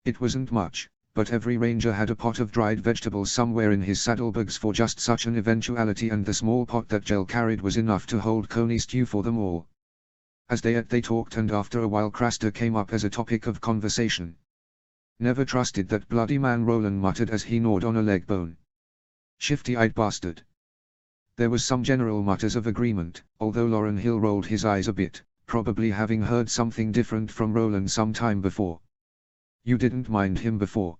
It wasn't much, but every ranger had a pot of dried vegetables somewhere in his saddlebags for just such an eventuality, and the small pot that Gel carried was enough to hold coney stew for them all. As they ate they talked, and after a while Craster came up as a topic of conversation. "Never trusted that bloody man," Roland muttered as he gnawed on a leg bone. "Shifty-eyed bastard." There was some general mutters of agreement, although Laurel Hill rolled his eyes a bit, probably having heard something different from Roland some time before. "You didn't mind him before?"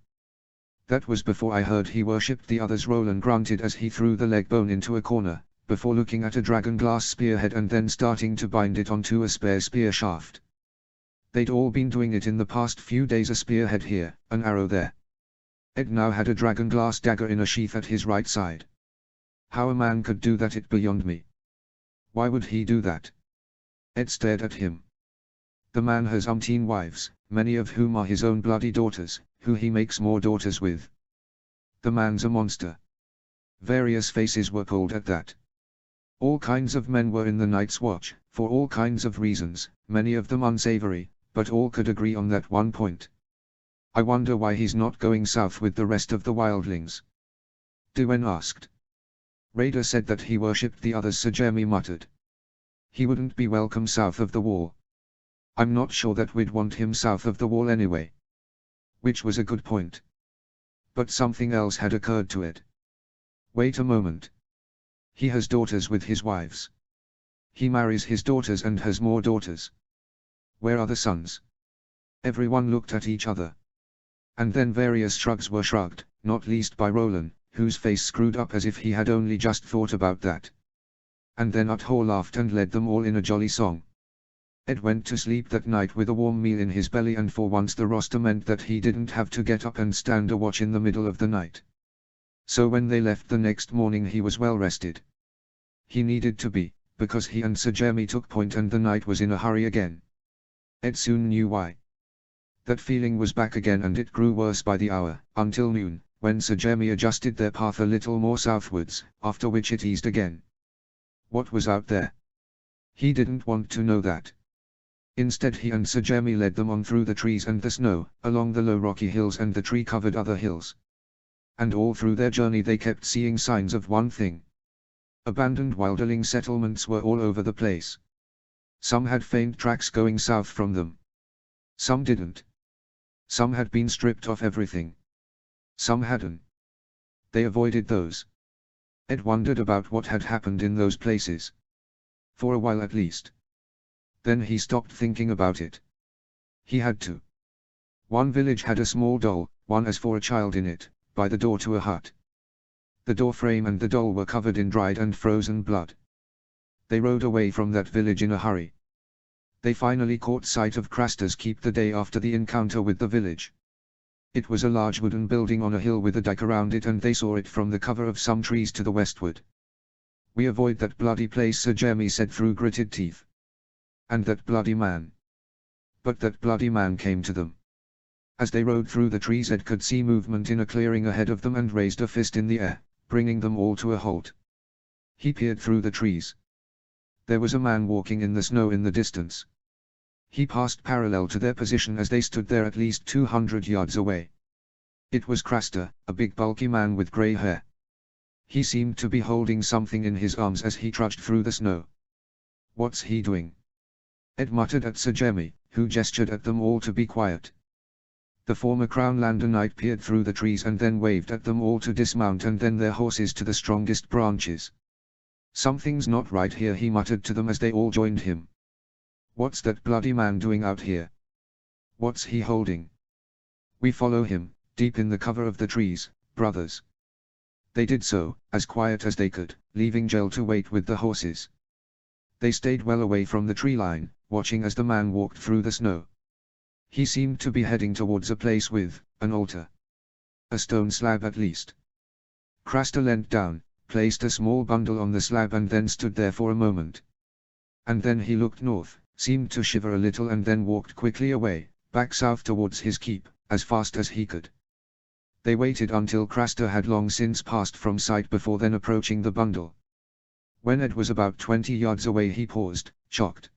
"That was before I heard he worshipped the others," Roland grunted as he threw the leg bone into a corner, before looking at a dragonglass spearhead and then starting to bind it onto a spare spear shaft. They'd all been doing it in the past few days, a spearhead here, an arrow there. Ed now had a dragonglass dagger in a sheath at his right side. How a man could do that, it beyond me. Why would he do that? Ed stared at him. The man has umpteen wives, many of whom are his own bloody daughters, who he makes more daughters with. The man's a monster. Various faces were pulled at that. All kinds of men were in the Night's Watch, for all kinds of reasons, many of them unsavory, but all could agree on that one point. "I wonder why he's not going south with the rest of the wildlings?" Dwayne asked. "Raider said that he worshipped the others," Sir Jeremy muttered. "He wouldn't be welcome south of the wall." "I'm not sure that we'd want him south of the wall anyway." Which was a good point. But something else had occurred to Ed. Wait a moment. He has daughters with his wives. He marries his daughters and has more daughters. Where are the sons? Everyone looked at each other. And then various shrugs were shrugged, not least by Roland, whose face screwed up as if he had only just thought about that. And then Uthor laughed and led them all in a jolly song. Ed went to sleep that night with a warm meal in his belly, and for once the roster meant that he didn't have to get up and stand a watch in the middle of the night. So when they left the next morning he was well rested. He needed to be, because he and Sir Jeremy took point and the night was in a hurry again. Ed soon knew why. That feeling was back again, and it grew worse by the hour, until noon, when Sir Jeremy adjusted their path a little more southwards, after which it eased again. What was out there? He didn't want to know that. Instead he and Sir Jeremy led them on through the trees and the snow, along the low rocky hills and the tree-covered other hills. And all through their journey they kept seeing signs of one thing. Abandoned wildling settlements were all over the place. Some had faint tracks going south from them. Some didn't. Some had been stripped of everything. Some hadn't. They avoided those. Ed wondered about what had happened in those places. For a while at least. Then he stopped thinking about it. He had to. One village had a small doll, one as for a child in it, by the door to a hut. The door frame and the doll were covered in dried and frozen blood. They rode away from that village in a hurry. They finally caught sight of Craster's keep the day after the encounter with the village. It was a large wooden building on a hill with a dike around it, and they saw it from the cover of some trees to the westward. "We avoid that bloody place," Sir Jeremy said through gritted teeth. "And that bloody man." But that bloody man came to them. As they rode through the trees Ed could see movement in a clearing ahead of them and raised a fist in the air, bringing them all to a halt. He peered through the trees. There was a man walking in the snow in the distance. He passed parallel to their position as they stood there at least 200 yards away. It was Craster, a big bulky man with grey hair. He seemed to be holding something in his arms as he trudged through the snow. "What's he doing?" Ed muttered at Sir Jeremy, who gestured at them all to be quiet. The former Crownlander knight peered through the trees and then waved at them all to dismount and then their horses to the strongest branches. "Something's not right here," he muttered to them as they all joined him. "What's that bloody man doing out here? What's he holding?" "We follow him, deep in the cover of the trees, brothers." They did so, as quiet as they could, leaving Gel to wait with the horses. They stayed well away from the tree line, watching as the man walked through the snow. He seemed to be heading towards a place with an altar. A stone slab at least. Craster leant down, placed a small bundle on the slab and then stood there for a moment. And then he looked north, seemed to shiver a little and then walked quickly away, back south towards his keep, as fast as he could. They waited until Craster had long since passed from sight before then approaching the bundle. When Ed was about 20 yards away he paused, shocked.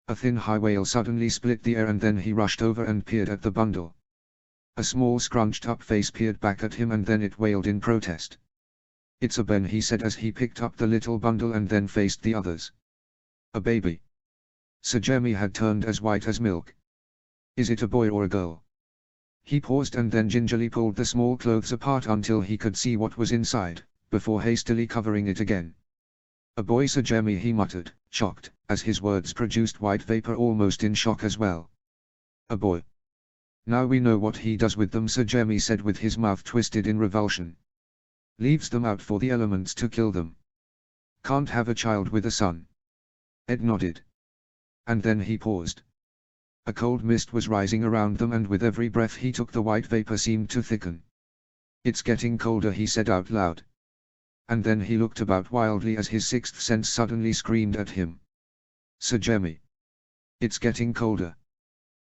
A thin high wail suddenly split the air and then he rushed over and peered at the bundle. A small scrunched-up face peered back at him and then it wailed in protest. "It's a Ben," he said as he picked up the little bundle and then faced the others. "A baby." Sir Jeremy had turned as white as milk. "Is it a boy or a girl?" He paused and then gingerly pulled the small clothes apart until he could see what was inside, before hastily covering it again. "A boy, Sir Jeremy," he muttered, shocked, as his words produced white vapor almost in shock as well. "A boy. Now we know what he does with them," Sir Jeremy said with his mouth twisted in revulsion. "Leaves them out for the elements to kill them. Can't have a child with a son." Ed nodded. And then he paused. A cold mist was rising around them and with every breath he took the white vapor seemed to thicken. "It's getting colder," he said out loud. And then he looked about wildly as his sixth sense suddenly screamed at him. "Sir Jeremy! It's getting colder!"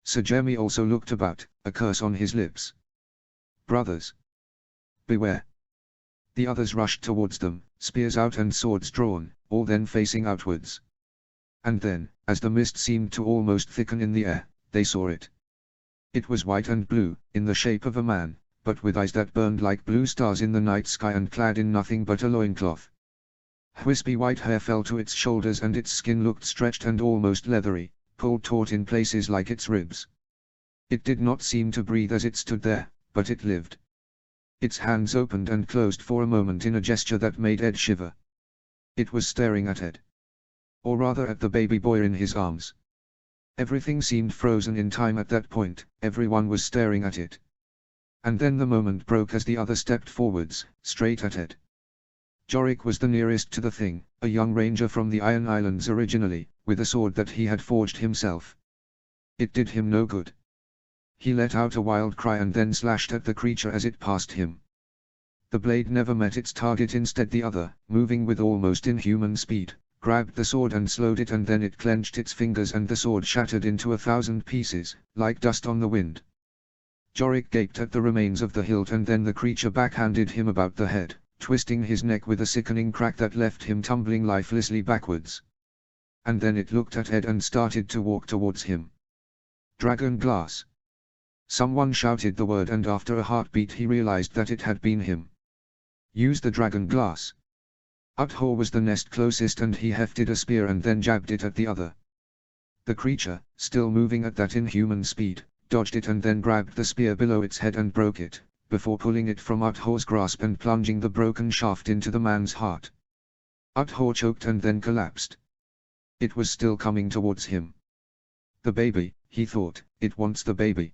Sir Jeremy also looked about, a curse on his lips. "Brothers! Beware!" The others rushed towards them, spears out and swords drawn, all then facing outwards. And then, as the mist seemed to almost thicken in the air, they saw it. It was white and blue, in the shape of a man, but with eyes that burned like blue stars in the night sky and clad in nothing but a loincloth. Wispy white hair fell to its shoulders and its skin looked stretched and almost leathery, pulled taut in places like its ribs. It did not seem to breathe as it stood there, but it lived. Its hands opened and closed for a moment in a gesture that made Ed shiver. It was staring at Ed. Or rather at the baby boy in his arms. Everything seemed frozen in time at that point, everyone was staring at it. And then the moment broke as the other stepped forwards, straight at Ed. Jorik was the nearest to the thing, a young ranger from the Iron Islands originally, with a sword that he had forged himself. It did him no good. He let out a wild cry and then slashed at the creature as it passed him. The blade never met its target, instead the other, moving with almost inhuman speed, grabbed the sword and slowed it and then it clenched its fingers and the sword shattered into 1,000 pieces, like dust on the wind. Jorik gaped at the remains of the hilt and then the creature backhanded him about the head, twisting his neck with a sickening crack that left him tumbling lifelessly backwards. And then it looked at Ed and started to walk towards him. "Dragon glass!" Someone shouted the word and after a heartbeat he realized that it had been him. "Use the dragon glass!" Uthor was the nest closest and he hefted a spear and then jabbed it at the other. The creature, still moving at that inhuman speed, dodged it and then grabbed the spear below its head and broke it, before pulling it from Uthor's grasp and plunging the broken shaft into the man's heart. Uthor choked and then collapsed. It was still coming towards him. "The baby," he thought, "it wants the baby."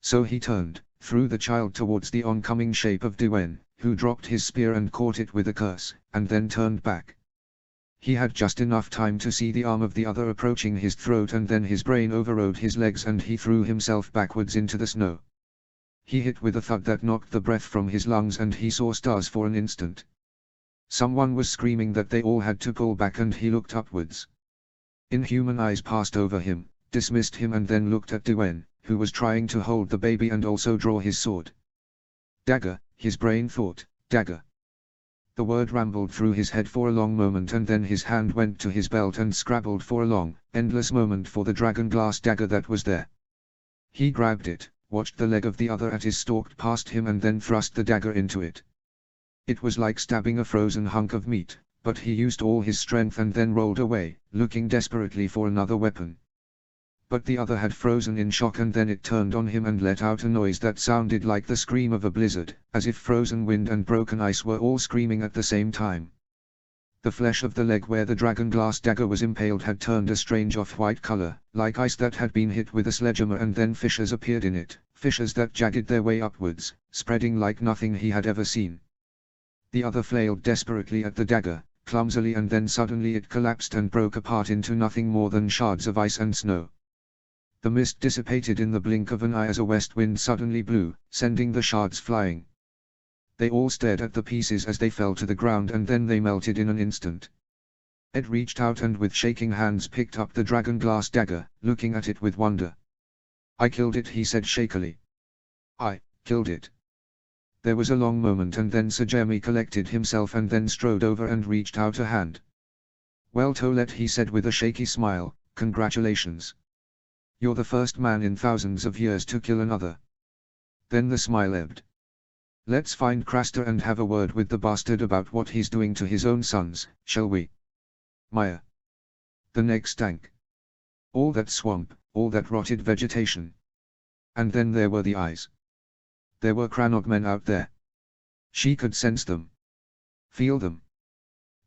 So he turned, threw the child towards the oncoming shape of Diwen, who dropped his spear and caught it with a curse, and then turned back. He had just enough time to see the arm of the other approaching his throat and then his brain overrode his legs and he threw himself backwards into the snow. He hit with a thud that knocked the breath from his lungs and he saw stars for an instant. Someone was screaming that they all had to pull back and he looked upwards. Inhuman eyes passed over him, dismissed him and then looked at Diwen, who was trying to hold the baby and also draw his sword. Dagger, his brain thought, dagger. The word rambled through his head for a long moment and then his hand went to his belt and scrabbled for a long, endless moment for the dragon glass dagger that was there. He grabbed it, watched the leg of the other at his stalked past him and then thrust the dagger into it. It was like stabbing a frozen hunk of meat, but he used all his strength and then rolled away, looking desperately for another weapon. But the other had frozen in shock and then it turned on him and let out a noise that sounded like the scream of a blizzard, as if frozen wind and broken ice were all screaming at the same time. The flesh of the leg where the dragon glass dagger was impaled had turned a strange off-white color, like ice that had been hit with a sledgehammer and then fissures appeared in it, fissures that jagged their way upwards, spreading like nothing he had ever seen. The other flailed desperately at the dagger, clumsily and then suddenly it collapsed and broke apart into nothing more than shards of ice and snow. The mist dissipated in the blink of an eye as a west wind suddenly blew, sending the shards flying. They all stared at the pieces as they fell to the ground and then they melted in an instant. Ed reached out and with shaking hands picked up the dragon glass dagger, looking at it with wonder. "I killed it," he said shakily. "I killed it." There was a long moment and then Sir Jeremy collected himself and then strode over and reached out a hand. "Well Tolet," he said with a shaky smile, "congratulations. You're the first man in thousands of years to kill another." Then the smile ebbed. "Let's find Craster and have a word with the bastard about what he's doing to his own sons, shall we?" Maya. The neck stank. All that swamp, all that rotted vegetation. And then there were the eyes. There were Crannog men out there. She could sense them. Feel them.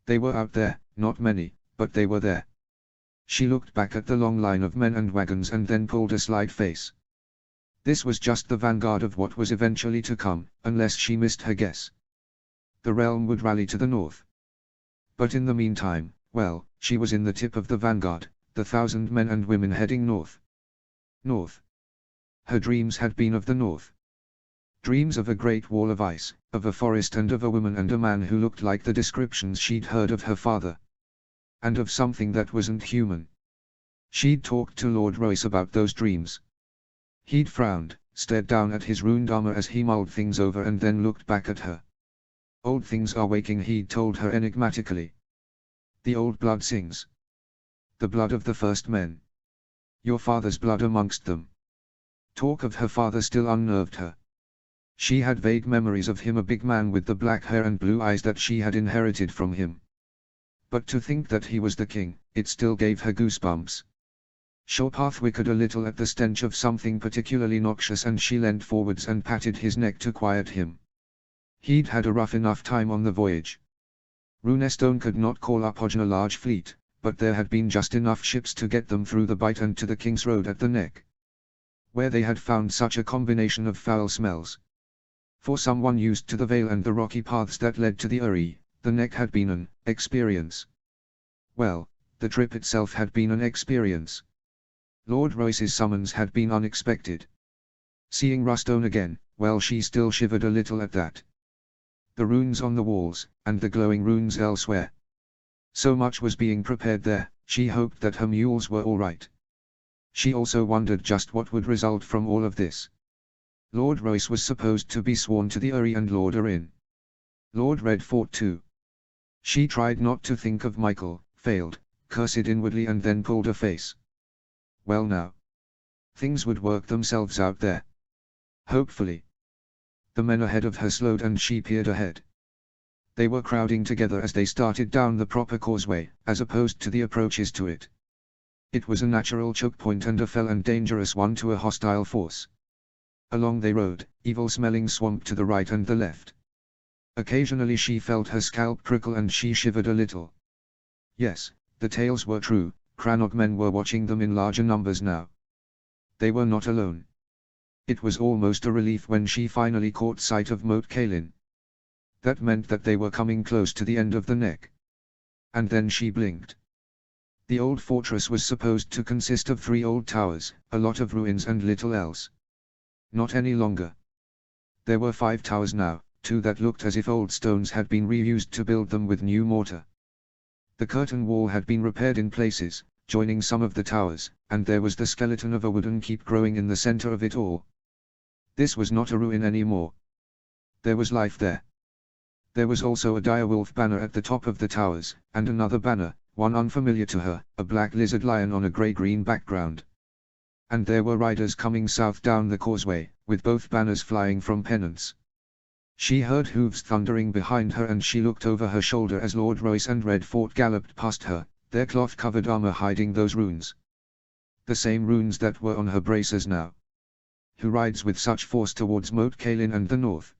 They were out there, not many, but they were there. She looked back at the long line of men and wagons and then pulled a slight face. This was just the vanguard of what was eventually to come, unless she missed her guess. The realm would rally to the north. But in the meantime, well, she was in the tip of the vanguard, the 1,000 men and women heading north. North. Her dreams had been of the north. Dreams of a great wall of ice, of a forest and of a woman and a man who looked like the descriptions she'd heard of her father. And of something that wasn't human. She'd talked to Lord Royce about those dreams. He'd frowned, stared down at his ruined armor as he mulled things over and then looked back at her. "Old things are waking," he'd told her enigmatically. "The old blood sings. The blood of the first men. Your father's blood amongst them." Talk of her father still unnerved her. She had vague memories of him, a big man with the black hair and blue eyes that she had inherited from him. But to think that he was the king, it still gave her goosebumps. Shorpath wickered a little at the stench of something particularly noxious and she leant forwards and patted his neck to quiet him. He'd had a rough enough time on the voyage. Runestone could not call up a large fleet, but there had been just enough ships to get them through the Bight and to the King's Road at the neck, where they had found such a combination of foul smells. For someone used to the Vale and the rocky paths that led to the Uri, the neck had been an experience. Well, the trip itself had been an experience. Lord Royce's summons had been unexpected. Seeing Rustone again, well, she still shivered a little at that. The runes on the walls, and the glowing runes elsewhere. So much was being prepared there, she hoped that her mules were all right. She also wondered just what would result from all of this. Lord Royce was supposed to be sworn to the Uri and Lord Erin. Lord Redfort too. She tried not to think of Michael, failed, cursed inwardly and then pulled a face. Well now. Things would work themselves out there. Hopefully. The men ahead of her slowed and she peered ahead. They were crowding together as they started down the proper causeway, as opposed to the approaches to it. It was a natural choke point and a fell and dangerous one to a hostile force. Along they rode, evil-smelling swamp to the right and the left. Occasionally she felt her scalp prickle and she shivered a little. Yes, the tales were true, Crannog men were watching them in larger numbers now. They were not alone. It was almost a relief when she finally caught sight of Moat Cailin. That meant that they were coming close to the end of the neck. And then she blinked. The old fortress was supposed to consist of 3 old towers, a lot of ruins and little else. Not any longer. There were 5 towers now, 2 that looked as if old stones had been reused to build them with new mortar. The curtain wall had been repaired in places, joining some of the towers, and there was the skeleton of a wooden keep growing in the center of it all. This was not a ruin anymore. There was life there. There was also a direwolf banner at the top of the towers, and another banner, one unfamiliar to her, a black lizard lion on a grey-green background. And there were riders coming south down the causeway, with both banners flying from pennants. She heard hooves thundering behind her and she looked over her shoulder as Lord Royce and Redfort galloped past her, their cloth-covered armor hiding those runes. The same runes that were on her bracers now. Who rides with such force towards Moat Cailin and the north?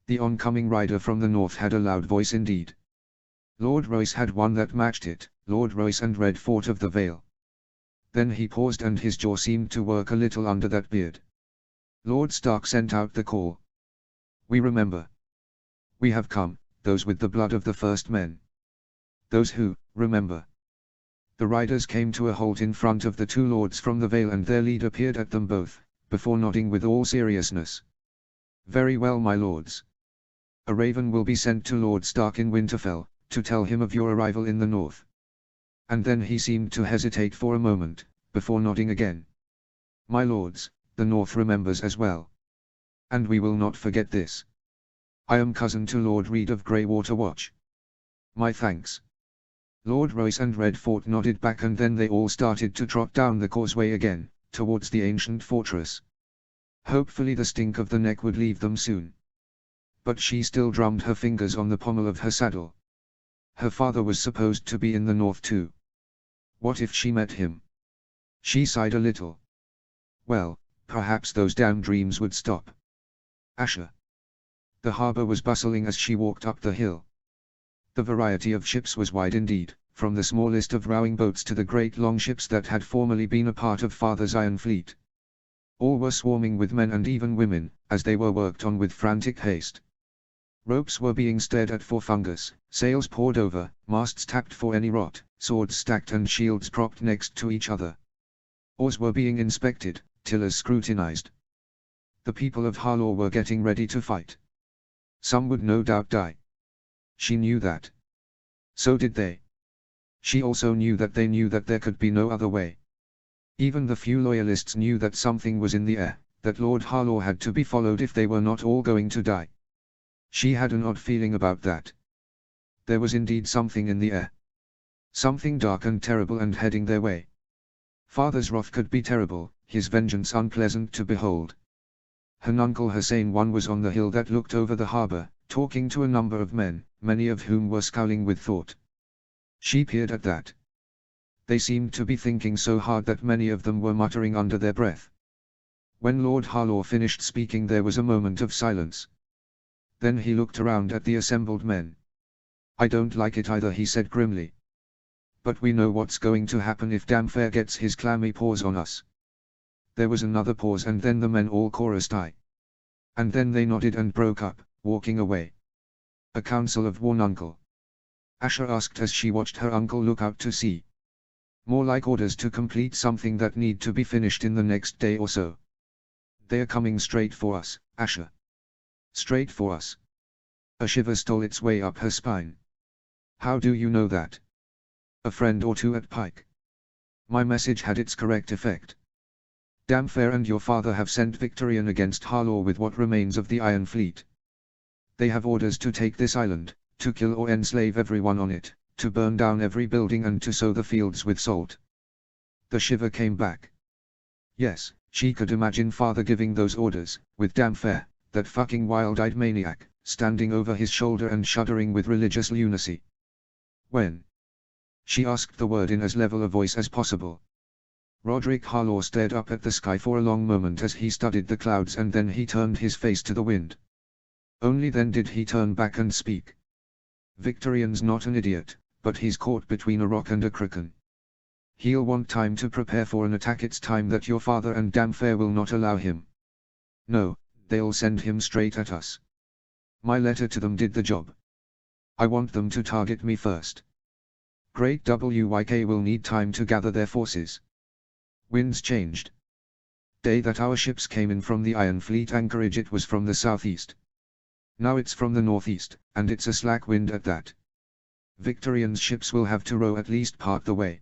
The oncoming rider from the north had a loud voice indeed. Lord Royce had one that matched it, Lord Royce and Redfort of the Vale. Then he paused and his jaw seemed to work a little under that beard. Lord Stark sent out the call. We remember. We have come, those with the blood of the first men. Those who, remember. The riders came to a halt in front of the 2 lords from the Vale and their leader peered at them both, before nodding with all seriousness. Very well, my lords. A raven will be sent to Lord Stark in Winterfell, to tell him of your arrival in the north. And then he seemed to hesitate for a moment, before nodding again. My lords, the north remembers as well. And we will not forget this. I am cousin to Lord Reed of Greywater Watch. My thanks. Lord Royce and Redfort nodded back and then they all started to trot down the causeway again, towards the ancient fortress. Hopefully the stink of the neck would leave them soon. But she still drummed her fingers on the pommel of her saddle. Her father was supposed to be in the north too. What if she met him? She sighed a little. Well, perhaps those damn dreams would stop. Asher. The harbor was bustling as she walked up the hill. The variety of ships was wide indeed, from the smallest of rowing boats to the great longships that had formerly been a part of Father's iron fleet. All were swarming with men and even women, as they were worked on with frantic haste. Ropes were being stared at for fungus, sails poured over, masts tacked for any rot, swords stacked and shields propped next to each other. Oars were being inspected, tillers scrutinized. The people of Harlaw were getting ready to fight. Some would no doubt die. She knew that. So did they. She also knew that they knew that there could be no other way. Even the few loyalists knew that something was in the air, that Lord Harlaw had to be followed if they were not all going to die. She had an odd feeling about that. There was indeed something in the air. Something dark and terrible and heading their way. Father's wrath could be terrible, his vengeance unpleasant to behold. Her uncle Hussein I was on the hill that looked over the harbour, talking to a number of men, many of whom were scowling with thought. She peered at that. They seemed to be thinking so hard that many of them were muttering under their breath. When Lord Harlaw finished speaking there was a moment of silence. Then he looked around at the assembled men. "I don't like it either," he said grimly. "But we know what's going to happen if Damfair gets his clammy paws on us." There was another pause and then the men all chorused aye. And then they nodded and broke up, walking away. "A council of war, uncle?" Asher asked as she watched her uncle look out to sea. "More like orders to complete something that need to be finished in the next day or so." "They are coming straight for us, Asher." "Straight for us?" A shiver stole its way up her spine. "How do you know that?" "A friend or two at Pike." My message had its correct effect. Damfair and your father have sent Victorian against Harlaw with what remains of the Iron Fleet. They have orders to take this island, to kill or enslave everyone on it, to burn down every building and to sow the fields with salt. The shiver came back. Yes, she could imagine father giving those orders, with Damfair, that fucking wild-eyed maniac, standing over his shoulder and shuddering with religious lunacy. "When?" She asked the word in as level a voice as possible. Roderick Harlaw stared up at the sky for a long moment as he studied the clouds and then he turned his face to the wind. Only then did he turn back and speak. "Victorian's not an idiot, but he's caught between a rock and a kraken. He'll want time to prepare for an attack. It's time that your father and Damfair will not allow him. No, they'll send him straight at us. My letter to them did the job. I want them to target me first. Great WYK will need time to gather their forces." Winds changed. Day that our ships came in from the Iron Fleet anchorage it was from the southeast. Now it's from the northeast, and it's a slack wind at that. Victorian's ships will have to row at least part the way.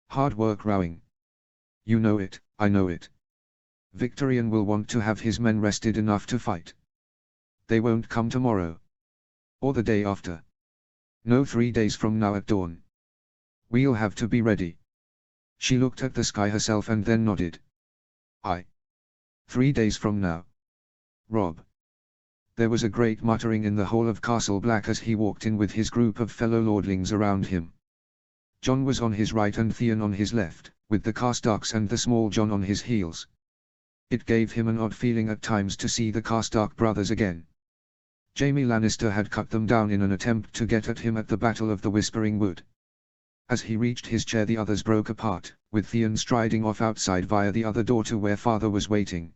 Hard work rowing. You know it, I know it. Victorian will want to have his men rested enough to fight. They won't come tomorrow. Or the day after. No, 3 days from now at dawn. We'll have to be ready. She looked at the sky herself and then nodded. "Aye. 3 days from now. Robb." There was a great muttering in the whole of Castle Black as he walked in with his group of fellow lordlings around him. John was on his right and Theon on his left, with the Carstarks and the small John on his heels. It gave him an odd feeling at times to see the Carstark brothers again. Jaime Lannister had cut them down in an attempt to get at him at the Battle of the Whispering Wood. As he reached his chair the others broke apart, with Theon striding off outside via the other door to where father was waiting.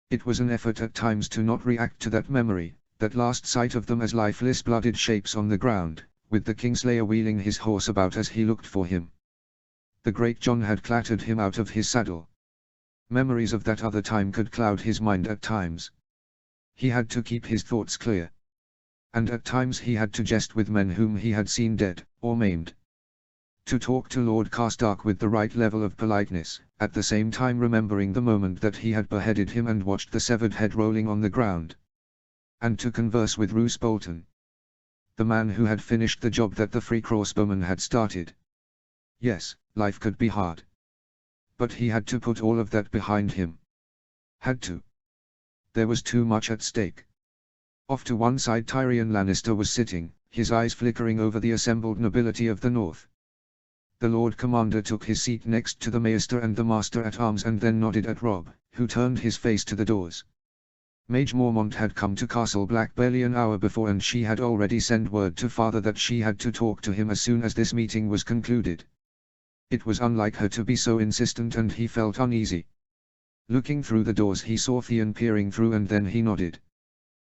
It was an effort at times to not react to that memory, that last sight of them as lifeless blooded shapes on the ground, with the Kingslayer wheeling his horse about as he looked for him. The great John had clattered him out of his saddle. Memories of that other time could cloud his mind at times. He had to keep his thoughts clear. And at times he had to jest with men whom he had seen dead, or maimed. To talk to Lord Carstark with the right level of politeness, at the same time remembering the moment that he had beheaded him and watched the severed head rolling on the ground. And to converse with Roose Bolton. The man who had finished the job that the Free Crossbowmen had started. Yes, life could be hard. But he had to put all of that behind him. Had to. There was too much at stake. Off to one side Tyrion Lannister was sitting, his eyes flickering over the assembled nobility of the north. The Lord Commander took his seat next to the Maester and the Master-at-Arms and then nodded at Robb, who turned his face to the doors. Mage Mormont had come to Castle Black barely an hour before and she had already sent word to father that she had to talk to him as soon as this meeting was concluded. It was unlike her to be so insistent and he felt uneasy. Looking through the doors he saw Theon peering through and then he nodded.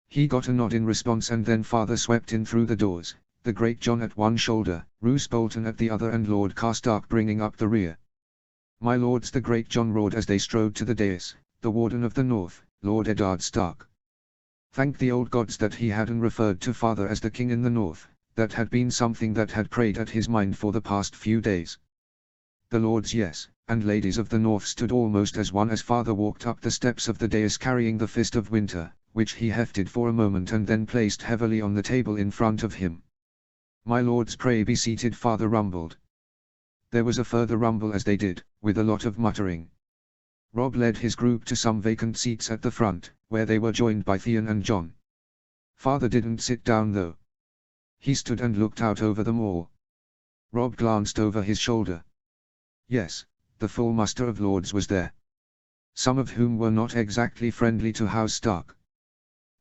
He got a nod in response and then father swept in through the doors, the Great John at one shoulder, Roose Bolton at the other and Lord Karstark bringing up the rear. "My lords," the Great John roared as they strode to the dais, "the Warden of the North, Lord Eddard Stark. Thank the old gods that he hadn't referred to father as the king in the north, that had been something that had preyed at his mind for the past few days." The lords, yes, and ladies of the north stood almost as one as father walked up the steps of the dais carrying the Fist of Winter, which he hefted for a moment and then placed heavily on the table in front of him. "My lords, pray be seated," father rumbled. There was a further rumble as they did, with a lot of muttering. Robb led his group to some vacant seats at the front, where they were joined by Theon and Jon. Father didn't sit down though. He stood and looked out over them all. Robb glanced over his shoulder. Yes, the full muster of lords was there. Some of whom were not exactly friendly to House Stark.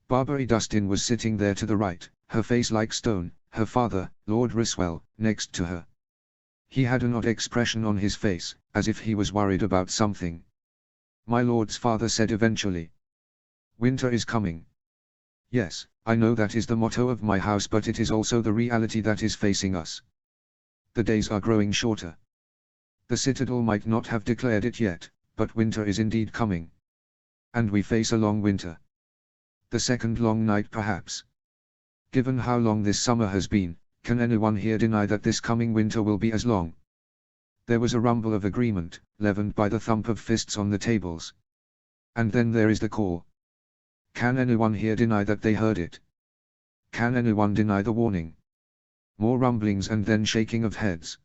Barbary Dustin was sitting there to the right, her face like stone, her father, Lord Ryswell, next to her. He had an odd expression on his face, as if he was worried about something. "My lord's," father said eventually. "Winter is coming. Yes, I know that is the motto of my house, but it is also the reality that is facing us. The days are growing shorter. The Citadel might not have declared it yet, but winter is indeed coming. And we face a long winter. The second long night perhaps. Given how long this summer has been, can anyone here deny that this coming winter will be as long?" There was a rumble of agreement, leavened by the thump of fists on the tables. And then there is the call. Can anyone here deny that they heard it? Can anyone deny the warning? More rumblings and then shaking of heads.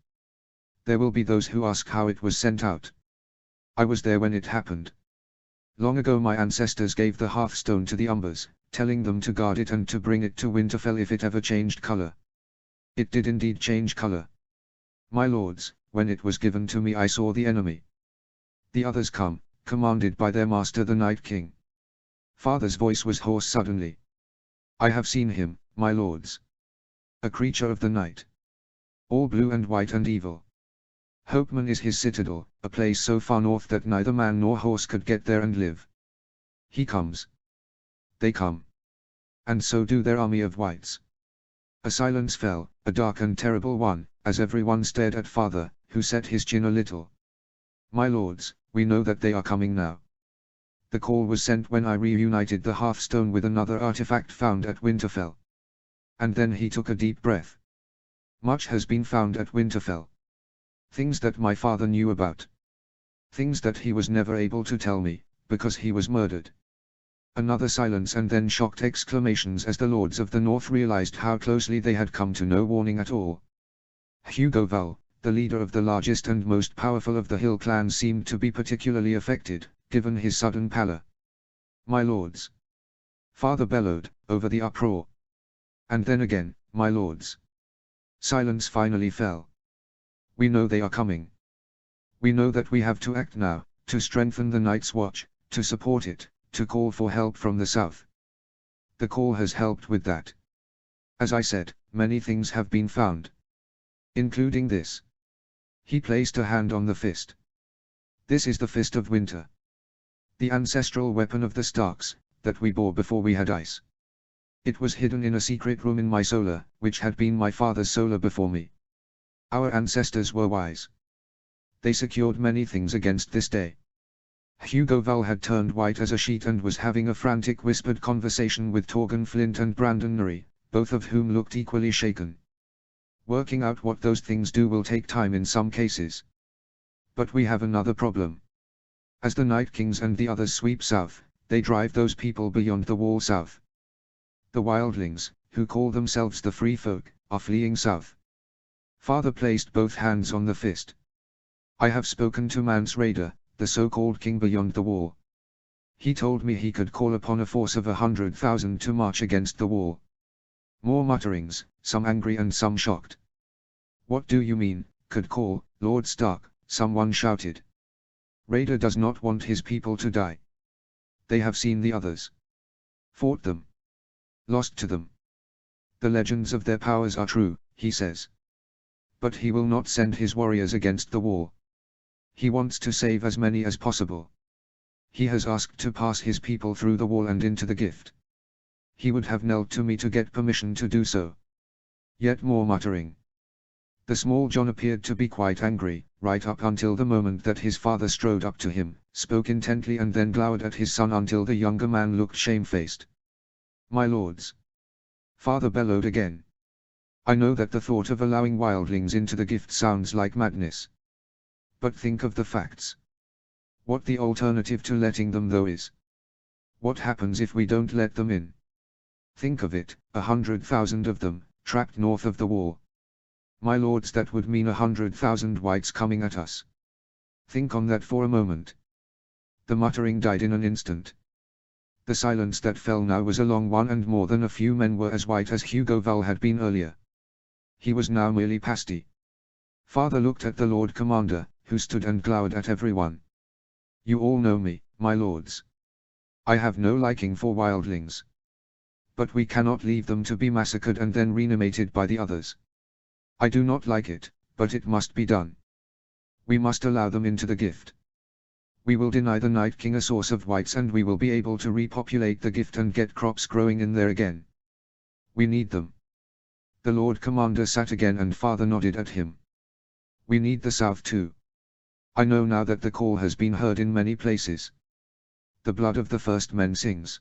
There will be those who ask how it was sent out. I was there when it happened. Long ago my ancestors gave the hearthstone to the Umbers, telling them to guard it and to bring it to Winterfell if it ever changed color. It did indeed change color. My lords, when it was given to me I saw the enemy. The others come, commanded by their master the Night King. Father's voice was hoarse suddenly. I have seen him, my lords. A creature of the night. All blue and white and evil. Hopeman is his citadel, a place so far north that neither man nor horse could get there and live. He comes. They come. And so do their army of whites. A silence fell, a dark and terrible one, as everyone stared at father, who set his chin a little. My lords, we know that they are coming now. The call was sent when I reunited the hearthstone with another artifact found at Winterfell. And then he took a deep breath. Much has been found at Winterfell. Things that my father knew about. Things that he was never able to tell me, because he was murdered. Another silence and then shocked exclamations as the lords of the north realized how closely they had come to no warning at all. Hugo Val, the leader of the largest and most powerful of the Hill clans, seemed to be particularly affected, given his sudden pallor. My lords. Father bellowed, over the uproar. And then again, my lords. Silence finally fell. We know they are coming. We know that we have to act now, to strengthen the Night's Watch, to support it, to call for help from the south. The call has helped with that. As I said, many things have been found. Including this. He placed a hand on the fist. This is the Fist of Winter. The ancestral weapon of the Starks, that we bore before we had ice. It was hidden in a secret room in my solar, which had been my father's solar before me. Our ancestors were wise. They secured many things against this day. Hugo Val had turned white as a sheet and was having a frantic whispered conversation with Torgon Flint and Brandon Norrie, both of whom looked equally shaken. Working out what those things do will take time in some cases. But we have another problem. As the Night Kings and the others sweep south, they drive those people beyond the wall south. The wildlings, who call themselves the Free Folk, are fleeing south. Father placed both hands on the fist. I have spoken to Mance Rayder, the so-called king beyond the wall. He told me he could call upon a force of 100,000 to march against the wall. More mutterings, some angry and some shocked. What do you mean, could call, Lord Stark? Someone shouted. Raider does not want his people to die. They have seen the others. Fought them. Lost to them. The legends of their powers are true, he says. But he will not send his warriors against the wall. He wants to save as many as possible. He has asked to pass his people through the wall and into the gift. He would have knelt to me to get permission to do so. Yet more muttering. The small John appeared to be quite angry, right up until the moment that his father strode up to him, spoke intently and then glowered at his son until the younger man looked shamefaced. My lords. Father bellowed again. I know that the thought of allowing wildlings into the gift sounds like madness. But think of the facts. What the alternative to letting them though is. What happens if we don't let them in? Think of it, 100,000 of them, trapped north of the wall. My lords, that would mean 100,000 whites coming at us. Think on that for a moment. The muttering died in an instant. The silence that fell now was a long one, and more than a few men were as white as Hugo Val had been earlier. He was now merely pasty. Father looked at the Lord Commander, who stood and glowered at everyone. You all know me, my lords. I have no liking for wildlings. But we cannot leave them to be massacred and then reanimated by the others. I do not like it, but it must be done. We must allow them into the gift. We will deny the Night King a source of whites and we will be able to repopulate the gift and get crops growing in there again. We need them. The Lord Commander sat again and Father nodded at him. We need the South too. I know now that the call has been heard in many places. The blood of the first men sings.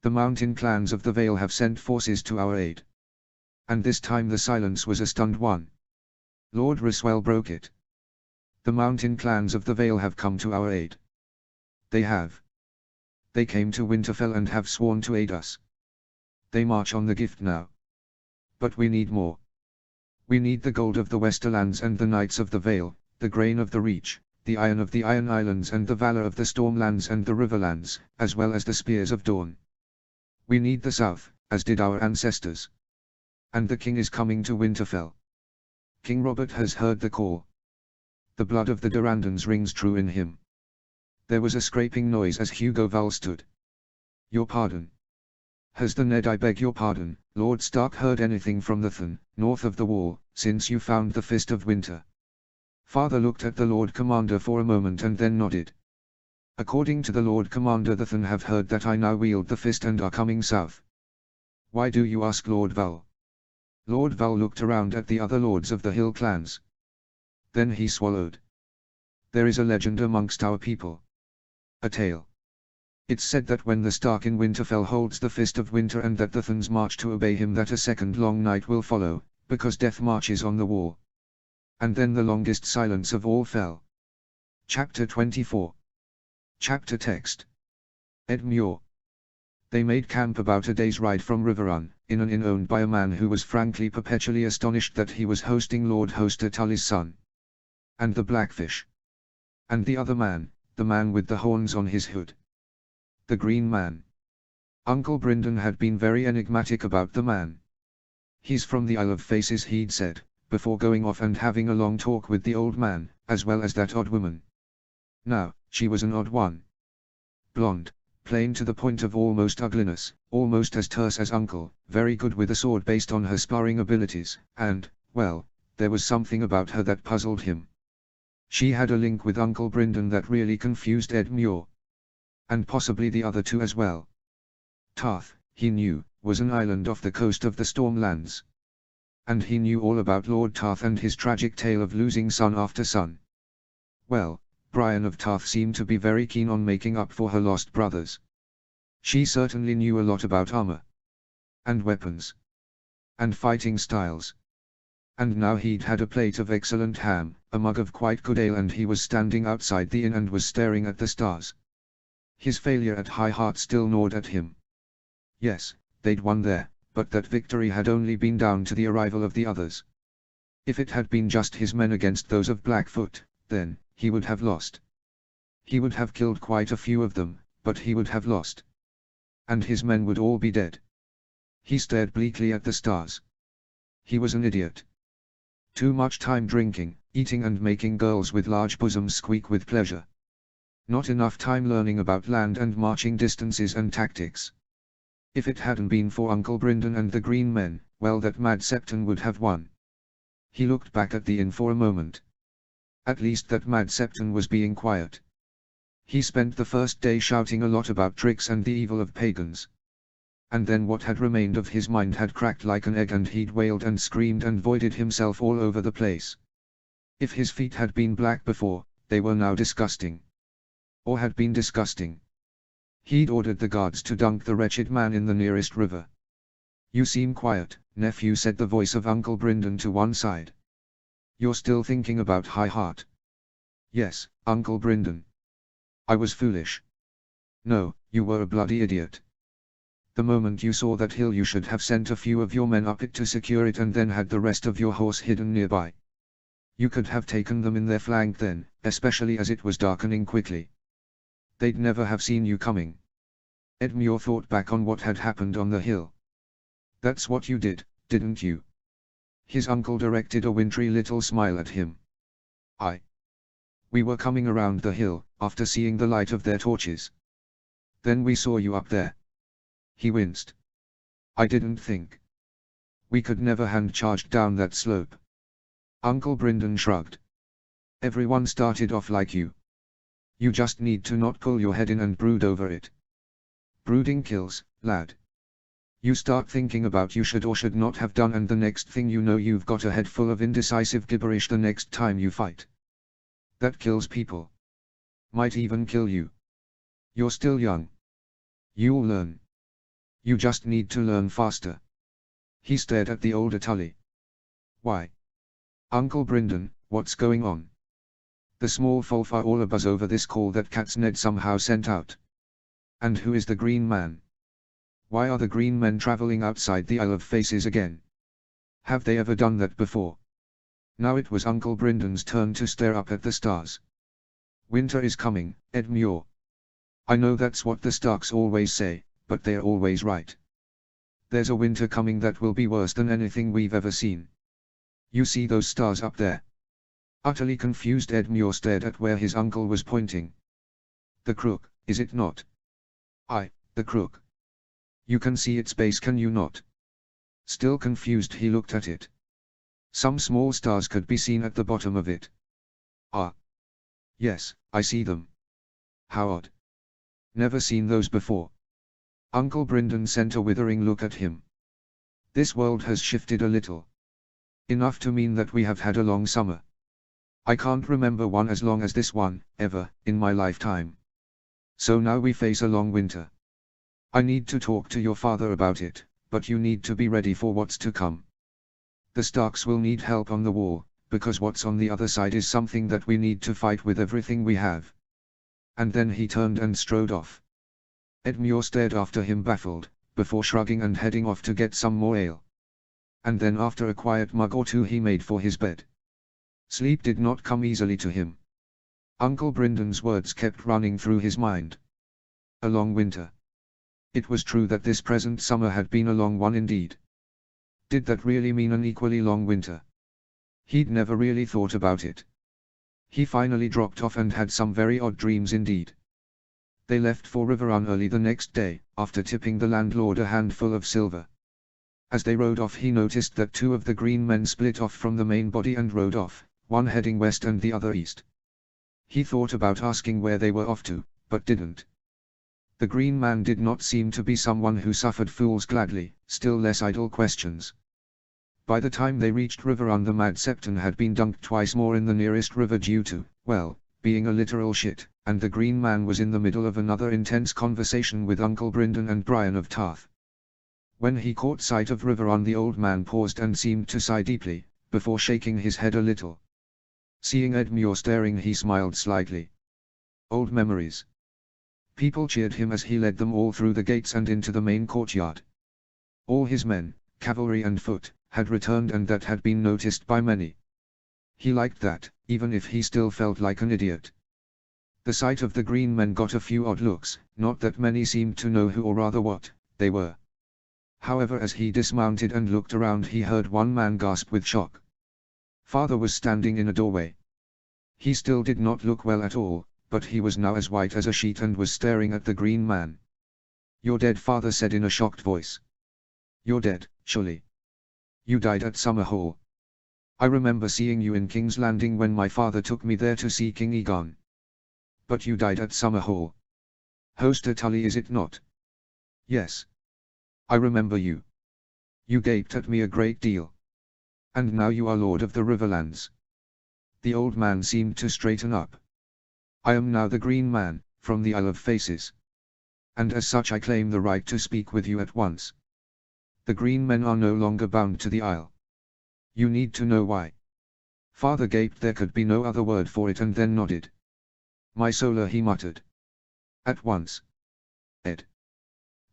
The mountain clans of the Vale have sent forces to our aid. And this time the silence was a stunned one. Lord Ryswell broke it. The mountain clans of the Vale have come to our aid. They have. They came to Winterfell and have sworn to aid us. They march on the gift now. But we need more. We need the gold of the Westerlands and the Knights of the Vale, the grain of the Reach, the iron of the Iron Islands and the valor of the Stormlands and the Riverlands, as well as the Spears of Dawn. We need the South, as did our ancestors. And the king is coming to Winterfell. King Robert has heard the call. The blood of the Durandons rings true in him. There was a scraping noise as Hugo Val stood. Your pardon. Has the Ned, I beg your pardon, Lord Stark, heard anything from the Than, north of the wall, since you found the Fist of Winter? Father looked at the Lord Commander for a moment and then nodded. According to the Lord Commander, the Than have heard that I now wield the fist and are coming south. Why do you ask, Lord Val? Lord Val looked around at the other lords of the hill clans. Then he swallowed. There is a legend amongst our people. A tale. It's said that when the Stark in Winterfell holds the Fist of Winter and that the Thans march to obey him, that a second long night will follow, because death marches on the wall. And then the longest silence of all fell. Chapter 24. Chapter text. Ed Muir. They made camp about a day's ride from Riverrun, in an inn owned by a man who was frankly perpetually astonished that he was hosting Lord Hoster Tully's son. And the Blackfish. And the other man, the man with the horns on his hood. The Green Man. Uncle Brynden had been very enigmatic about the man. He's from the Isle of Faces, he'd said, before going off and having a long talk with the old man, as well as that odd woman. Now, she was an odd one. Blonde, plain to the point of almost ugliness, almost as terse as Uncle, very good with a sword based on her sparring abilities, and, well, there was something about her that puzzled him. She had a link with Uncle Brynden that really confused Ed Muir. And possibly the other two as well. Tarth, he knew, was an island off the coast of the Stormlands. And he knew all about Lord Tarth and his tragic tale of losing son after son. Well, Brienne of Tarth seemed to be very keen on making up for her lost brothers. She certainly knew a lot about armor. And weapons. And fighting styles. And now he'd had a plate of excellent ham, a mug of quite good ale, and he was standing outside the inn and was staring at the stars. His failure at High Heart still gnawed at him. Yes, they'd won there, but that victory had only been down to the arrival of the others. If it had been just his men against those of Blackfoot, then, he would have lost. He would have killed quite a few of them, but he would have lost. And his men would all be dead. He stared bleakly at the stars. He was an idiot. Too much time drinking, eating and making girls with large bosoms squeak with pleasure. Not enough time learning about land and marching distances and tactics. If it hadn't been for Uncle Brindon and the green men, well, that mad Septon would have won. He looked back at the inn for a moment. At least that mad Septon was being quiet. He spent the first day shouting a lot about tricks and the evil of pagans. And then what had remained of his mind had cracked like an egg, and he'd wailed and screamed and voided himself all over the place. If his feet had been black before, they were now disgusting. Or had been disgusting. He'd ordered the guards to dunk the wretched man in the nearest river. "You seem quiet, nephew," said the voice of Uncle Brindon to one side. "You're still thinking about High Heart?" "Yes, Uncle Brindon. I was foolish." "No, you were a bloody idiot. The moment you saw that hill you should have sent a few of your men up it to secure it and then had the rest of your horse hidden nearby. You could have taken them in their flank then, especially as it was darkening quickly. They'd never have seen you coming." Edmure thought back on what had happened on the hill. "That's what you did, didn't you?" His uncle directed a wintry little smile at him. "Aye. We were coming around the hill, after seeing the light of their torches. Then we saw you up there." He winced. "I didn't think we could never hand charged down that slope." Uncle Brindon shrugged. "Everyone started off like you. You just need to not pull your head in and brood over it. Brooding kills, lad. You start thinking about you should or should not have done, and the next thing you know you've got a head full of indecisive gibberish the next time you fight. That kills people. Might even kill you. You're still young. You'll learn. You just need to learn faster." He stared at the older Tully. "Why? Uncle Brindon, what's going on?" The small folk are all abuzz over this call that Cat's Ned somehow sent out. "And who is the green man? Why are the green men traveling outside the Isle of Faces again? Have they ever done that before?" Now it was Uncle Brindon's turn to stare up at the stars. "Winter is coming, Edmure. I know that's what the Starks always say, but they're always right. There's a winter coming that will be worse than anything we've ever seen. You see those stars up there?" Utterly confused, Edmure stared at where his uncle was pointing. "The crook, is it not?" "Aye, the crook. You can see its base, can you not?" Still confused, he looked at it. Some small stars could be seen at the bottom of it. "Ah. Yes, I see them. How odd. Never seen those before." Uncle Brindon sent a withering look at him. "This world has shifted a little. Enough to mean that we have had a long summer. I can't remember one as long as this one, ever, in my lifetime. So now we face a long winter. I need to talk to your father about it, but you need to be ready for what's to come. The Starks will need help on the wall, because what's on the other side is something that we need to fight with everything we have." And then he turned and strode off. Edmure stared after him baffled, before shrugging and heading off to get some more ale. And then after a quiet mug or two he made for his bed. Sleep did not come easily to him. Uncle Brindon's words kept running through his mind. A long winter. It was true that this present summer had been a long one indeed. Did that really mean an equally long winter? He'd never really thought about it. He finally dropped off and had some very odd dreams indeed. They left for Riverrun early the next day, after tipping the landlord a handful of silver. As they rode off he noticed that two of the green men split off from the main body and rode off, one heading west and the other east. He thought about asking where they were off to, but didn't. The green man did not seem to be someone who suffered fools gladly, still less idle questions. By the time they reached Riverrun the mad Septon had been dunked twice more in the nearest river due to, well, being a literal shit, and the green man was in the middle of another intense conversation with Uncle Brindon and Brian of Tarth. When he caught sight of Riverrun the old man paused and seemed to sigh deeply, before shaking his head a little. Seeing Edmure staring he smiled slightly. Old memories. People cheered him as he led them all through the gates and into the main courtyard. All his men, cavalry and foot, had returned, and that had been noticed by many. He liked that, even if he still felt like an idiot. The sight of the green men got a few odd looks, not that many seemed to know who or rather what they were. However, as he dismounted and looked around, he heard one man gasp with shock. Father was standing in a doorway. He still did not look well at all, but he was now as white as a sheet and was staring at the green man. "You're dead," Father said in a shocked voice. "You're dead, surely. You died at Summer Hall. I remember seeing you in King's Landing when my father took me there to see King Egon. But you died at Summer Hall. Hoster Tully, is it not?" "Yes. I remember you. You gaped at me a great deal. And now you are Lord of the Riverlands." The old man seemed to straighten up. "I am now the Green Man, from the Isle of Faces. And as such I claim the right to speak with you at once. The Green Men are no longer bound to the Isle. You need to know why." Father gaped. There could be no other word for it, and then nodded. "My solar," he muttered. "At once. Ed."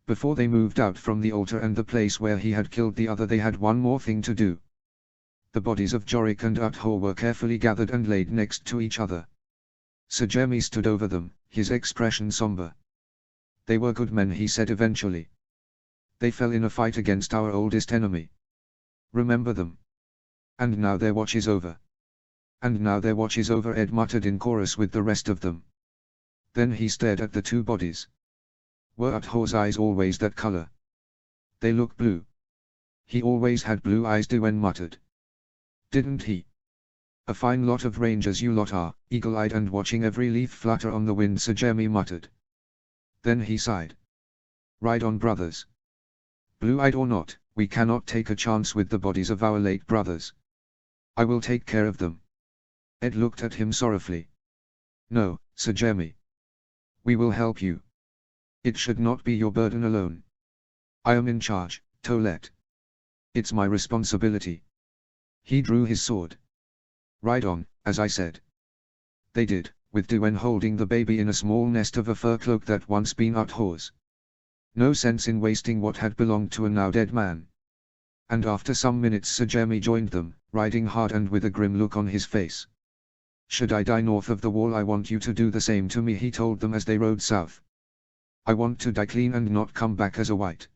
Before they moved out from the altar and the place where he had killed the other, they had one more thing to do. The bodies of Jorik and Uthor were carefully gathered and laid next to each other. Sir Jeremy stood over them, his expression somber. "They were good men," he said eventually. "They fell in a fight against our oldest enemy. Remember them. And now their watch is over." "And now their watch is over," Ed muttered in chorus with the rest of them. Then he stared at the two bodies. Were Uthor's eyes always that color? "They look blue." "He always had blue eyes," Dwayne muttered. "Didn't he? A fine lot of rangers you lot are, eagle-eyed and watching every leaf flutter on the wind," Sir Jeremy muttered. Then he sighed. "Ride on, brothers. Blue-eyed or not, we cannot take a chance with the bodies of our late brothers. I will take care of them." Ed looked at him sorrowfully. "No, Sir Jeremy. We will help you. It should not be your burden alone. I am in charge, Toilette. It's my responsibility." He drew his sword. "Ride on, as I said." They did, with Dwayne holding the baby in a small nest of a fur cloak that once been Uthor's. No sense in wasting what had belonged to a now dead man. And after some minutes Sir Jeremy joined them, riding hard and with a grim look on his face. "Should I die north of the wall, I want you to do the same to me," he told them as they rode south. "I want to die clean and not come back as a white."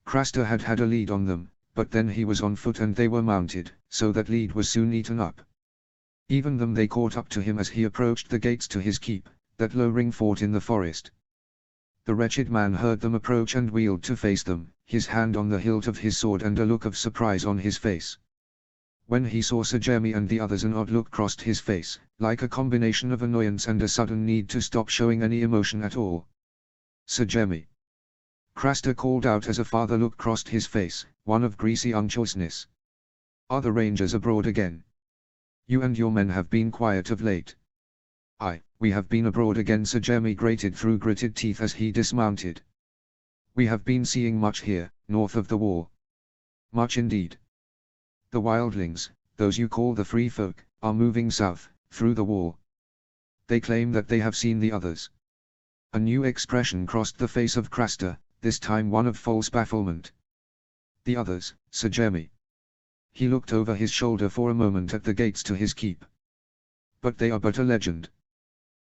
Craster had had a lead on them, but then he was on foot and they were mounted, so that lead was soon eaten up. Even them they caught up to him as he approached the gates to his keep, that low ring fort in the forest. The wretched man heard them approach and wheeled to face them, his hand on the hilt of his sword and a look of surprise on his face. When he saw Sir Jeremy and the others, an odd look crossed his face, like a combination of annoyance and a sudden need to stop showing any emotion at all. "Sir Jeremy!" Craster called out as a farther look crossed his face, one of greasy unctuousness. "Are the rangers abroad again? You and your men have been quiet of late." "Aye, we have been abroad again," Sir Jeremy grated through gritted teeth as he dismounted. "We have been seeing much here, north of the wall. Much indeed. The wildlings, those you call the free folk, are moving south, through the wall. They claim that they have seen the others." A new expression crossed the face of Craster, this time one of false bafflement. "The others, Sir Jeremy?" He looked over his shoulder for a moment at the gates to his keep. "But they are but a legend."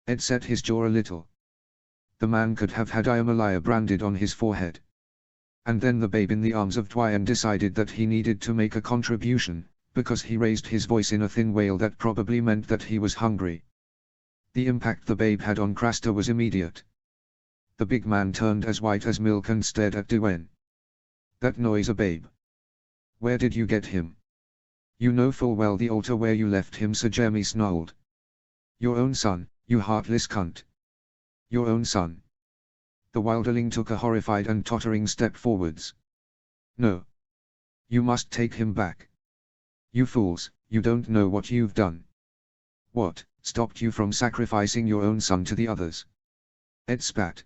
Ed set his jaw a little. The man could have had "I am a liar" branded on his forehead. And then the babe in the arms of Dwayne decided that he needed to make a contribution, because he raised his voice in a thin wail that probably meant that he was hungry. The impact the babe had on Craster was immediate. The big man turned as white as milk and stared at Dwayne. "That noise a babe? Where did you get him?" "You know full well the altar where you left him," Sir Jeremy snarled. "Your own son, you heartless cunt. Your own son." The wilderling took a horrified and tottering step forwards. "No. You must take him back. You fools, you don't know what you've done." "What stopped you from sacrificing your own son to the others?" Ed spat.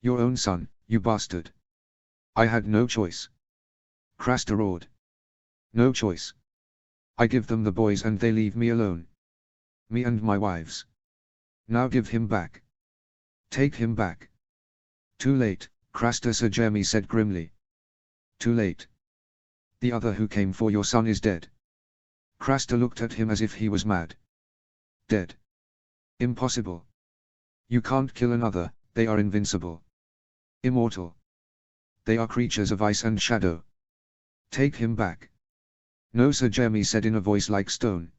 "Your own son, you bastard." "I had no choice." Craster roared. "No choice. I give them the boys and they leave me alone. Me and my wives. Now give him back. Take him back." "Too late, Craster," Sir Jeremy said grimly. "Too late. The other who came for your son is dead." Craster looked at him as if he was mad. "Dead? Impossible." You can't kill another, they are invincible. Immortal. They are creatures of ice and shadow. Take him back. No, Sir Jeremy said in a voice like stone.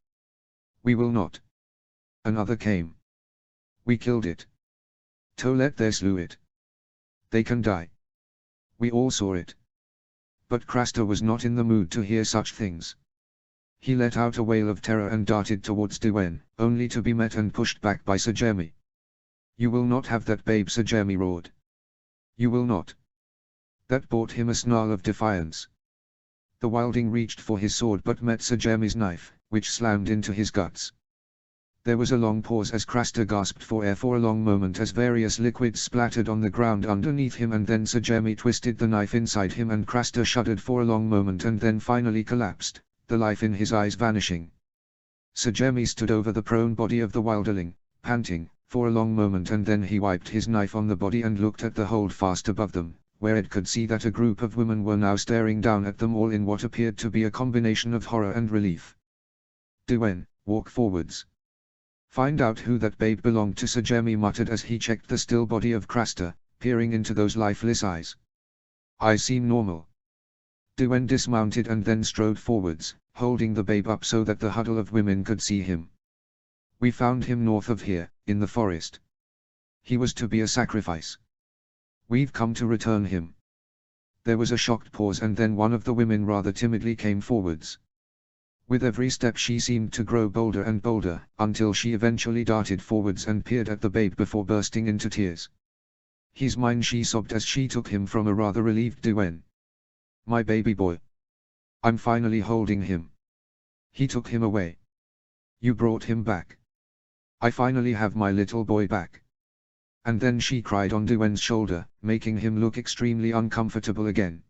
We will not. Another came. We killed it. Tolet there slew it. They can die. We all saw it. But Craster was not in the mood to hear such things. He let out a wail of terror and darted towards Diwen, only to be met and pushed back by Sir Jeremy. You will not have that babe, Sir Jeremy roared. You will not. That brought him a snarl of defiance. The wilding reached for his sword but met Sir Jeremy's knife, which slammed into his guts. There was a long pause as Craster gasped for air for a long moment as various liquids splattered on the ground underneath him, and then Sir Jeremy twisted the knife inside him and Craster shuddered for a long moment and then finally collapsed, the life in his eyes vanishing. Sir Jeremy stood over the prone body of the wilderling, panting, for a long moment, and then he wiped his knife on the body and looked at the holdfast above them, where Ed could see that a group of women were now staring down at them all in what appeared to be a combination of horror and relief. Diwen, walk forwards. Find out who that babe belonged to, Sir Jeremy muttered as he checked the still body of Craster, peering into those lifeless eyes. I seem normal. Diwen dismounted and then strode forwards, holding the babe up so that the huddle of women could see him. We found him north of here, in the forest. He was to be a sacrifice. We've come to return him. There was a shocked pause and then one of the women rather timidly came forwards. With every step she seemed to grow bolder and bolder, until she eventually darted forwards and peered at the babe before bursting into tears. He's mine, she sobbed as she took him from a rather relieved Diwen. My baby boy. I'm finally holding him. He took him away. You brought him back. I finally have my little boy back. And then she cried on Diwen's shoulder, making him look extremely uncomfortable again.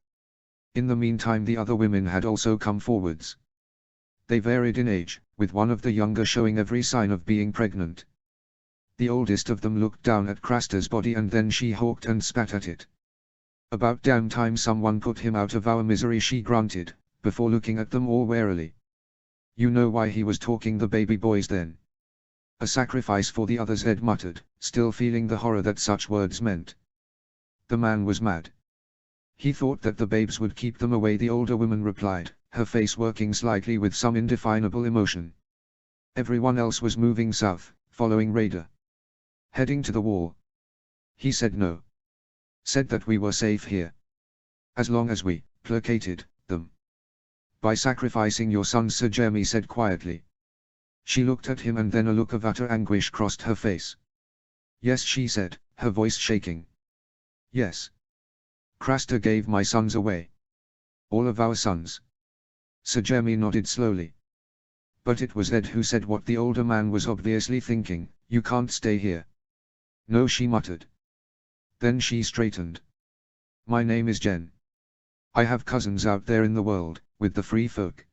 In the meantime the other women had also come forwards. They varied in age, with one of the younger showing every sign of being pregnant. The oldest of them looked down at Craster's body and then she hawked and spat at it. About damn time someone put him out of our misery, she grunted, before looking at them all warily. You know why he was talking the baby boys then? A sacrifice for the others, Ed muttered, still feeling the horror that such words meant. The man was mad. He thought that the babes would keep them away, the older woman replied, her face working slightly with some indefinable emotion. Everyone else was moving south, following Raider. Heading to the wall. He said no. Said that we were safe here. As long as we placated them. By sacrificing your sons, Sir Jeremy said quietly. She looked at him and then a look of utter anguish crossed her face. Yes, she said, her voice shaking. Yes. Craster gave my sons away. All of our sons. Sir Jeremy nodded slowly. But it was Ed who said what the older man was obviously thinking, you can't stay here. No, she muttered. Then she straightened. My name is Jen. I have cousins out there in the world, with the free folk.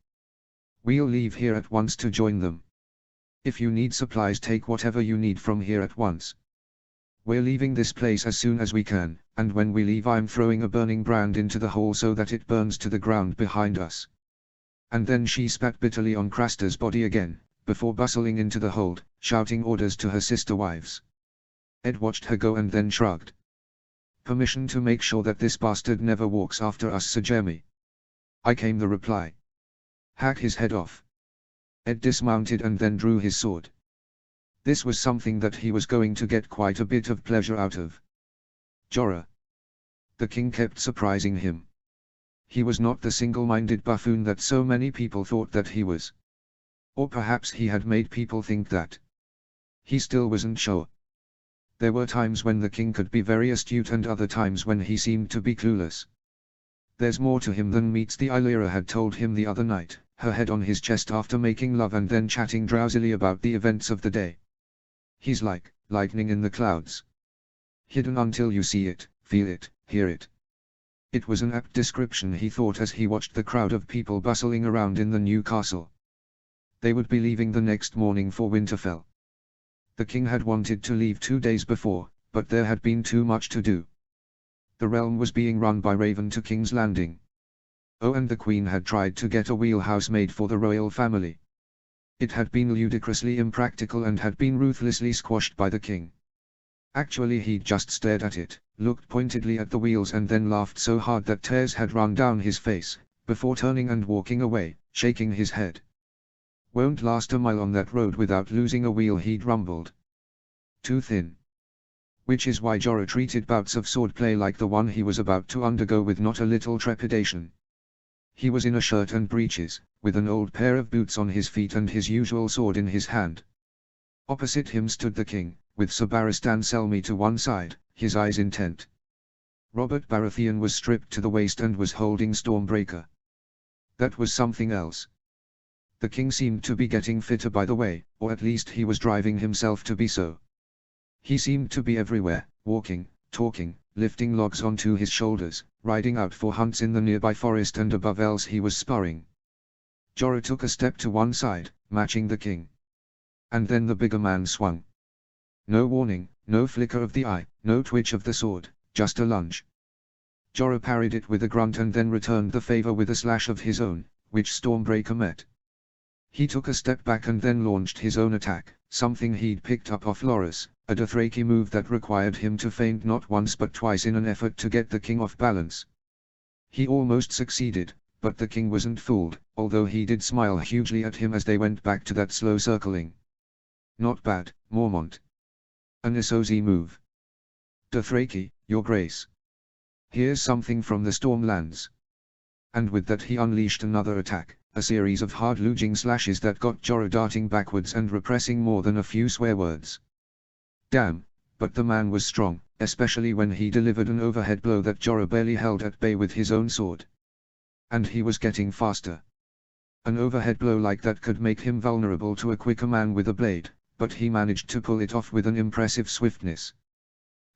We'll leave here at once to join them. If you need supplies, take whatever you need from here at once. We're leaving this place as soon as we can, and when we leave I'm throwing a burning brand into the hole so that it burns to the ground behind us. And then she spat bitterly on Craster's body again, before bustling into the hold, shouting orders to her sister wives. Ed watched her go and then shrugged. Permission to make sure that this bastard never walks after us, Sir Jeremy. I came the reply. Hack his head off. Ed dismounted and then drew his sword. This was something that he was going to get quite a bit of pleasure out of. Jorah. The king kept surprising him. He was not the single-minded buffoon that so many people thought that he was. Or perhaps he had made people think that. He still wasn't sure. There were times when the king could be very astute and other times when he seemed to be clueless. There's more to him than meets the eye, Lyra had told him the other night, her head on his chest after making love and then chatting drowsily about the events of the day. He's like lightning in the clouds. Hidden until you see it, feel it, hear it. It was an apt description, he thought as he watched the crowd of people bustling around in the new castle. They would be leaving the next morning for Winterfell. The king had wanted to leave 2 days before, but there had been too much to do. The realm was being run by Raven to King's Landing. Oh, and the queen had tried to get a wheelhouse made for the royal family. It had been ludicrously impractical and had been ruthlessly squashed by the king. Actually he'd just stared at it, looked pointedly at the wheels and then laughed so hard that tears had run down his face, before turning and walking away, shaking his head. "Won't last a mile on that road without losing a wheel," he'd rumbled. "Too thin." Which is why Jorah treated bouts of swordplay like the one he was about to undergo with not a little trepidation. He was in a shirt and breeches, with an old pair of boots on his feet and his usual sword in his hand. Opposite him stood the king, with Sir Barristan Selmy to one side, his eyes intent. Robert Baratheon was stripped to the waist and was holding Stormbreaker. That was something else. The king seemed to be getting fitter by the way, or at least he was driving himself to be so. He seemed to be everywhere, walking, talking, lifting logs onto his shoulders, riding out for hunts in the nearby forest, and above else he was sparring. Jorah took a step to one side, matching the king. And then the bigger man swung. No warning, no flicker of the eye, no twitch of the sword, just a lunge. Jorah parried it with a grunt and then returned the favor with a slash of his own, which Stormbreaker met. He took a step back and then launched his own attack, something he'd picked up off Loras, a Dothraki move that required him to feint not once but twice in an effort to get the king off balance. He almost succeeded, but the king wasn't fooled, although he did smile hugely at him as they went back to that slow circling. "Not bad, Mormont. An Issozi move. Dothraki, your grace. Here's something from the Stormlands." And with that he unleashed another attack, a series of hard-lunging slashes that got Jorah darting backwards and repressing more than a few swear words. Damn, but the man was strong, especially when he delivered an overhead blow that Jorah barely held at bay with his own sword. And he was getting faster. An overhead blow like that could make him vulnerable to a quicker man with a blade, but he managed to pull it off with an impressive swiftness.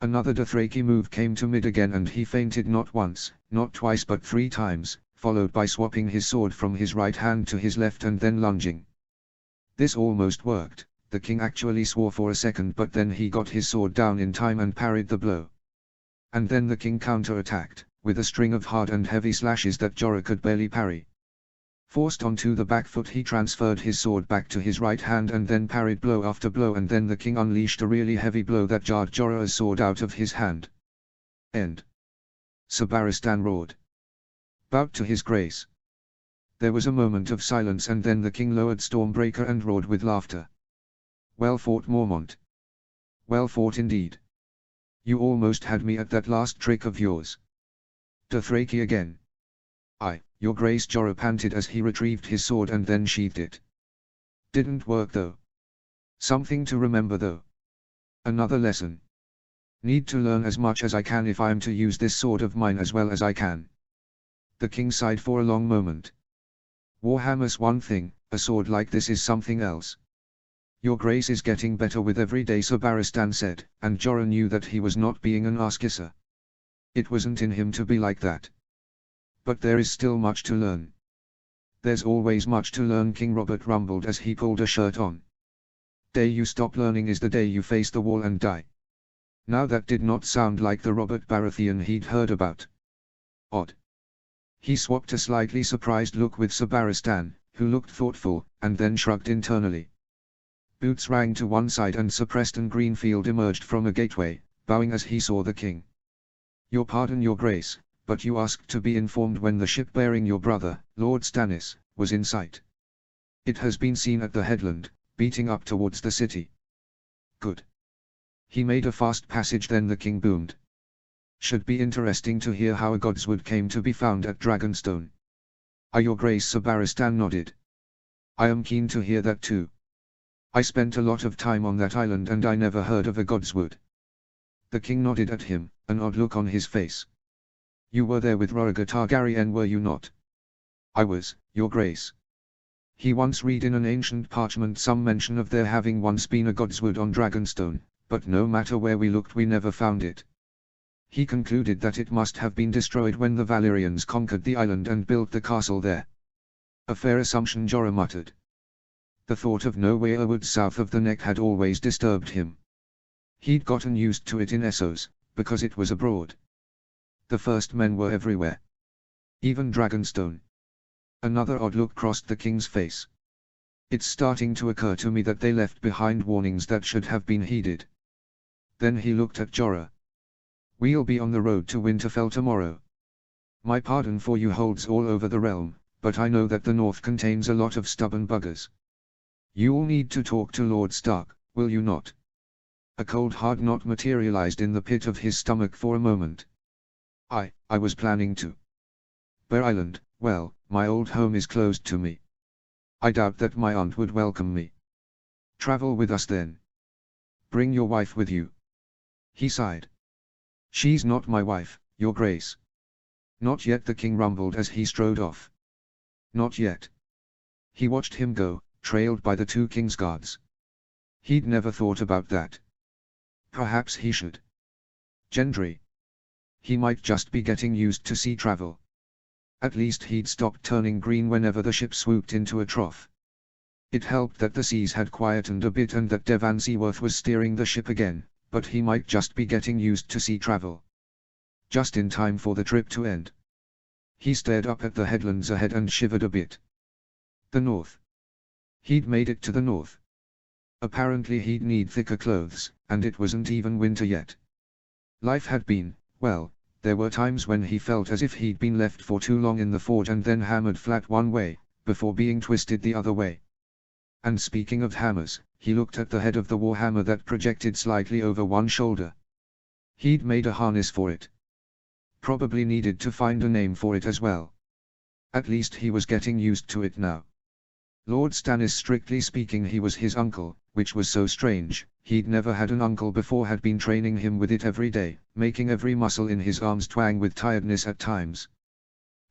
Another Dothraki move came to mid again and he feinted not once, not twice but 3 times, followed by swapping his sword from his right hand to his left and then lunging. This almost worked. The king actually swore for a second, but then he got his sword down in time and parried the blow. And then the king counter-attacked, with a string of hard and heavy slashes that Jorah could barely parry. Forced onto the back foot he transferred his sword back to his right hand and then parried blow after blow, and then the king unleashed a really heavy blow that jarred Jorah's sword out of his hand. End. Sir Barristan roared. "Bout to his grace." There was a moment of silence and then the king lowered Stormbreaker and roared with laughter. "Well fought, Mormont. Well fought indeed. You almost had me at that last trick of yours." "Dothraki again." "Aye, your grace," Jorah panted as he retrieved his sword and then sheathed it. "Didn't work though. Something to remember though. Another lesson. Need to learn as much as I can if I am to use this sword of mine as well as I can." The king sighed for a long moment. "Warhammer's one thing, a sword like this is something else." "Your grace is getting better with every day," Sir Barristan said, and Jorah knew that he was not being an ass-kisser. It wasn't in him to be like that. "But there is still much to learn." "There's always much to learn," King Robert rumbled as he pulled a shirt on. "Day you stop learning is the day you face the wall and die." Now that did not sound like the Robert Baratheon he'd heard about. Odd. He swapped a slightly surprised look with Sir Barristan, who looked thoughtful, and then shrugged internally. Boots rang to one side and Sir Preston Greenfield emerged from a gateway, bowing as he saw the king. "Your pardon, your grace, but you asked to be informed when the ship bearing your brother, Lord Stannis, was in sight. It has been seen at the headland, beating up towards the city." "Good." He made a fast passage, then the king boomed. "Should be interesting to hear how a godswood came to be found at Dragonstone." "Aye, your grace," Sir Barristan nodded. "I am keen to hear that too. I spent a lot of time on that island and I never heard of a godswood." The king nodded at him, an odd look on his face. "You were there with Rhaegar Targaryen, were you not?" "I was, your grace." He once read in an ancient parchment some mention of there having once been a godswood on Dragonstone, but no matter where we looked we never found it. He concluded that it must have been destroyed when the Valyrians conquered the island and built the castle there. "A fair assumption," Jorah muttered. The thought of nowhere woods south of the neck had always disturbed him. He'd gotten used to it in Essos, because it was abroad. The First Men were everywhere. Even Dragonstone. Another odd look crossed the king's face. "It's starting to occur to me that they left behind warnings that should have been heeded." Then he looked at Jorah. "We'll be on the road to Winterfell tomorrow. My pardon for you holds all over the realm, but I know that the north contains a lot of stubborn buggers. You'll need to talk to Lord Stark, will you not?" A cold hard knot materialized in the pit of his stomach for a moment. I was planning to. Bear Island, well, my old home is closed to me. I doubt that my aunt would welcome me. Travel with us then. Bring your wife with you. He sighed. "She's not my wife, your grace." "Not yet," the king rumbled as he strode off. "Not yet." He watched him go, trailed by the two king's guards. He'd never thought about that. Perhaps he should. Gendry. He might just be getting used to sea travel. At least he'd stopped turning green whenever the ship swooped into a trough. It helped that the seas had quietened a bit and that Devan Seaworth was steering the ship again, but he might just be getting used to sea travel. Just in time for the trip to end. He stared up at the headlands ahead and shivered a bit. The north. He'd made it to the north. Apparently he'd need thicker clothes, and it wasn't even winter yet. Life had been, well, there were times when he felt as if he'd been left for too long in the forge and then hammered flat one way, before being twisted the other way. And speaking of hammers, he looked at the head of the warhammer that projected slightly over one shoulder. He'd made a harness for it. Probably needed to find a name for it as well. At least he was getting used to it now. Lord Stannis, strictly speaking, he was his uncle, which was so strange. He'd never had an uncle before, had been training him with it every day, making every muscle in his arms twang with tiredness at times.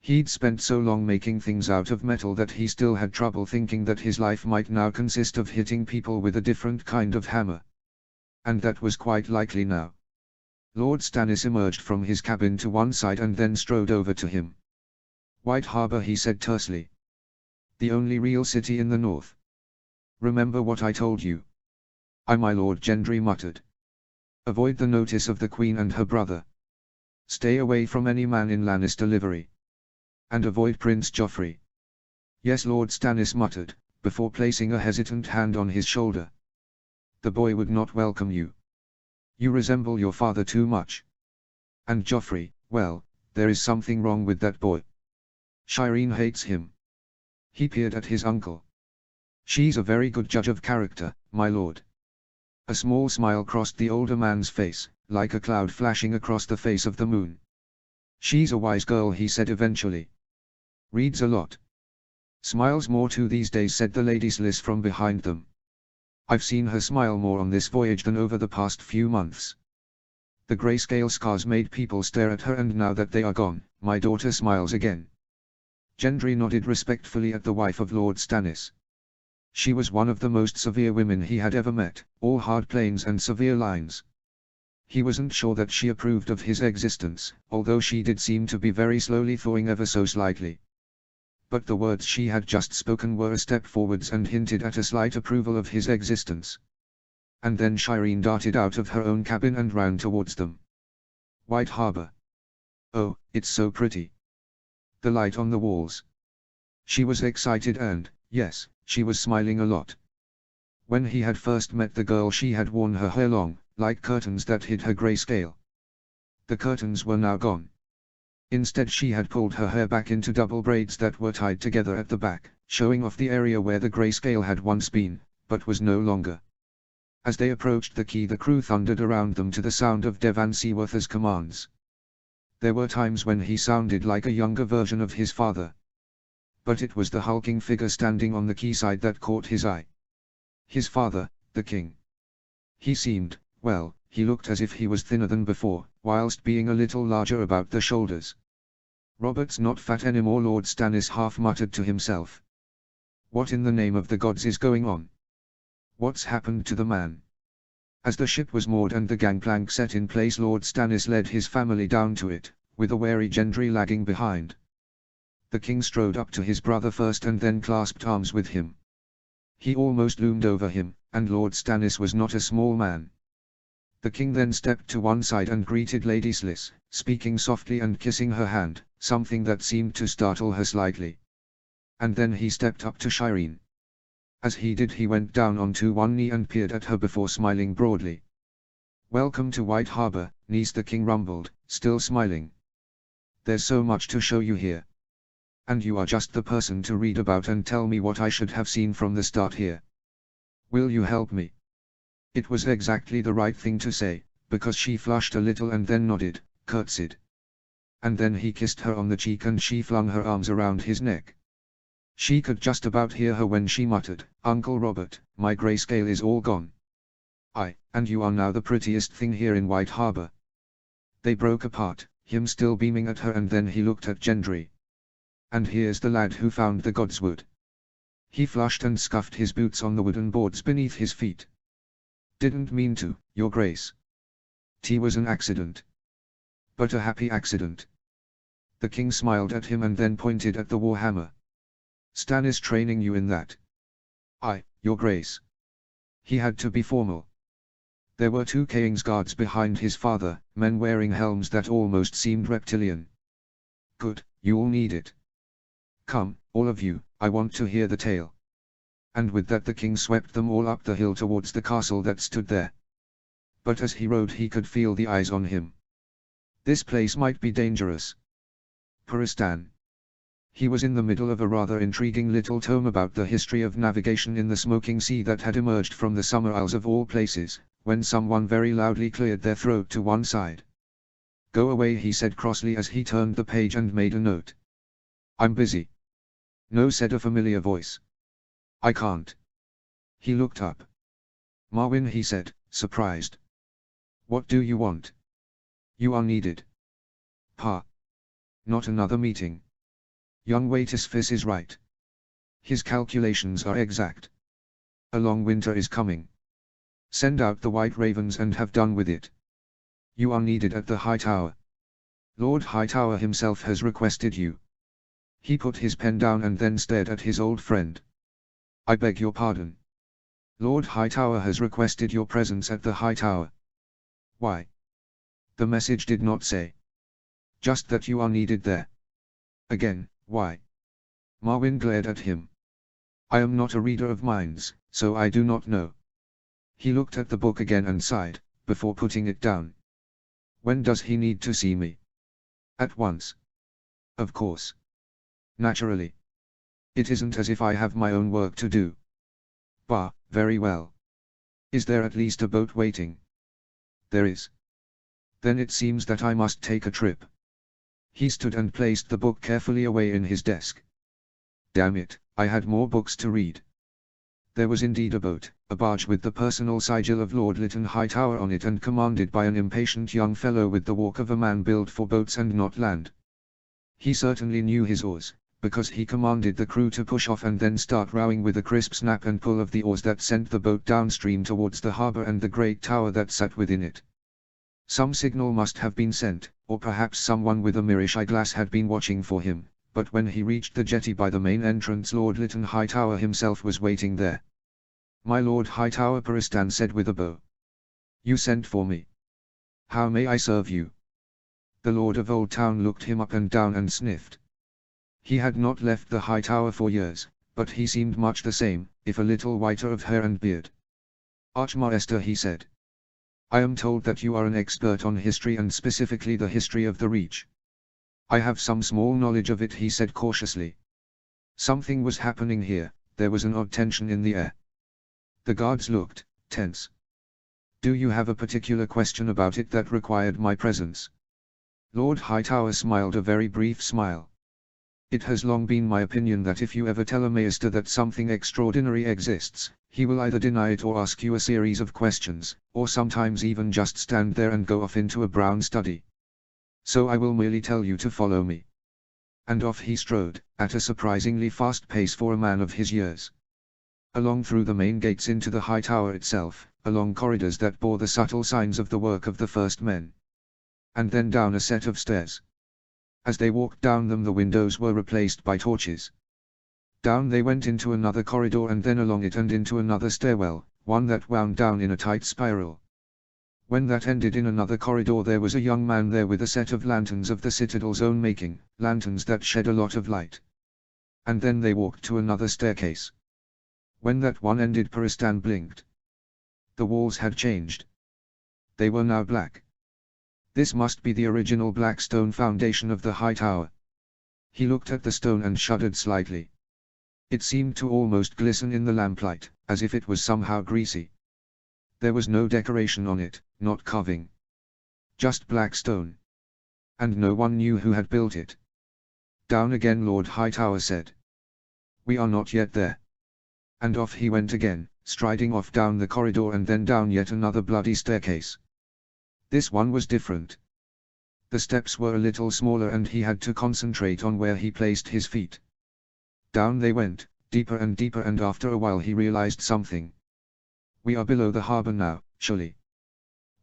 He'd spent so long making things out of metal that he still had trouble thinking that his life might now consist of hitting people with a different kind of hammer. And that was quite likely now. Lord Stannis emerged from his cabin to one side and then strode over to him. "White Harbor," he said tersely. "The only real city in the north. Remember what I told you?" "Aye, my lord," Gendry muttered. "Avoid the notice of the Queen and her brother. Stay away from any man in Lannister livery. And avoid Prince Joffrey." "Yes, Lord," Stannis muttered, before placing a hesitant hand on his shoulder. "The boy would not welcome you. You resemble your father too much. And Joffrey, well, there is something wrong with that boy. Shireen hates him." He peered at his uncle. "She's a very good judge of character, my lord." A small smile crossed the older man's face, like a cloud flashing across the face of the moon. "She's a wise girl," he said eventually. "Reads a lot. Smiles more too these days," said the Lady Sliss from behind them. "I've seen her smile more on this voyage than over the past few months. The grayscale scars made people stare at her, and now that they are gone, my daughter smiles again." Gendry nodded respectfully at the wife of Lord Stannis. She was one of the most severe women he had ever met, all hard planes and severe lines. He wasn't sure that she approved of his existence, although she did seem to be very slowly thawing ever so slightly. But the words she had just spoken were a step forwards and hinted at a slight approval of his existence. And then Shireen darted out of her own cabin and ran towards them. "White Harbor. Oh, it's so pretty. The light on the walls." She was excited and, yes, she was smiling a lot. When he had first met the girl, she had worn her hair long, like curtains that hid her grayscale. The curtains were now gone. Instead, she had pulled her hair back into double braids that were tied together at the back, showing off the area where the grayscale had once been, but was no longer. As they approached the quay, the crew thundered around them to the sound of Devan Seaworth's commands. There were times when he sounded like a younger version of his father. But it was the hulking figure standing on the quayside that caught his eye. His father, the king. He seemed, well, he looked as if he was thinner than before, whilst being a little larger about the shoulders. "Robert's not fat anymore," Lord Stannis half muttered to himself. "What in the name of the gods is going on? What's happened to the man?" As the ship was moored and the gangplank set in place, Lord Stannis led his family down to it, with a wary Gendry lagging behind. The king strode up to his brother first and then clasped arms with him. He almost loomed over him, and Lord Stannis was not a small man. The king then stepped to one side and greeted Lady Sliss, speaking softly and kissing her hand, something that seemed to startle her slightly. And then he stepped up to Shireen. As he did, he went down onto one knee and peered at her before smiling broadly. "Welcome to White Harbor," Niece the king rumbled, still smiling. "There's so much to show you here. And you are just the person to read about and tell me what I should have seen from the start here. Will you help me?" It was exactly the right thing to say, because she flushed a little and then nodded, curtsied. And then he kissed her on the cheek and she flung her arms around his neck. She could just about hear her when she muttered, "Uncle Robert, my grayscale is all gone. And you are now the prettiest thing here in White Harbor." They broke apart, him still beaming at her, and then he looked at Gendry. "And here's the lad who found the godswood." He flushed and scuffed his boots on the wooden boards beneath his feet. "Didn't mean to, Your Grace. 'T was an accident. But a happy accident." The king smiled at him and then pointed at the warhammer. "Stan is training you in that." "Aye, Your Grace." He had to be formal. There were 2 Kingsguards behind his father, men wearing helms that almost seemed reptilian. "Good, you'll need it. Come, all of you, I want to hear the tale." And with that the king swept them all up the hill towards the castle that stood there. But as he rode he could feel the eyes on him. This place might be dangerous. Puristan. He was in the middle of a rather intriguing little tome about the history of navigation in the smoking sea that had emerged from the Summer Isles of all places, when someone very loudly cleared their throat to one side. "Go away," he said crossly as he turned the page and made a note. "I'm busy." "No," said a familiar voice. "I can't." He looked up. "Marwyn," he said, surprised. "What do you want?" "You are needed." "Pa. Not another meeting. Young Waitersfis is right. His calculations are exact. A long winter is coming. Send out the White Ravens and have done with it. You are needed at the Hightower. Lord Hightower himself has requested you." He put his pen down and then stared at his old friend. "I beg your pardon. Lord Hightower has requested your presence at the Hightower." "Why?" The message did not say. "Just that you are needed there." Again, "Why?" Marwyn glared at him. "I am not a reader of minds, so I do not know." He looked at the book again and sighed, before putting it down. "When does he need to see me?" "At once." "Of course. Naturally. It isn't as if I have my own work to do." "Bah, very well. Is there at least a boat waiting?" "There is." "Then it seems that I must take a trip." He stood and placed the book carefully away in his desk. Damn it, I had more books to read. There was indeed a boat, a barge with the personal sigil of Lord Lytton Hightower on it and commanded by an impatient young fellow with the walk of a man built for boats and not land. He certainly knew his oars, because he commanded the crew to push off and then start rowing with a crisp snap and pull of the oars that sent the boat downstream towards the harbour and the great tower that sat within it. Some signal must have been sent, or perhaps someone with a mirrorish eyeglass had been watching for him, but when he reached the jetty by the main entrance Lord Lytton Hightower himself was waiting there. "My Lord Hightower," Puristan said with a bow. "You sent for me. How may I serve you?" The Lord of Old Town looked him up and down and sniffed. He had not left the Hightower for years, but he seemed much the same, if a little whiter of hair and beard. "Archmaester," he said. "I am told that you are an expert on history and specifically the history of the Reach." "I have some small knowledge of it," he said cautiously. Something was happening here, there was an odd tension in the air. The guards looked tense. "Do you have a particular question about it that required my presence?" Lord Hightower smiled a very brief smile. "It has long been my opinion that if you ever tell a maester that something extraordinary exists, he will either deny it or ask you a series of questions, or sometimes even just stand there and go off into a brown study. So I will merely tell you to follow me." And off he strode, at a surprisingly fast pace for a man of his years. Along through the main gates into the high tower itself, along corridors that bore the subtle signs of the work of the first men. And then down a set of stairs. As they walked down them the windows were replaced by torches. Down they went into another corridor and then along it and into another stairwell, one that wound down in a tight spiral. When that ended in another corridor there was a young man there with a set of lanterns of the Citadel's own making, lanterns that shed a lot of light. And then they walked to another staircase. When that one ended Puristan blinked. The walls had changed. They were now black. This must be the original black stone foundation of the high tower. He looked at the stone and shuddered slightly. It seemed to almost glisten in the lamplight, as if it was somehow greasy. There was no decoration on it, not carving. Just black stone. And no one knew who had built it. Down again, Lord Hightower said. We are not yet there. And off he went again, striding off down the corridor and then down yet another bloody staircase. This one was different. The steps were a little smaller and he had to concentrate on where he placed his feet. Down they went, deeper and after a while he realized something. We are below the harbor now, surely.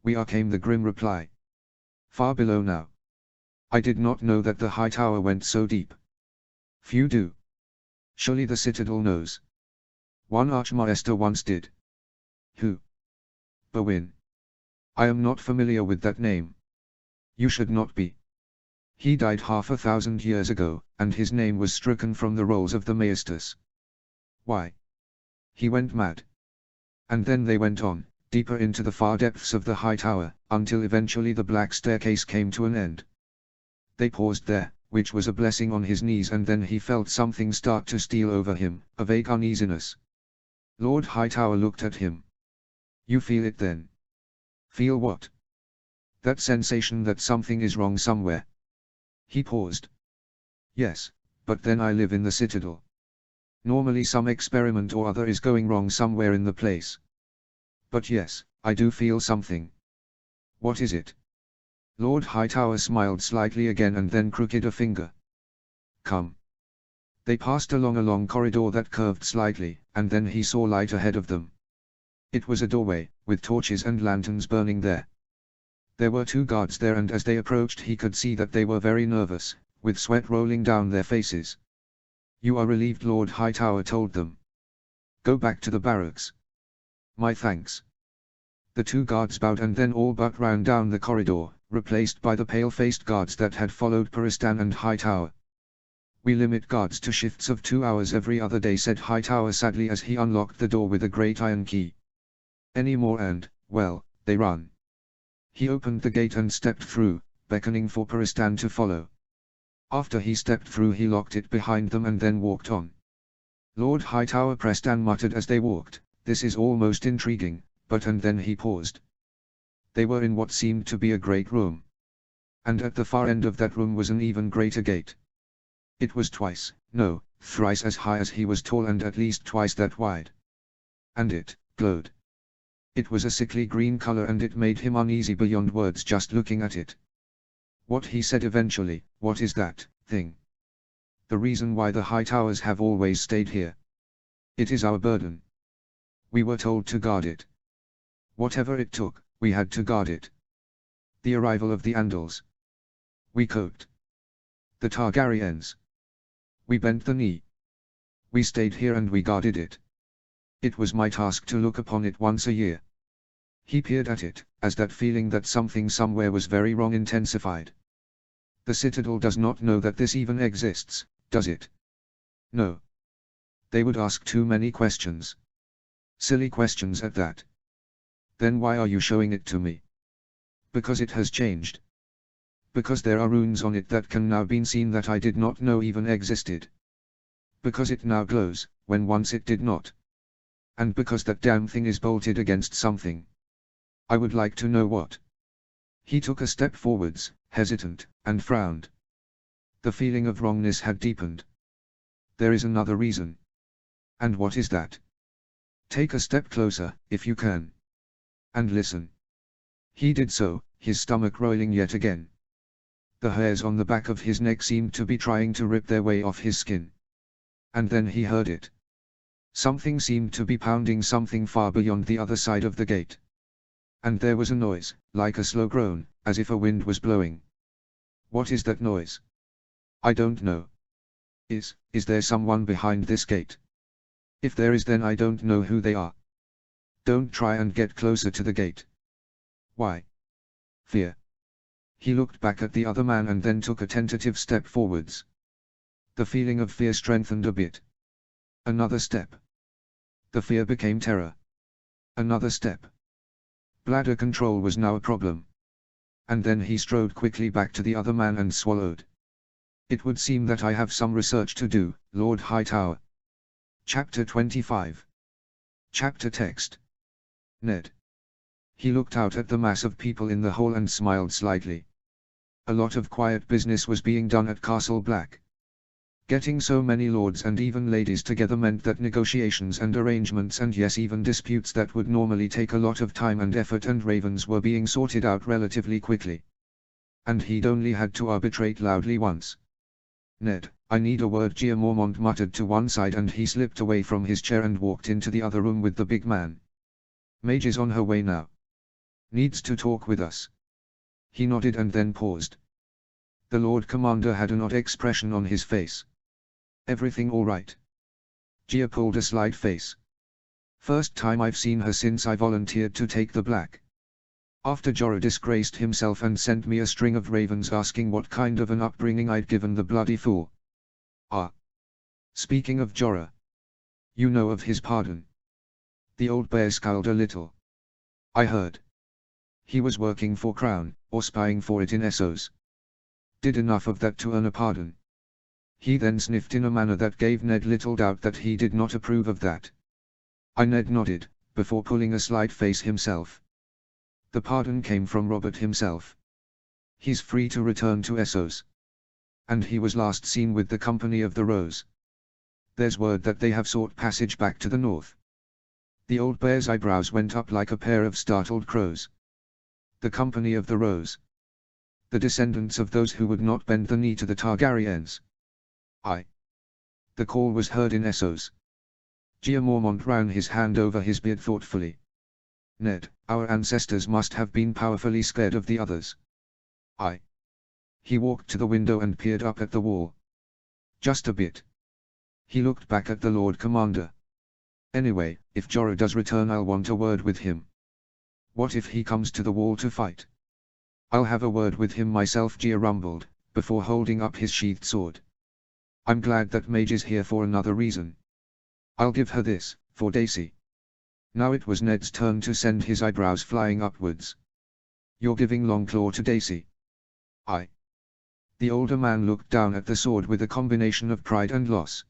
We are, came the grim reply. Far below now. I did not know that the high tower went so deep. Few do. Surely the citadel knows. One archmaester once did. Who? Berwin. I am not familiar with that name. You should not be. He died 500 years ago, and his name was stricken from the rolls of the maesters. Why? He went mad. And then they went on, deeper into the far depths of the high tower, until eventually the black staircase came to an end. They paused there, which was a blessing on his knees, and then he felt something start to steal over him, a vague uneasiness. Lord Hightower looked at him. You feel it then? Feel what? That sensation that something is wrong somewhere. He paused. Yes, but then I live in the citadel. Normally some experiment or other is going wrong somewhere in the place. But yes, I do feel something. What is it? Lord Hightower smiled slightly again and then crooked a finger. Come. They passed along a long corridor that curved slightly, and then he saw light ahead of them. It was a doorway, with torches and lanterns burning there. There were 2 guards there, and as they approached he could see that they were very nervous, with sweat rolling down their faces. You are relieved, Lord Hightower told them. Go back to the barracks. My thanks. The 2 guards bowed and then all but ran down the corridor, replaced by the pale-faced guards that had followed Peristan and Hightower. We limit guards to shifts of 2 hours every other day, said Hightower sadly as he unlocked the door with a great iron key. Any more and, well, they run. He opened the gate and stepped through, beckoning for Peristan to follow. After he stepped through he locked it behind them and then walked on. Lord Hightower Peristan muttered as they walked, this is almost intriguing, but and then he paused. They were in what seemed to be a great room. And at the far end of that room was an even greater gate. It was twice, no, thrice as high as he was tall and at least twice that wide. And it glowed. It was a sickly green color and it made him uneasy beyond words just looking at it. What he said eventually, what is that thing? The reason why the high towers have always stayed here. It is our burden. We were told to guard it. Whatever it took, we had to guard it. The arrival of the Andals. We coped. The Targaryens. We bent the knee. We stayed here and we guarded it. It was my task to look upon it once a year. He peered at it, as that feeling that something somewhere was very wrong intensified. The citadel does not know that this even exists, does it? No. They would ask too many questions. Silly questions at that. Then why are you showing it to me? Because it has changed. Because there are runes on it that can now be seen that I did not know even existed. Because it now glows, when once it did not. And because that damn thing is bolted against something. I would like to know what. He took a step forwards, hesitant, and frowned. The feeling of wrongness had deepened. There is another reason. And what is that? Take a step closer, if you can. And listen. He did so, his stomach rolling yet again. The hairs on the back of his neck seemed to be trying to rip their way off his skin. And then he heard it. Something seemed to be pounding something far beyond the other side of the gate. And there was a noise, like a slow groan, as if a wind was blowing. What is that noise? I don't know. Is there someone behind this gate? If there is, then I don't know who they are. Don't try and get closer to the gate. Why? Fear. He looked back at the other man and then took a tentative step forwards. The feeling of fear strengthened a bit. Another step. The fear became terror. Another step. Bladder control was now a problem. And then he strode quickly back to the other man and swallowed. It would seem that I have some research to do, Lord Hightower. Chapter 25. Chapter text. Ned. He looked out at the mass of people in the hall and smiled slightly. A lot of quiet business was being done at Castle Black. Getting so many lords and even ladies together meant that negotiations and arrangements and yes even disputes that would normally take a lot of time and effort and ravens were being sorted out relatively quickly. And he'd only had to arbitrate loudly once. Ned, I need a word, Gia Mormont muttered to one side, and he slipped away from his chair and walked into the other room with the big man. Mage is on her way now. Needs to talk with us. He nodded and then paused. The Lord Commander had an odd expression on his face. Everything all right? Gia pulled a slight face. First time I've seen her since I volunteered to take the Black. After Jorah disgraced himself and sent me a string of ravens asking what kind of an upbringing I'd given the bloody fool. Ah. Speaking of Jorah. You know of his pardon. The old bear scowled a little. I heard. He was working for Crown, or spying for it in Essos. Did enough of that to earn a pardon. He then sniffed in a manner that gave Ned little doubt that he did not approve of that. Ned nodded, before pulling a slight face himself. The pardon came from Robert himself. He's free to return to Essos. And he was last seen with the Company of the Rose. There's word that they have sought passage back to the north. The old bear's eyebrows went up like a pair of startled crows. The Company of the Rose. The descendants of those who would not bend the knee to the Targaryens. Aye. The call was heard in Essos. Gia Mormont ran his hand over his beard thoughtfully. Ned, our ancestors must have been powerfully scared of the others. Aye. He walked to the window and peered up at the wall. Just a bit. He looked back at the Lord Commander. Anyway, if Jorah does return, I'll want a word with him. What if he comes to the wall to fight? I'll have a word with him myself, Gia rumbled, before holding up his sheathed sword. I'm glad that Mage is here for another reason. I'll give her this, for Daisy. Now it was Ned's turn to send his eyebrows flying upwards. You're giving Longclaw to Daisy? Aye. The older man looked down at the sword with a combination of pride and loss.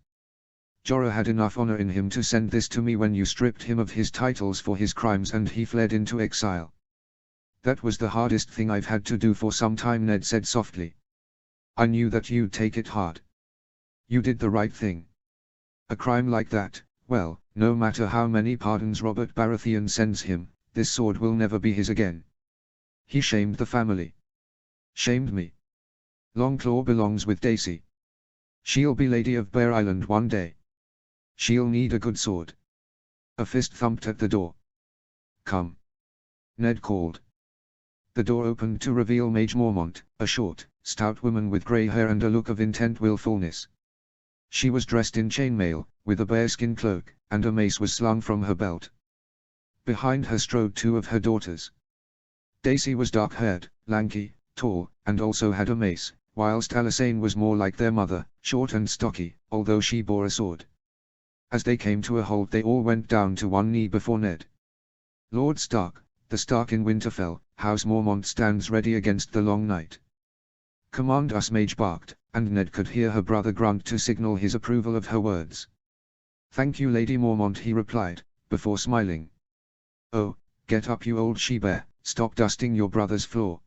Jorah had enough honor in him to send this to me when you stripped him of his titles for his crimes and he fled into exile. That was the hardest thing I've had to do for some time, Ned said softly. I knew that you'd take it hard. You did the right thing. A crime like that, well, no matter how many pardons Robert Baratheon sends him, this sword will never be his again. He shamed the family. Shamed me. Longclaw belongs with Daisy. She'll be Lady of Bear Island one day. She'll need a good sword. A fist thumped at the door. Come. Ned called. The door opened to reveal Mage Mormont, a short, stout woman with grey hair and a look of intent willfulness. She was dressed in chainmail, with a bearskin cloak, and a mace was slung from her belt. Behind her strode two of her daughters. Daisy was dark-haired, lanky, tall, and also had a mace, whilst Alysanne was more like their mother, short and stocky, although she bore a sword. As they came to a halt, they all went down to one knee before Ned. Lord Stark, the Stark in Winterfell, House Mormont stands ready against the long night. Command us, Mage barked, and Ned could hear her brother grunt to signal his approval of her words. Thank you, Lady Mormont, he replied, before smiling. Oh, get up, you old she-bear, stop dusting your brother's floor.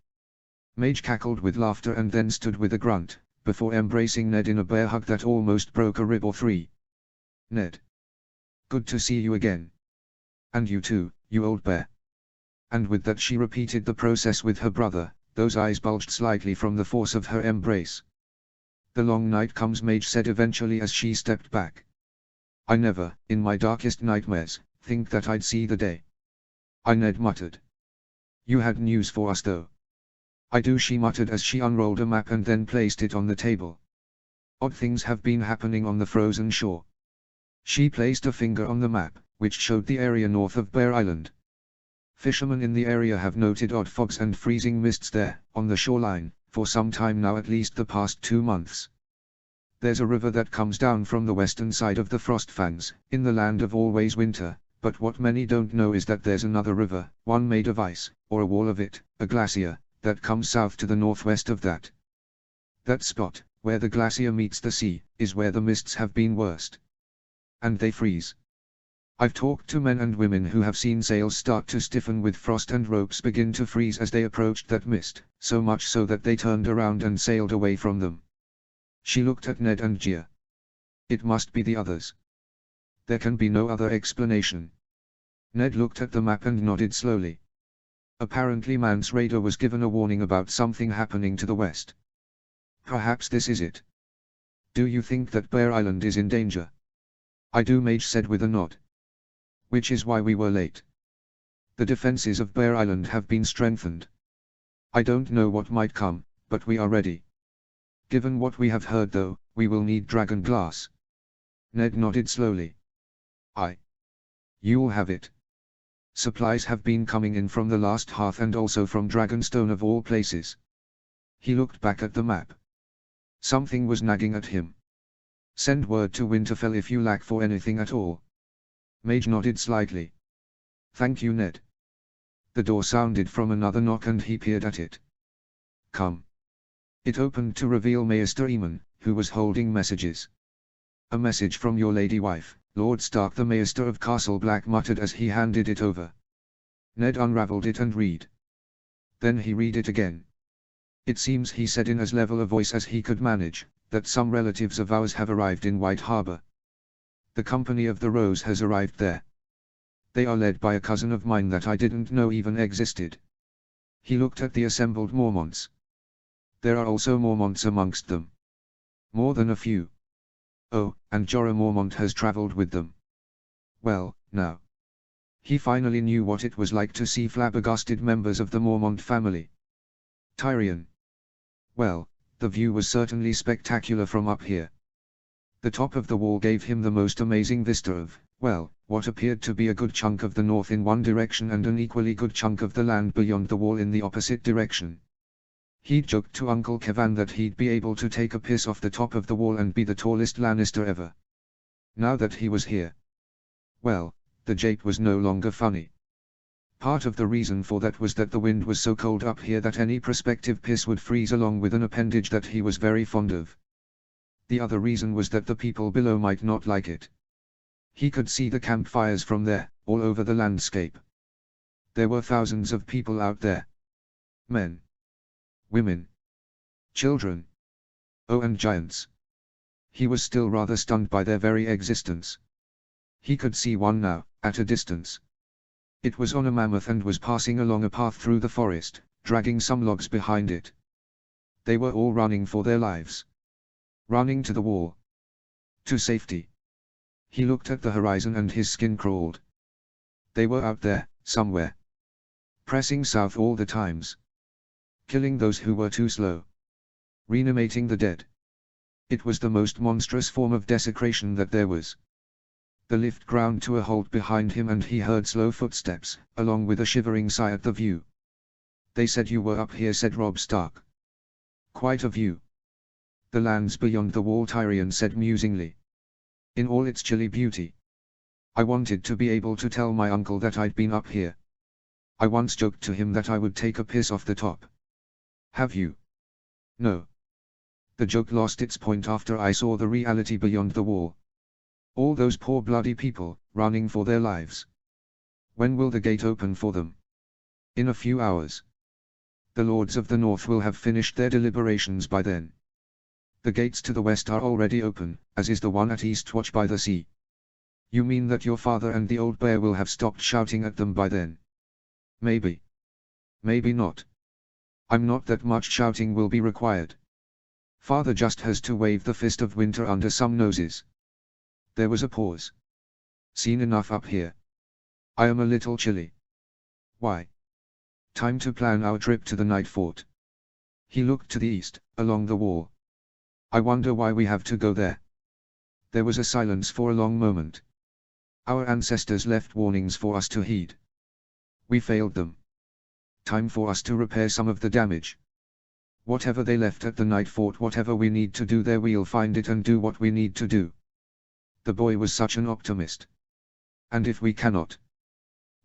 Mage cackled with laughter and then stood with a grunt, before embracing Ned in a bear hug that almost broke a rib or three. Ned. Good to see you again. And you too, you old bear. And with that she repeated the process with her brother, those eyes bulged slightly from the force of her embrace. The long night comes, Mage said eventually as she stepped back. I never, in my darkest nightmares, think that I'd see the day. Ned muttered. You had news for us though. I do, she muttered as she unrolled a map and then placed it on the table. Odd things have been happening on the frozen shore. She placed a finger on the map, which showed the area north of Bear Island. Fishermen in the area have noted odd fogs and freezing mists there, on the shoreline, for some time now, at least the past 2 months. There's a river that comes down from the western side of the Frostfangs, in the land of always winter, But what many don't know is that there's another river, one made of ice, or a wall of it, a glacier, that comes south to the northwest of that. That spot, where the glacier meets the sea, is where the mists have been worst. And they freeze. I've talked to men and women who have seen sails start to stiffen with frost and ropes begin to freeze as they approached that mist, so much so that they turned around and sailed away from them. She looked at Ned and Gia. It must be the others. There can be no other explanation. Ned looked at the map and nodded slowly. Apparently Man's radar was given a warning about something happening to the west. Perhaps this is it. Do you think that Bear Island is in danger? I do, Mage said with a nod. Which is why we were late. The defenses of Bear Island have been strengthened. I don't know what might come, but we are ready. Given what we have heard though, we will need dragon glass. Ned nodded slowly. You'll have it. Supplies have been coming in from the last hearth and also from Dragonstone of all places. He looked back at the map. Something was nagging at him. Send word to Winterfell if you lack for anything at all. Mage nodded slightly. Thank you, Ned. The door sounded from another knock and he peered at it. Come. It opened to reveal Maester Aemon, who was holding messages. A message from your lady wife, Lord Stark. The Maester of Castle Black muttered as he handed it over. Ned unraveled it and read. Then he read it again. It seems, he said in as level a voice as he could manage, that some relatives of ours have arrived in White Harbor. The Company of the Rose has arrived there. They are led by a cousin of mine that I didn't know even existed. He looked at the assembled Mormonts. There are also Mormonts amongst them. More than a few. Oh, and Jorah Mormont has traveled with them. Well, now. He finally knew what it was like to see flabbergasted members of the Mormont family. Tyrion. Well, the view was certainly spectacular from up here. The top of the wall gave him the most amazing vista of, well, what appeared to be a good chunk of the north in one direction and an equally good chunk of the land beyond the wall in the opposite direction. He'd joked to Uncle Kevan that he'd be able to take a piss off the top of the wall and be the tallest Lannister ever. Now that he was here. Well, the jape was no longer funny. Part of the reason for that was that the wind was so cold up here that any prospective piss would freeze along with an appendage that he was very fond of. The other reason was that the people below might not like it. He could see the campfires from there, all over the landscape. There were thousands of people out there. Men. Women. Children. Oh, and giants. He was still rather stunned by their very existence. He could see one now, at a distance. It was on a mammoth and was passing along a path through the forest, dragging some logs behind it. They were all running for their lives. Running to the wall. To safety. He looked at the horizon and his skin crawled. They were out there, somewhere. Pressing south all the times. Killing those who were too slow. Reanimating the dead. It was the most monstrous form of desecration that there was. The lift ground to a halt behind him and he heard slow footsteps, along with a shivering sigh at the view. They said you were up here, said Robb Stark. Quite a view. The lands beyond the wall, Tyrion said musingly. In all its chilly beauty. I wanted to be able to tell my uncle that I'd been up here. I once joked to him that I would take a piss off the top. Have you? No. The joke lost its point after I saw the reality beyond the wall. All those poor bloody people, running for their lives. When will the gate open for them? In a few hours. The Lords of the North will have finished their deliberations by then. The gates to the west are already open, as is the one at Eastwatch by the sea. You mean that your father and the old bear will have stopped shouting at them by then? Maybe. Maybe not. I'm not that much shouting will be required. Father just has to wave the fist of winter under some noses. There was a pause. Seen enough up here. I am a little chilly. Why? Time to plan our trip to the Night Fort. He looked to the east, along the wall. I wonder why we have to go there. There was a silence for a long moment. Our ancestors left warnings for us to heed. We failed them. Time for us to repair some of the damage. Whatever they left at the Night Fort, whatever we need to do there, we'll find it and do what we need to do. The boy was such an optimist. And if we cannot?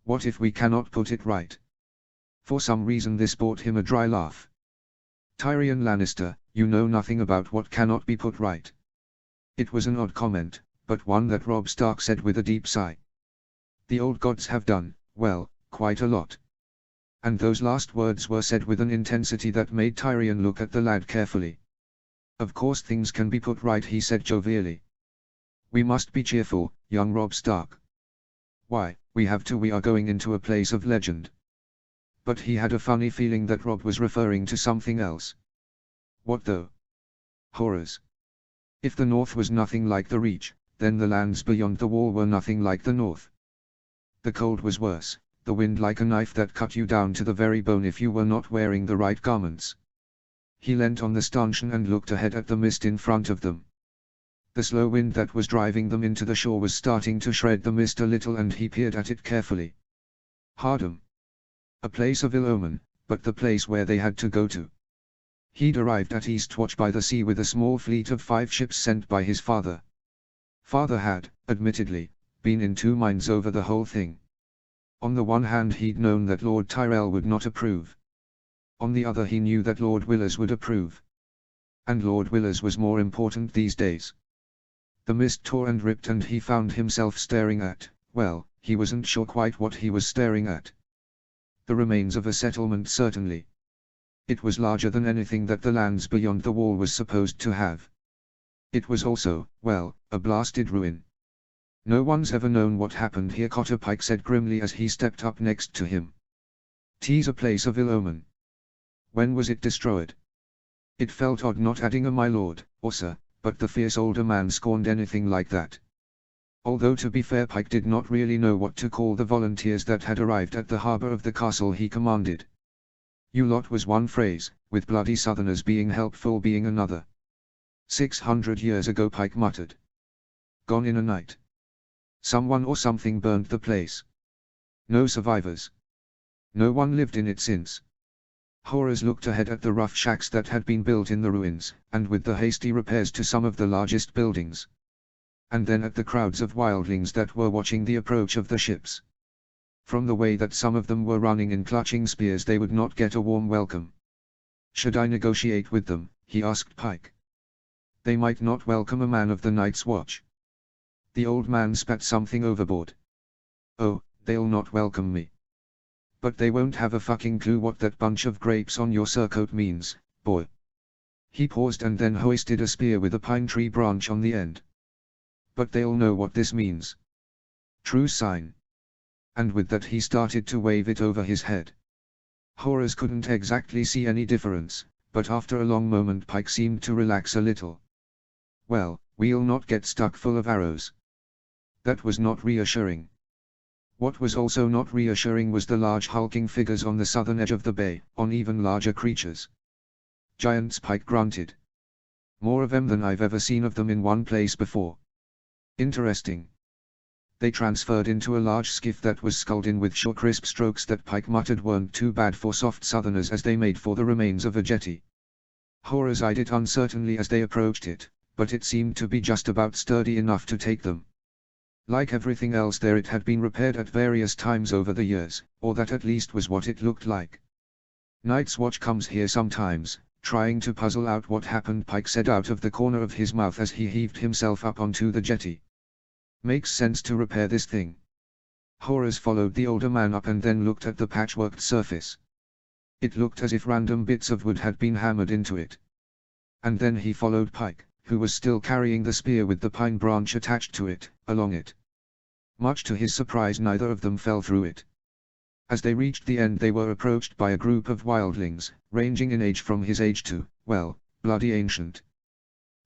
What if we cannot put it right? For some reason this brought him a dry laugh. Tyrion Lannister, you know nothing about what cannot be put right. It was an odd comment, but one that Robb Stark said with a deep sigh. The old gods have done, well, quite a lot. And those last words were said with an intensity that made Tyrion look at the lad carefully. Of course things can be put right, he said jovially. We must be cheerful, young Robb Stark. Why, we have to. We are going into a place of legend. But he had a funny feeling that Robb was referring to something else. What though? Horrors. If the North was nothing like the Reach, then the lands beyond the wall were nothing like the North. The cold was worse, the wind like a knife that cut you down to the very bone if you were not wearing the right garments. He leant on the stanchion and looked ahead at the mist in front of them. The slow wind that was driving them into the shore was starting to shred the mist a little, and he peered at it carefully. Hardham. A place of ill omen, but the place where they had to go to. He'd arrived at Eastwatch by the sea with a small fleet of 5 ships sent by his father. Father had, admittedly, been in 2 minds over the whole thing. On the one hand he'd known that Lord Tyrell would not approve. On the other he knew that Lord Willers would approve. And Lord Willers was more important these days. The mist tore and ripped, and he found himself staring at, well, he wasn't sure quite what he was staring at. The remains of a settlement certainly. It was larger than anything that the lands beyond the wall was supposed to have. It was also, well, a blasted ruin. No one's ever known what happened here, Cotter Pike said grimly as he stepped up next to him. "'Tis a place of ill omen. When was it destroyed?" It felt odd not adding a my lord, or sir, but the fierce older man scorned anything like that. Although to be fair, Pike did not really know what to call the volunteers that had arrived at the harbour of the castle he commanded. You lot was one phrase, with bloody southerners being helpful being another. 600 years ago, Pike muttered. Gone in a night. Someone or something burned the place. No survivors. No one lived in it since. Horrors looked ahead at the rough shacks that had been built in the ruins, and with the hasty repairs to some of the largest buildings. And then at the crowds of wildlings that were watching the approach of the ships. From the way that some of them were running in clutching spears, they would not get a warm welcome. Should I negotiate with them? He asked Pike. They might not welcome a man of the Night's Watch. The old man spat something overboard. Oh, they'll not welcome me. But they won't have a fucking clue what that bunch of grapes on your surcoat means, boy. He paused and then hoisted a spear with a pine tree branch on the end. But they'll know what this means. True sign. And with that he started to wave it over his head. Horrors couldn't exactly see any difference, but after a long moment Pike seemed to relax a little. Well, we'll not get stuck full of arrows. That was not reassuring. What was also not reassuring was the large hulking figures on the southern edge of the bay, on even larger creatures. Giants, Pike grunted. More of them than I've ever seen of them in one place before. Interesting. They transferred into a large skiff that was sculled in with short crisp strokes that Pike muttered weren't too bad for soft southerners as they made for the remains of a jetty. Horrors eyed it uncertainly as they approached it, but it seemed to be just about sturdy enough to take them. Like everything else there, it had been repaired at various times over the years, or that at least was what it looked like. Night's Watch comes here sometimes, trying to puzzle out what happened, Pike said out of the corner of his mouth as he heaved himself up onto the jetty. Makes sense to repair this thing. Horrors followed the older man up and then looked at the patchworked surface. It looked as if random bits of wood had been hammered into it. And then he followed Pike, who was still carrying the spear with the pine branch attached to it, along it. Much to his surprise, neither of them fell through it. As they reached the end, they were approached by a group of wildlings, ranging in age from his age to, well, bloody ancient.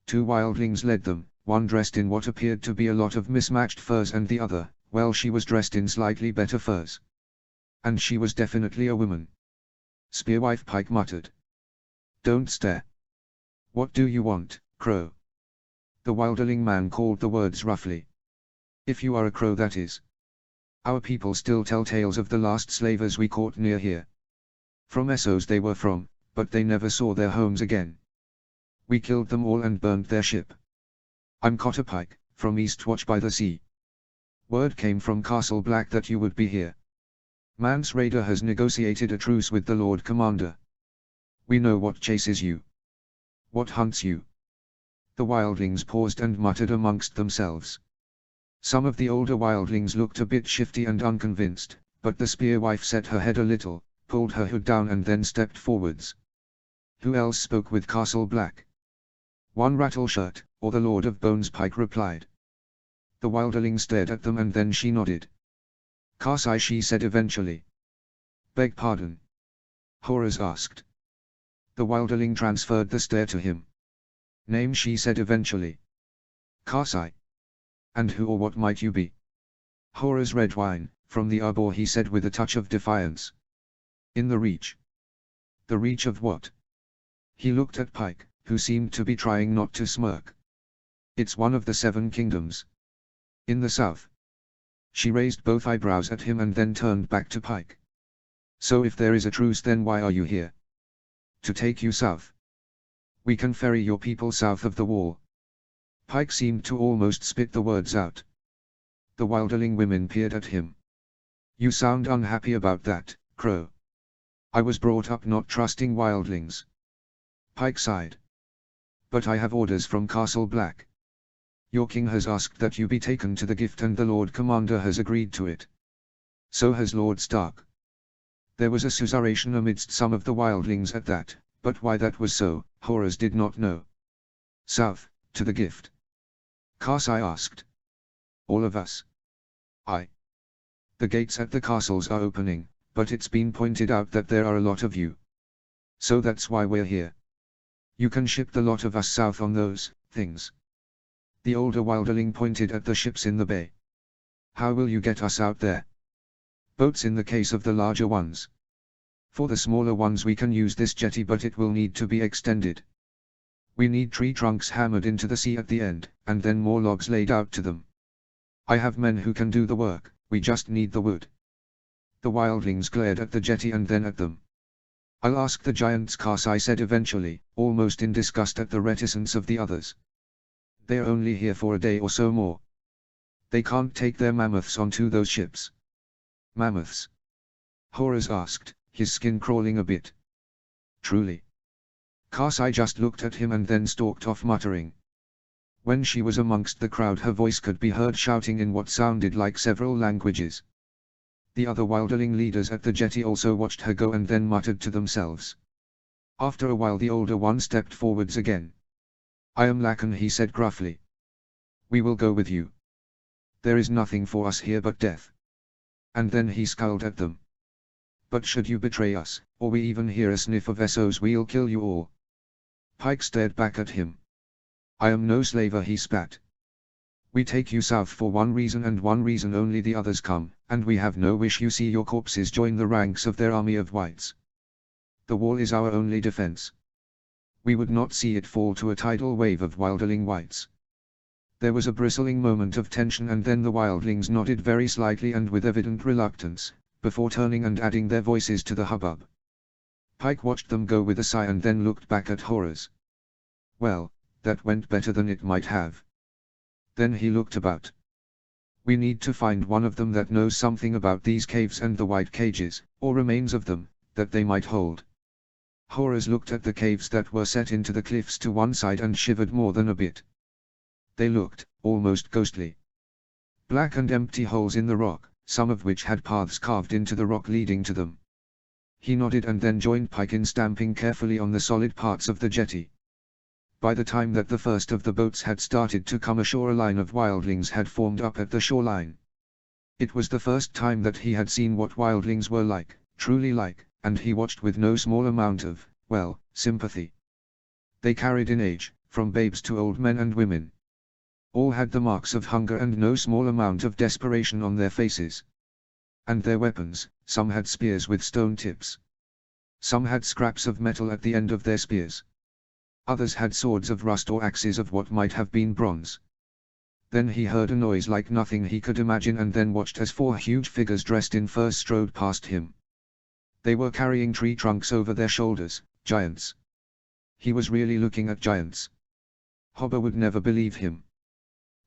2 wildlings led them, one dressed in what appeared to be a lot of mismatched furs, and the other, well, she was dressed in slightly better furs. And she was definitely a woman. Spearwife, Pike muttered. Don't stare. What do you want, Crow? The wilderling man called the words roughly. If you are a crow, that is. Our people still tell tales of the last slavers we caught near here. From Essos they were from, but they never saw their homes again. We killed them all and burned their ship. I'm Cotter Pike, from Eastwatch by the sea. Word came from Castle Black that you would be here. Mance Rayder has negotiated a truce with the Lord Commander. We know what chases you. What hunts you. The wildlings paused and muttered amongst themselves. Some of the older wildlings looked a bit shifty and unconvinced, but the spear wife set her head a little, pulled her hood down and then stepped forwards. Who else spoke with Castle Black? One Rattleshirt, or the Lord of Bones, Pike replied. The wilderling stared at them and then she nodded. Karsai, she said eventually. Beg pardon? Horrors asked. The wilderling transferred the stare to him. Name, she said eventually. Karsai. And who or what might you be? Horrors Redwine, from the Arbor, he said with a touch of defiance. In the Reach. The Reach of what? He looked at Pike, who seemed to be trying not to smirk. It's one of the 7 kingdoms. In the south. She raised both eyebrows at him and then turned back to Pike. So if there is a truce, then why are you here? To take you south. We can ferry your people south of the wall. Pike seemed to almost spit the words out. The wilderling women peered at him. You sound unhappy about that, Crow. I was brought up not trusting wildlings. Pike sighed. But I have orders from Castle Black. Your king has asked that you be taken to the gift and the Lord Commander has agreed to it. So has Lord Stark. There was a susurration amidst some of the wildlings at that, but why that was so, Horrors did not know. South, to the gift. Karsai asked. All of us. Aye. The gates at the castles are opening, but it's been pointed out that there are a lot of you. So that's why we're here. You can ship the lot of us south on those things. The older wilderling pointed at the ships in the bay. How will you get us out there? Boats in the case of the larger ones. For the smaller ones we can use this jetty, but it will need to be extended. We need tree trunks hammered into the sea at the end, and then more logs laid out to them. I have men who can do the work, we just need the wood. The wildlings glared at the jetty and then at them. I'll ask the giants, Karsai said eventually, almost in disgust at the reticence of the others. They're only here for a day or so more. They can't take their mammoths onto those ships. Mammoths? Horrors asked, his skin crawling a bit. Truly? Karsai just looked at him and then stalked off muttering. When she was amongst the crowd her voice could be heard shouting in what sounded like several languages. The other wilderling leaders at the jetty also watched her go and then muttered to themselves. After a while the older one stepped forwards again. I am Lacan, he said gruffly. We will go with you. There is nothing for us here but death. And then he scowled at them. But should you betray us, or we even hear a sniff of Essos, we'll kill you all. Pike stared back at him. I am no slaver, he spat. We take you south for one reason and one reason only, the others come, and we have no wish you see your corpses join the ranks of their army of whites. The wall is our only defense. We would not see it fall to a tidal wave of wilderling whites. There was a bristling moment of tension and then the wildlings nodded very slightly and with evident reluctance, before turning and adding their voices to the hubbub. Pike watched them go with a sigh and then looked back at Horrors. Well, that went better than it might have. Then he looked about. We need to find one of them that knows something about these caves and the white cages, or remains of them, that they might hold. Horrors looked at the caves that were set into the cliffs to one side and shivered more than a bit. They looked, almost ghostly. Black and empty holes in the rock, some of which had paths carved into the rock leading to them. He nodded and then joined Pike in stamping carefully on the solid parts of the jetty. By the time that the first of the boats had started to come ashore, a line of wildlings had formed up at the shoreline. It was the first time that he had seen what wildlings were like, truly like, and he watched with no small amount of, well, sympathy. They carried in age, from babes to old men and women. All had the marks of hunger and no small amount of desperation on their faces. And their weapons, some had spears with stone tips. Some had scraps of metal at the end of their spears. Others had swords of rust or axes of what might have been bronze. Then he heard a noise like nothing he could imagine and then watched as 4 huge figures dressed in furs strode past him. They were carrying tree trunks over their shoulders, giants. He was really looking at giants. Hobber would never believe him.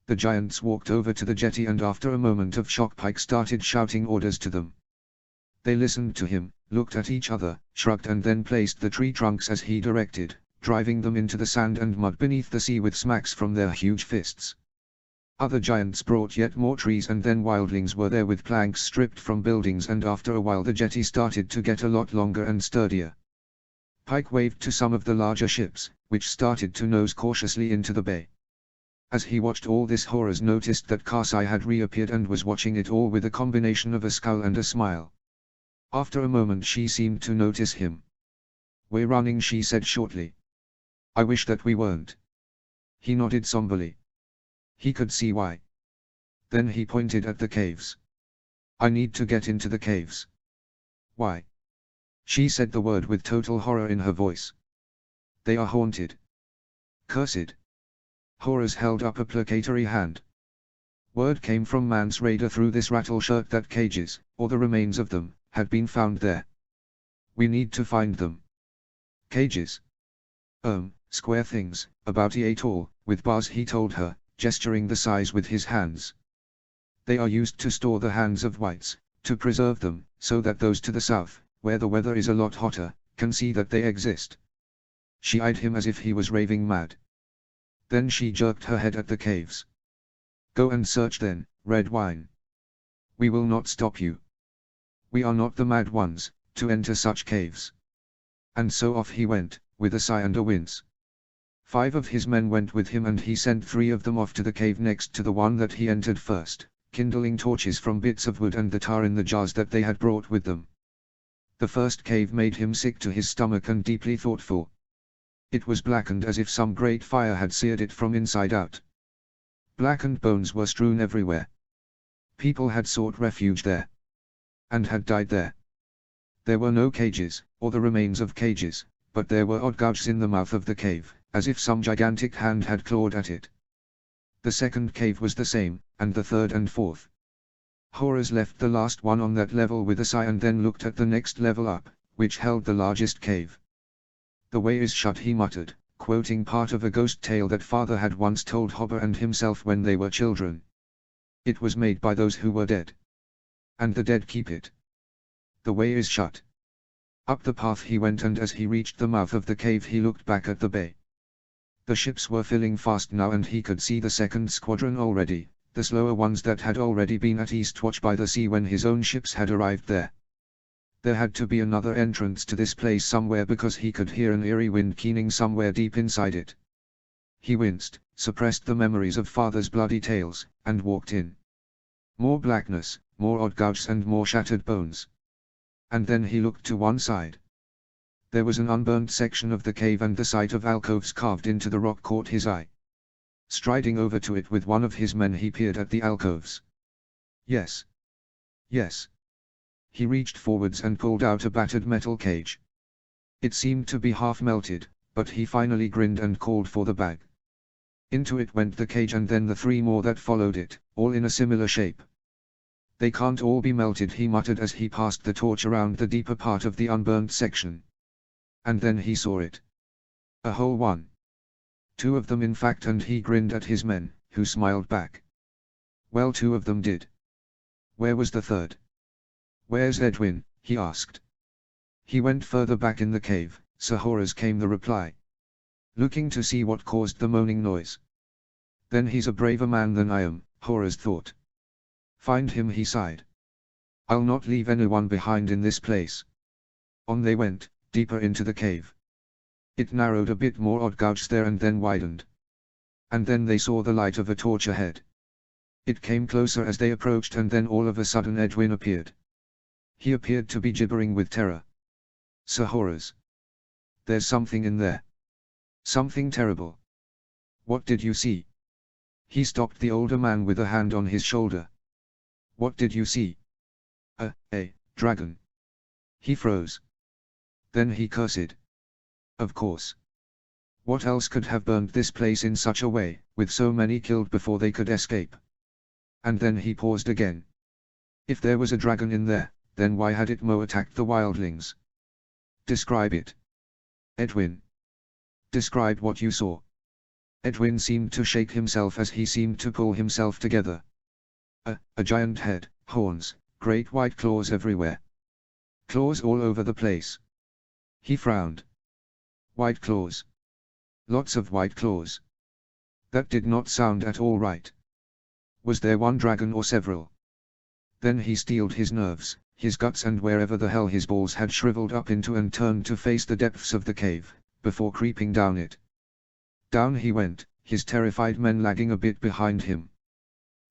The giants walked over to the jetty, and after a moment of shock Pike started shouting orders to them. They listened to him, looked at each other, shrugged, and then placed the tree trunks as he directed, driving them into the sand and mud beneath the sea with smacks from their huge fists. Other giants brought yet more trees, and then wildlings were there with planks stripped from buildings, and after a while the jetty started to get a lot longer and sturdier. Pike waved to some of the larger ships, which started to nose cautiously into the bay. As he watched all this, Horus noticed that Kasai had reappeared and was watching it all with a combination of a scowl and a smile. After a moment she seemed to notice him. "We're running," she said shortly. "I wish that we weren't." He nodded somberly. He could see why. Then he pointed at the caves. "I need to get into the caves." "Why?" She said the word with total horror in her voice. "They are haunted. Cursed." Horus held up a placatory hand. Word came from Mance Raider through this rattle shirt that cages, or the remains of them, had been found there. "We need to find them." "Cages?" Square things, about a tall, with bars," he told her, gesturing the size with his hands. "They are used to store the hands of whites, to preserve them, so that those to the south, where the weather is a lot hotter, can see that they exist." She eyed him as if he was raving mad. Then she jerked her head at the caves. "Go and search then, Red Wine. We will not stop you. We are not the mad ones, to enter such caves." And so off he went, with a sigh and a wince. 5 of his men went with him, and he sent 3 of them off to the cave next to the one that he entered first, kindling torches from bits of wood and the tar in the jars that they had brought with them. The first cave made him sick to his stomach and deeply thoughtful. It was blackened as if some great fire had seared it from inside out. Blackened bones were strewn everywhere. People had sought refuge there. And had died there. There were no cages, or the remains of cages, but there were odd gouges in the mouth of the cave, as if some gigantic hand had clawed at it. The second cave was the same, and the third and fourth. Horus left the last one on that level with a sigh, and then looked at the next level up, which held the largest cave. "The way is shut," he muttered, quoting part of a ghost tale that father had once told Hopper and himself when they were children. "It was made by those who were dead. And the dead keep it. The way is shut." Up the path he went, and as he reached the mouth of the cave he looked back at the bay. The ships were filling fast now, and he could see the second squadron already, the slower ones that had already been at Eastwatch by the sea when his own ships had arrived there. There had to be another entrance to this place somewhere, because he could hear an eerie wind keening somewhere deep inside it. He winced, suppressed the memories of father's bloody tales, and walked in. More blackness, more odd gouges and more shattered bones. And then he looked to one side. There was an unburned section of the cave, and the sight of alcoves carved into the rock caught his eye. Striding over to it with one of his men he peered at the alcoves. Yes. Yes. He reached forwards and pulled out a battered metal cage. It seemed to be half melted, but he finally grinned and called for the bag. Into it went the cage, and then the 3 more that followed it, all in a similar shape. "They can't all be melted," he muttered as he passed the torch around the deeper part of the unburned section. And then he saw it. A whole one. 2 of them in fact, and he grinned at his men, who smiled back. Well, 2 of them did. Where was the third? "Where's Edwin?" he asked. "He went further back in the cave, Sir Horus," came the reply. "Looking to see what caused the moaning noise." "Then he's a braver man than I am," Horus thought. "Find him," he sighed. "I'll not leave anyone behind in this place." On they went, deeper into the cave. It narrowed a bit more, odd gouges there, and then widened. And then they saw the light of a torch ahead. It came closer as they approached, and then all of a sudden Edwin appeared. He appeared to be gibbering with terror. "Sir Horus. There's something in there. Something terrible." "What did you see?" He stopped the older man with a hand on his shoulder. "What did you see?" A dragon." He froze. Then he cursed. Of course. What else could have burned this place in such a way, with so many killed before they could escape? And then he paused again. If there was a dragon in there, then why had it attacked the wildlings? "Describe it. Edwin. Describe what you saw." Edwin seemed to shake himself as he seemed to pull himself together. A giant head, horns, great white claws everywhere. Claws all over the place. He frowned. White claws. Lots of white claws. That did not sound at all right. Was there one dragon or several? Then he steeled his nerves, his guts and wherever the hell his balls had shriveled up into and turned to face the depths of the cave, before creeping down it. Down he went, his terrified men lagging a bit behind him.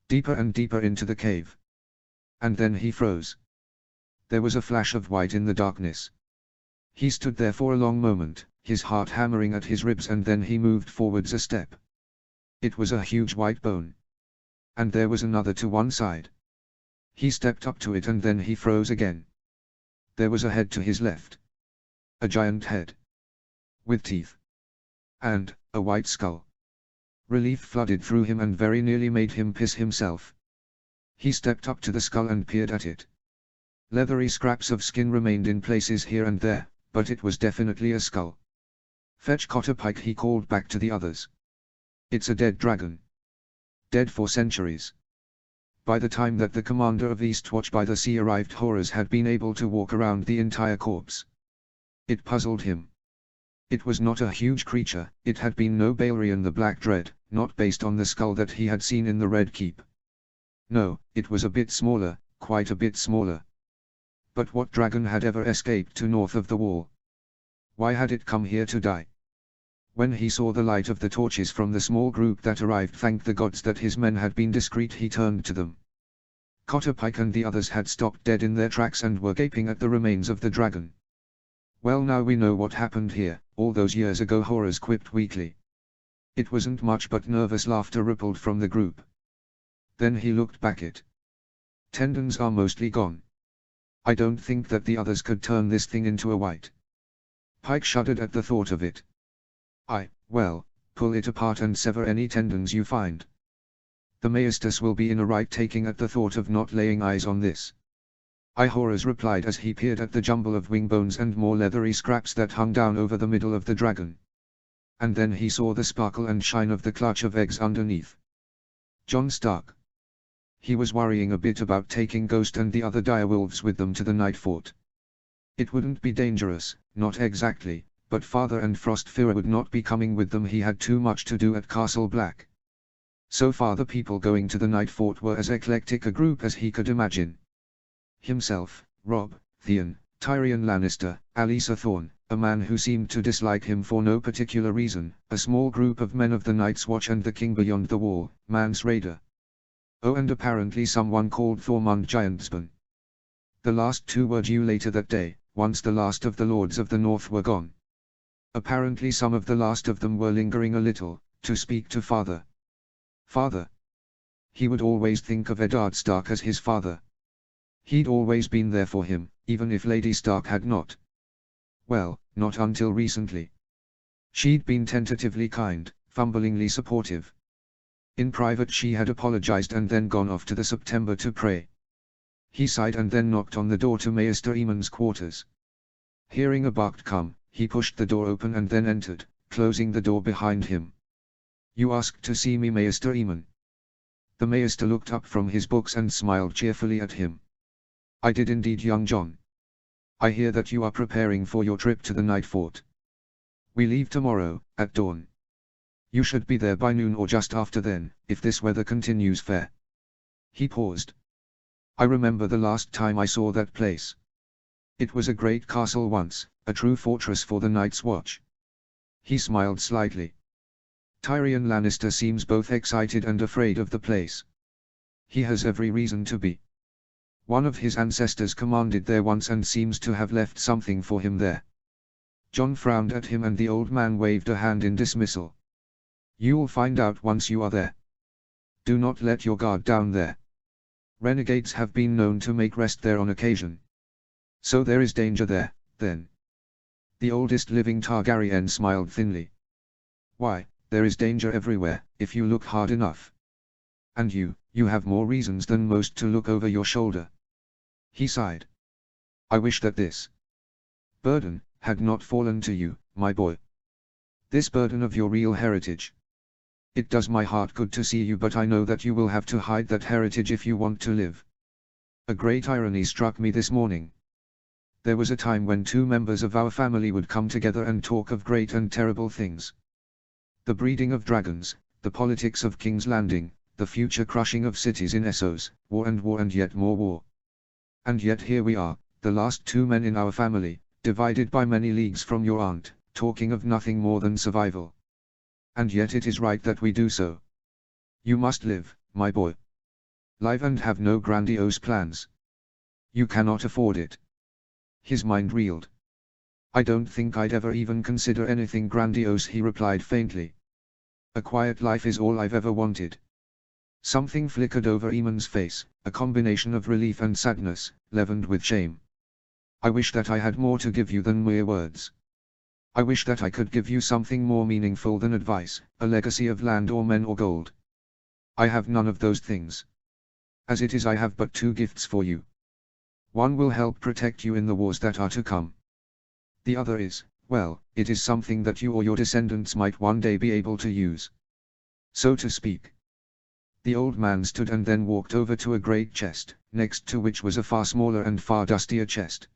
Deeper and deeper into the cave. And then he froze. There was a flash of white in the darkness. He stood there for a long moment, his heart hammering at his ribs, and then he moved forwards a step. It was a huge white bone. And there was another to one side. He stepped up to it and then he froze again. There was a head to his left. A giant head. With teeth. And a white skull. Relief flooded through him and very nearly made him piss himself. He stepped up to the skull and peered at it. Leathery scraps of skin remained in places here and there, but it was definitely a skull. "Fetch Cotter Pike," he called back to the others. "It's a dead dragon. Dead for centuries." By the time that the commander of Eastwatch by the Sea arrived, Horrors had been able to walk around the entire corpse. It puzzled him. It was not a huge creature, it had been no Balerion the Black Dread, not based on the skull that he had seen in the Red Keep. No, it was a bit smaller, quite a bit smaller. But what dragon had ever escaped to north of the wall? Why had it come here to die? When he saw the light of the torches from the small group that arrived, thank the gods that his men had been discreet, he turned to them. Cotter Pike and the others had stopped dead in their tracks and were gaping at the remains of the dragon. "Well, now we know what happened here, all those years ago," Horrors quipped weakly. It wasn't much, but nervous laughter rippled from the group. Then he looked back. Tendons are mostly gone. I don't think that the others could turn this thing into a white. Pike shuddered at the thought of it. Well, pull it apart and sever any tendons you find. The Maestus will be in a right taking at the thought of not laying eyes on this. Horrors replied as he peered at the jumble of wing bones and more leathery scraps that hung down over the middle of the dragon. And then he saw the sparkle and shine of the clutch of eggs underneath. John Stark. He was worrying a bit about taking Ghost and the other direwolves with them to the Night Fort. It wouldn't be dangerous, not exactly, but Father and Frostfear would not be coming with them. He had too much to do at Castle Black. So far the people going to the Night Fort were as eclectic a group as he could imagine. Himself, Robb, Theon, Tyrion Lannister, Alisa Thorne, a man who seemed to dislike him for no particular reason, a small group of men of the Night's Watch and the King beyond the wall, Mance Rayder. Oh, and apparently someone called Thormund Giantspan. The last two were due later that day, once the last of the Lords of the North were gone. Apparently some of the last of them were lingering a little, to speak to Father. Father. He would always think of Eddard Stark as his father. He'd always been there for him, even if Lady Stark had not. Well, not until recently. She'd been tentatively kind, fumblingly supportive. In private she had apologized and then gone off to the September to pray. He sighed and then knocked on the door to Maester Aemon's quarters. Hearing a bark come, he pushed the door open and then entered, closing the door behind him. "You asked to see me, Maester Aemon?" The Maester looked up from his books and smiled cheerfully at him. "I did indeed, young John. I hear that you are preparing for your trip to the Night Fort. We leave tomorrow, at dawn. You should be there by noon or just after then, if this weather continues fair." He paused. "I remember the last time I saw that place. It was a great castle once, a true fortress for the Night's Watch." He smiled slightly. Tyrion Lannister seems both excited and afraid of the place. He has every reason to be. One of his ancestors commanded there once and seems to have left something for him there. John frowned at him and the old man waved a hand in dismissal. "You'll find out once you are there. Do not let your guard down there. Renegades have been known to make rest there on occasion. So there is danger there, then." The oldest living Targaryen smiled thinly. "Why, there is danger everywhere, if you look hard enough. And you have more reasons than most to look over your shoulder." He sighed. "I wish that this burden had not fallen to you, my boy. This burden of your real heritage. It does my heart good to see you, but I know that you will have to hide that heritage if you want to live. A great irony struck me this morning. There was a time when two members of our family would come together and talk of great and terrible things. The breeding of dragons, the politics of King's Landing, the future crushing of cities in Essos, war and yet more war. And yet here we are, the last two men in our family, divided by many leagues from your aunt, talking of nothing more than survival. And yet it is right that we do so. You must live, my boy. Live and have no grandiose plans. You cannot afford it. His mind reeled. I don't think I'd ever even consider anything grandiose, he replied faintly. A quiet life is all I've ever wanted. Something flickered over Eamon's face, a combination of relief and sadness, leavened with shame. I wish that I had more to give you than mere words. I wish that I could give you something more meaningful than advice, a legacy of land or men or gold. I have none of those things. As it is, I have but two gifts for you. One will help protect you in the wars that are to come. The other is, well, it is something that you or your descendants might one day be able to use. So to speak. The old man stood and then walked over to a great chest, next to which was a far smaller and far dustier chest.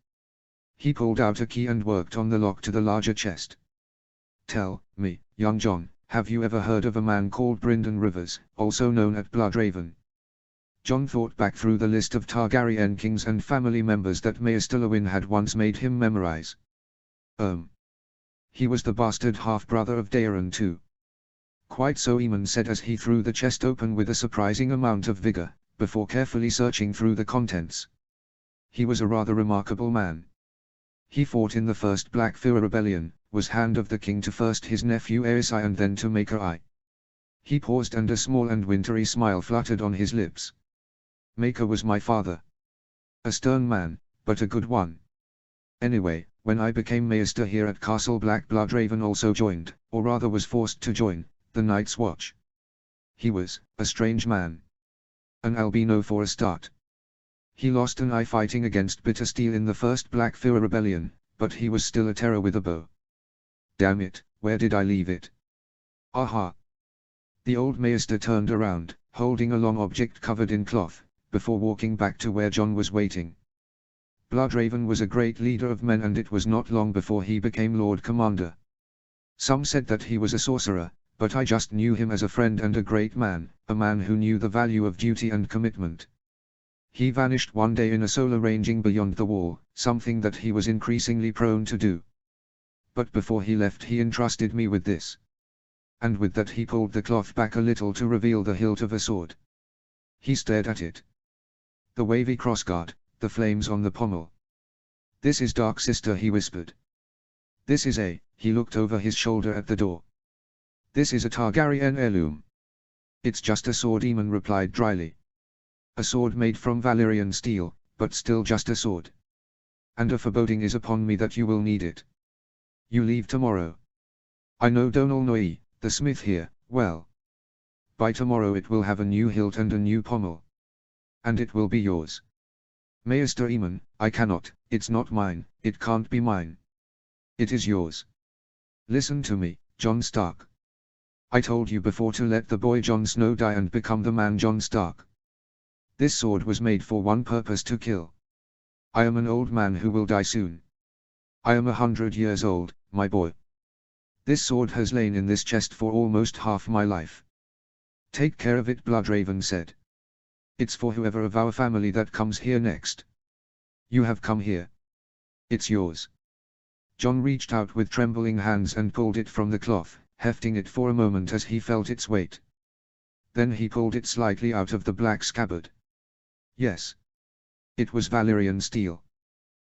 He pulled out a key and worked on the lock to the larger chest. Tell me, young John, have you ever heard of a man called Brynden Rivers, also known as Bloodraven? John thought back through the list of Targaryen kings and family members that Maester Lewin had once made him memorize. He was the bastard half-brother of Daeron too. Quite so, Eamon said as he threw the chest open with a surprising amount of vigor, before carefully searching through the contents. He was a rather remarkable man. He fought in the first Blackfyre rebellion, was hand of the king to first his nephew Aesai and then to Maker I. He paused and a small and wintry smile fluttered on his lips. Maker was my father. A stern man, but a good one. Anyway, when I became Maester here at Castle Black, Bloodraven also joined, or rather was forced to join, the Night's Watch. He was a strange man. An albino for a start. He lost an eye fighting against Bittersteel in the first Blackfyre rebellion, but he was still a terror with a bow. Damn it, where did I leave it? Aha! The old Maester turned around, holding a long object covered in cloth, before walking back to where John was waiting. Bloodraven was a great leader of men, and it was not long before he became Lord Commander. Some said that he was a sorcerer, but I just knew him as a friend and a great man, a man who knew the value of duty and commitment. He vanished one day in a solar ranging beyond the wall, something that he was increasingly prone to do. But before he left he entrusted me with this. And with that he pulled the cloth back a little to reveal the hilt of a sword. He stared at it. The wavy crossguard, the flames on the pommel. This is Dark Sister, he whispered. This is he looked over his shoulder at the door. This is a Targaryen heirloom. It's just a sword, Eamon replied dryly. A sword made from Valyrian steel, but still just a sword. And a foreboding is upon me that you will need it. You leave tomorrow. I know Donal Noye, the smith here, well. By tomorrow it will have a new hilt and a new pommel. And it will be yours. Maester Eamon, I cannot, it's not mine, it can't be mine. It is yours. Listen to me, Jon Stark. I told you before to let the boy Jon Snow die and become the man Jon Stark. This sword was made for one purpose: to kill. I am an old man who will die soon. I am 100 years old, my boy. This sword has lain in this chest for almost half my life. Take care of it, Bloodraven said. It's for whoever of our family that comes here next. You have come here. It's yours. Jon reached out with trembling hands and pulled it from the cloth, hefting it for a moment as he felt its weight. Then he pulled it slightly out of the black scabbard. Yes. It was Valyrian steel.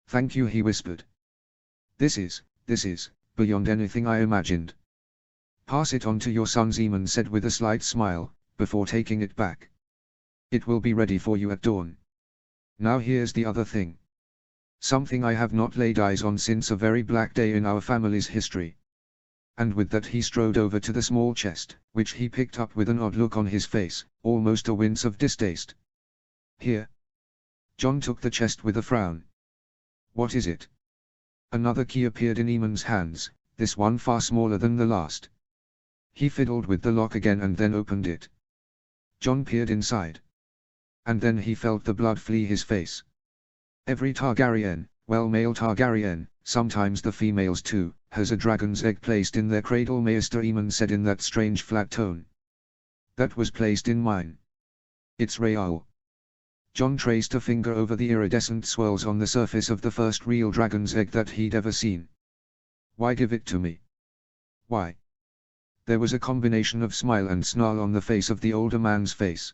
Thank you, he whispered. This is beyond anything I imagined. Pass it on to your sons, Eamon said with a slight smile, before taking it back. It will be ready for you at dawn. Now here's the other thing. Something I have not laid eyes on since a very black day in our family's history. And with that he strode over to the small chest, which he picked up with an odd look on his face, almost a wince of distaste. Here. Jon took the chest with a frown. What is it? Another key appeared in Eamon's hands, this one far smaller than the last. He fiddled with the lock again and then opened it. Jon peered inside. And then he felt the blood flee his face. Every Targaryen, well, male Targaryen, sometimes the females too, has a dragon's egg placed in their cradle, Maester Aemon said in that strange flat tone. That was placed in mine. It's real. Jon traced a finger over the iridescent swirls on the surface of the first real dragon's egg that he'd ever seen. Why give it to me? Why? There was a combination of smile and snarl on the face of the older man's face.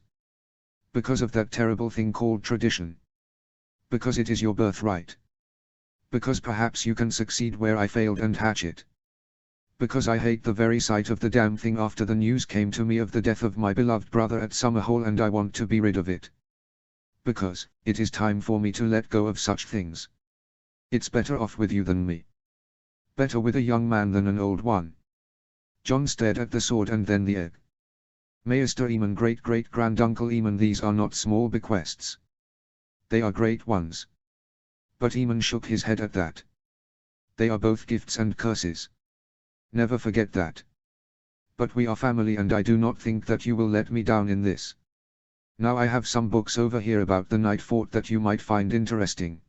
Because of that terrible thing called tradition. Because it is your birthright. Because perhaps you can succeed where I failed and hatch it. Because I hate the very sight of the damn thing after the news came to me of the death of my beloved brother at Summerhall, and I want to be rid of it. Because it is time for me to let go of such things. It's better off with you than me. Better with a young man than an old one. Jon stared at the sword and then the egg. Maester Aemon, great-great-granduncle Aemon, these are not small bequests. They are great ones. But Aemon shook his head at that. They are both gifts and curses. Never forget that. But we are family, and I do not think that you will let me down in this. Now I have some books over here about the Night Fort that you might find interesting.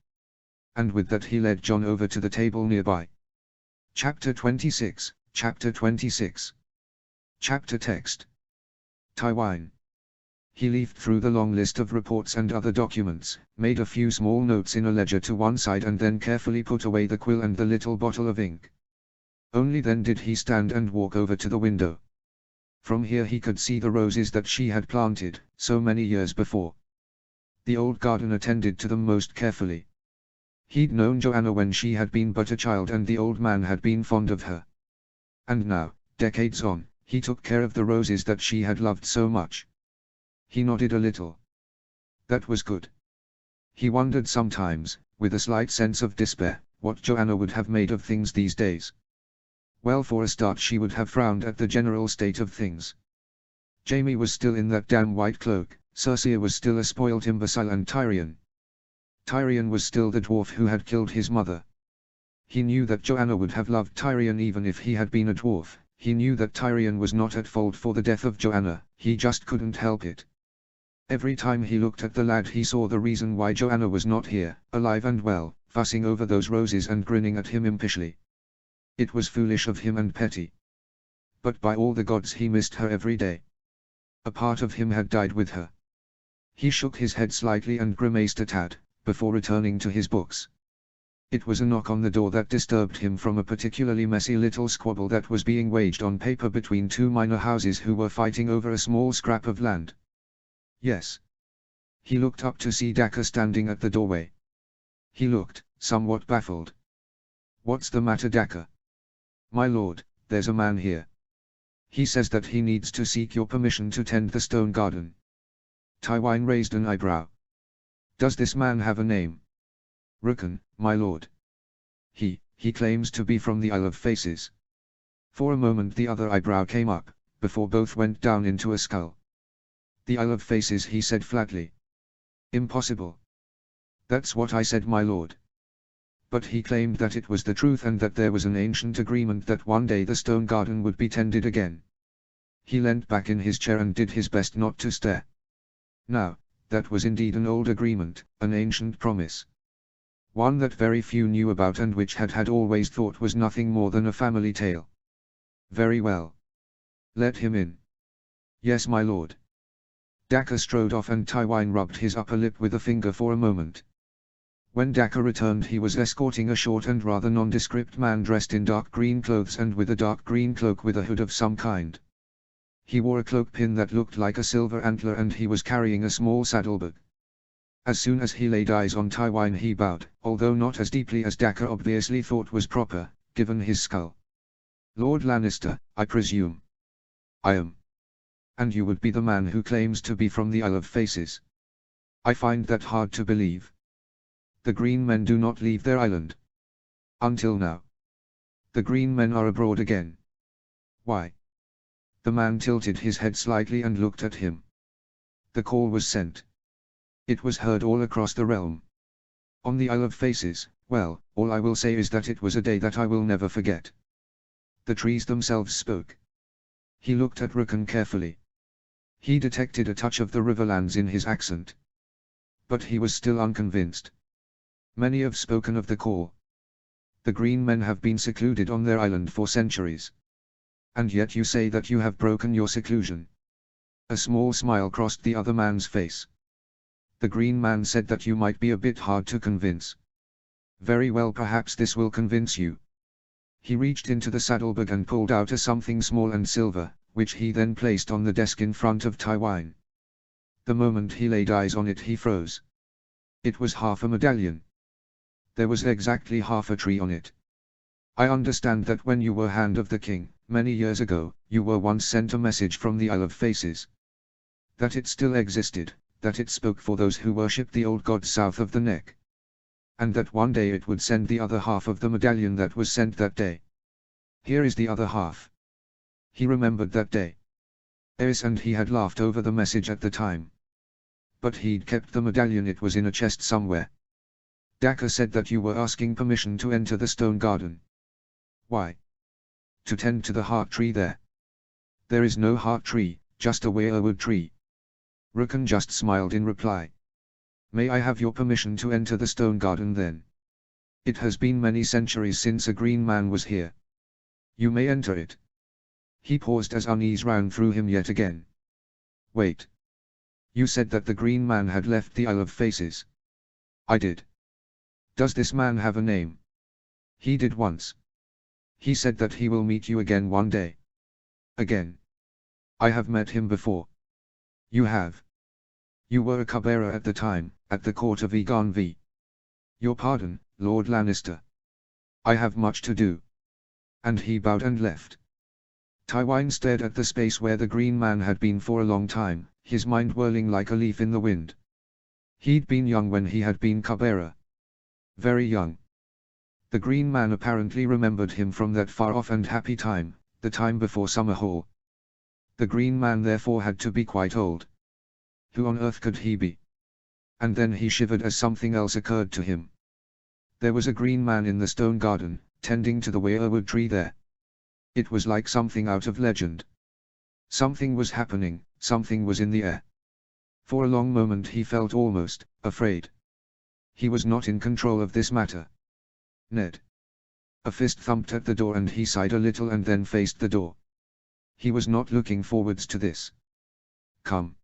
And with that he led Jon over to the table nearby. Chapter 26, Chapter 26. Chapter text. Tywine. He leafed through the long list of reports and other documents, made a few small notes in a ledger to one side, and then carefully put away the quill and the little bottle of ink. Only then did he stand and walk over to the window. From here he could see the roses that she had planted, so many years before. The old gardener tended to them most carefully. He'd known Joanna when she had been but a child, and the old man had been fond of her. And now, decades on, he took care of the roses that she had loved so much. He nodded a little. That was good. He wondered sometimes, with a slight sense of despair, what Joanna would have made of things these days. Well, for a start she would have frowned at the general state of things. Jaime was still in that damn white cloak, Cersei was still a spoilt imbecile, and Tyrion was still the dwarf who had killed his mother. He knew that Joanna would have loved Tyrion even if he had been a dwarf. He knew that Tyrion was not at fault for the death of Joanna, he just couldn't help it. Every time he looked at the lad he saw the reason why Joanna was not here, alive and well, fussing over those roses and grinning at him impishly. It was foolish of him and petty. But by all the gods, he missed her every day. A part of him had died with her. He shook his head slightly and grimaced a tad, before returning to his books. It was a knock on the door that disturbed him from a particularly messy little squabble that was being waged on paper between two minor houses who were fighting over a small scrap of land. Yes. He looked up to see Daka standing at the doorway. He looked, somewhat baffled. What's the matter, Daka? My lord, there's a man here. He says that he needs to seek your permission to tend the stone garden. Tywine raised an eyebrow. Does this man have a name? Rickon, my lord. He claims to be from the Isle of Faces. For a moment the other eyebrow came up, before both went down into a skull. The Isle of Faces, he said flatly. Impossible. That's what I said, my lord. But he claimed that it was the truth, and that there was an ancient agreement that one day the stone garden would be tended again. He leant back in his chair and did his best not to stare. Now, that was indeed an old agreement, an ancient promise. One that very few knew about, and which had always thought was nothing more than a family tale. Very well. Let him in. Yes, my lord. Daka strode off, and Tywine rubbed his upper lip with a finger for a moment. When Daka returned he was escorting a short and rather nondescript man dressed in dark green clothes and with a dark green cloak with a hood of some kind. He wore a cloak pin that looked like a silver antler, and he was carrying a small saddlebag. As soon as he laid eyes on Tywine he bowed, although not as deeply as Daka obviously thought was proper, given his skull. Lord Lannister, I presume. I am. And you would be the man who claims to be from the Isle of Faces. I find that hard to believe. The Green Men do not leave their island. Until now. The Green Men are abroad again. Why? The man tilted his head slightly and looked at him. The call was sent. It was heard all across the realm. On the Isle of Faces, well, all I will say is that it was a day that I will never forget. The trees themselves spoke. He looked at Rukun carefully. He detected a touch of the Riverlands in his accent. But he was still unconvinced. Many have spoken of the call. The green men have been secluded on their island for centuries. And yet you say that you have broken your seclusion. A small smile crossed the other man's face. The green man said that you might be a bit hard to convince. Very well, perhaps this will convince you. He reached into the saddlebag and pulled out a something small and silver, which he then placed on the desk in front of Tywine. The moment he laid eyes on it he froze. It was half a medallion. There was exactly half a tree on it. I understand that when you were Hand of the King, many years ago, you were once sent a message from the Isle of Faces. That it still existed, that it spoke for those who worshipped the old god south of the neck. And that one day it would send the other half of the medallion that was sent that day. Here is the other half. He remembered that day. Yes, and he had laughed over the message at the time. But he'd kept the medallion, it was in a chest somewhere. Dacre said that you were asking permission to enter the stone garden. Why? To tend to the heart tree there. There is no heart tree, just a weirwood tree. Rukun just smiled in reply. May I have your permission to enter the stone garden then? It has been many centuries since a green man was here. You may enter it. He paused as unease ran through him yet again. Wait. You said that the green man had left the Isle of Faces. I did. Does this man have a name? He did once. He said that he will meet you again one day. Again. I have met him before. You have. You were a cupbearer at the time, at the court of Aegon V. Your pardon, Lord Lannister. I have much to do. And he bowed and left. Tywine stared at the space where the green man had been for a long time, his mind whirling like a leaf in the wind. He'd been young when he had been cupbearer. Very young. The green man apparently remembered him from that far-off and happy time, the time before Summerhall. The green man therefore had to be quite old. Who on earth could he be? And then he shivered as something else occurred to him. There was a green man in the stone garden, tending to the weirwood tree there. It was like something out of legend. Something was happening, something was in the air. For a long moment he felt almost afraid. He was not in control of this matter. Ned. A fist thumped at the door and he sighed a little and then faced the door. He was not looking forwards to this. Come.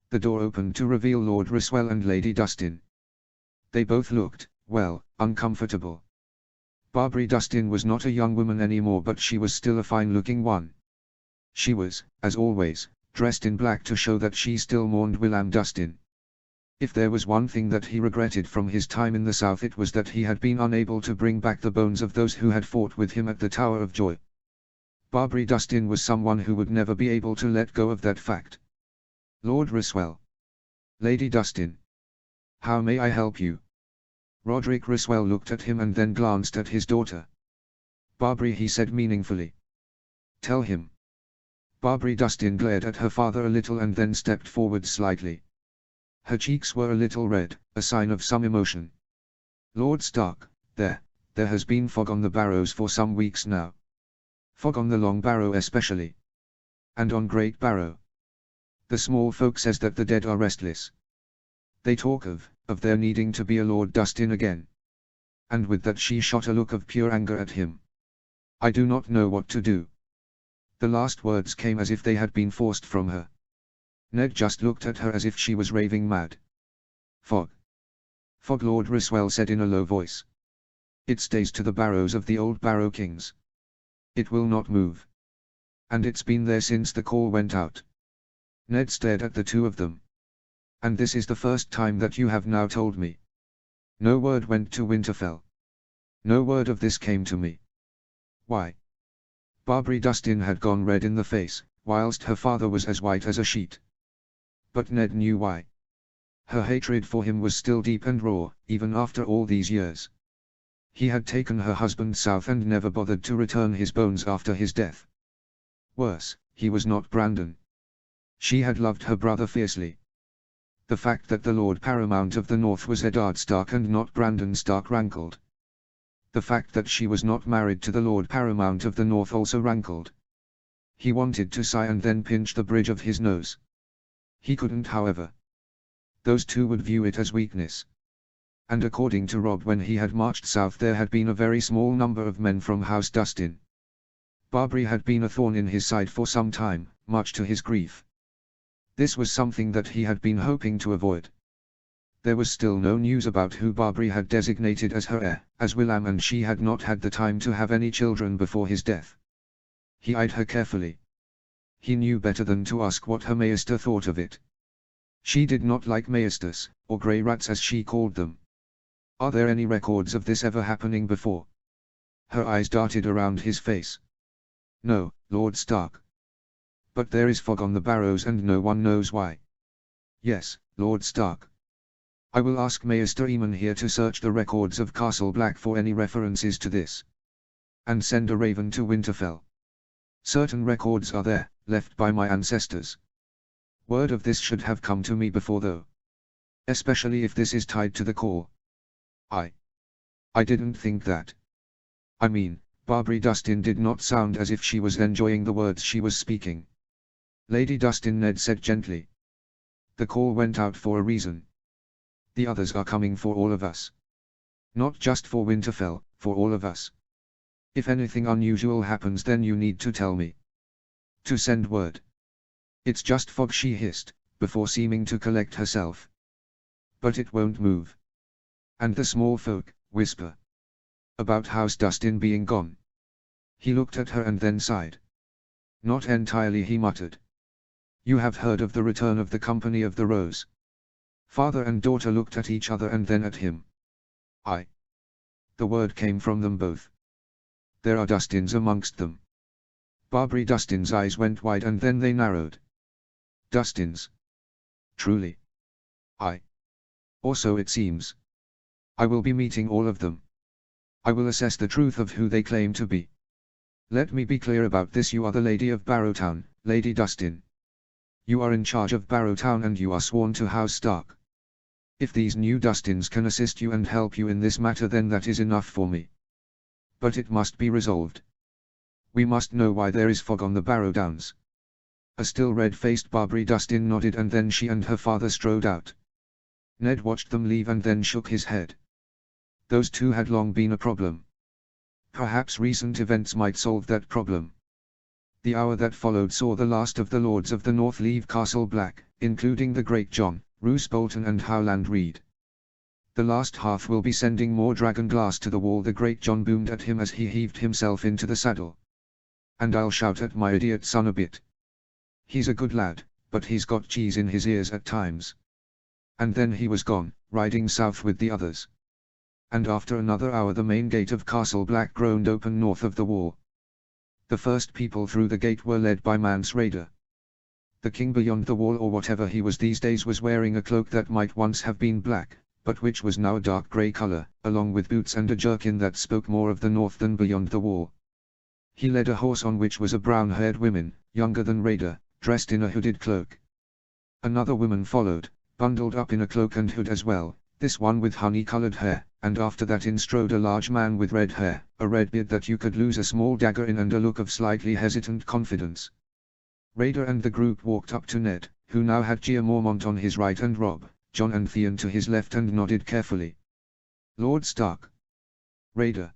The door opened to reveal Lord Ryswell and Lady Dustin. They both looked, well, uncomfortable. Barbary Dustin was not a young woman anymore, but she was still a fine-looking one. She was, as always, dressed in black to show that she still mourned Willam Dustin. If there was one thing that he regretted from his time in the south, it was that he had been unable to bring back the bones of those who had fought with him at the Tower of Joy. Barbary Dustin was someone who would never be able to let go of that fact. Lord Ryswell. Lady Dustin. How may I help you? Roderick Ryswell looked at him and then glanced at his daughter. Barbary, he said meaningfully. Tell him. Barbary Dustin glared at her father a little and then stepped forward slightly. Her cheeks were a little red, a sign of some emotion. Lord Stark, there has been fog on the Barrows for some weeks now. Fog on the Long Barrow especially. And on Great Barrow. The small folk says that the dead are restless. They talk of there needing to be a Lord Dustin again. And with that she shot a look of pure anger at him. I do not know what to do. The last words came as if they had been forced from her. Ned just looked at her as if she was raving mad. Fog. Fog, Lord Ryswell said in a low voice. It stays to the Barrows of the old Barrow Kings. It will not move. And it's been there since the call went out. Ned stared at the two of them. And this is the first time that you have now told me. No word went to Winterfell. No word of this came to me. Why? Barbary Dustin had gone red in the face, whilst her father was as white as a sheet. But Ned knew why. Her hatred for him was still deep and raw, even after all these years. He had taken her husband south and never bothered to return his bones after his death. Worse, he was not Brandon. She had loved her brother fiercely. The fact that the Lord Paramount of the North was Eddard Stark and not Brandon Stark rankled. The fact that she was not married to the Lord Paramount of the North also rankled. He wanted to sigh and then pinch the bridge of his nose. He couldn't, however. Those two would view it as weakness. And according to Robb, when he had marched south there had been a very small number of men from House Dustin. Barbary had been a thorn in his side for some time, much to his grief. This was something that he had been hoping to avoid. There was still no news about who Barbary had designated as her heir, as William and she had not had the time to have any children before his death. He eyed her carefully. He knew better than to ask what her maester thought of it. She did not like maesters, or grey rats as she called them. Are there any records of this ever happening before? Her eyes darted around his face. No, Lord Stark. But there is fog on the Barrows and no one knows why. Yes, Lord Stark. I will ask Maester Eamon here to search the records of Castle Black for any references to this. And send a raven to Winterfell. Certain records are there, left by my ancestors. Word of this should have come to me before though. Especially if this is tied to the call. I didn't think that. I mean, Barbary Dustin did not sound as if she was enjoying the words she was speaking. Lady Dustin, Ned said gently. The call went out for a reason. The others are coming for all of us. Not just for Winterfell, for all of us. If anything unusual happens then you need to tell me. To send word. It's just fog, she hissed, before seeming to collect herself. But it won't move. And the small folk, whisper. About House Dustin being gone. He looked at her and then sighed. Not entirely, he muttered. You have heard of the return of the Company of the Rose? Father and daughter looked at each other and then at him. I. The word came from them both. There are Dustins amongst them. Barbary Dustin's eyes went wide and then they narrowed. Dustins. Truly. I. Or so it seems. I will be meeting all of them. I will assess the truth of who they claim to be. Let me be clear about this, you are the Lady of Barrowtown, Lady Dustin. You are in charge of Barrowtown and you are sworn to House Stark. If these new Dustins can assist you and help you in this matter then that is enough for me. But it must be resolved. We must know why there is fog on the Barrow Downs. A still red-faced Barbary Dustin nodded and then she and her father strode out. Ned watched them leave and then shook his head. Those two had long been a problem. Perhaps recent events might solve that problem. The hour that followed saw the last of the Lords of the North leave Castle Black, including the Great John, Roose Bolton and Howland Reed. The last hearth will be sending more dragon glass to the wall, the Great John boomed at him as he heaved himself into the saddle. And I'll shout at my idiot son a bit. He's a good lad, but he's got cheese in his ears at times. And then he was gone, riding south with the others. And after another hour the main gate of Castle Black groaned open north of the wall. The first people through the gate were led by Mance Rayder. The king beyond the wall, or whatever he was these days, was wearing a cloak that might once have been black, but which was now a dark grey color, along with boots and a jerkin that spoke more of the north than beyond the wall. He led a horse on which was a brown-haired woman, younger than Rayder, dressed in a hooded cloak. Another woman followed, bundled up in a cloak and hood as well, this one with honey-colored hair, and after that in strode a large man with red hair, a red beard that you could lose a small dagger in and a look of slightly hesitant confidence. Rayder and the group walked up to Ned, who now had Gia Mormont on his right and Robb, John and Theon to his left, and nodded carefully. Lord Stark. Rayder.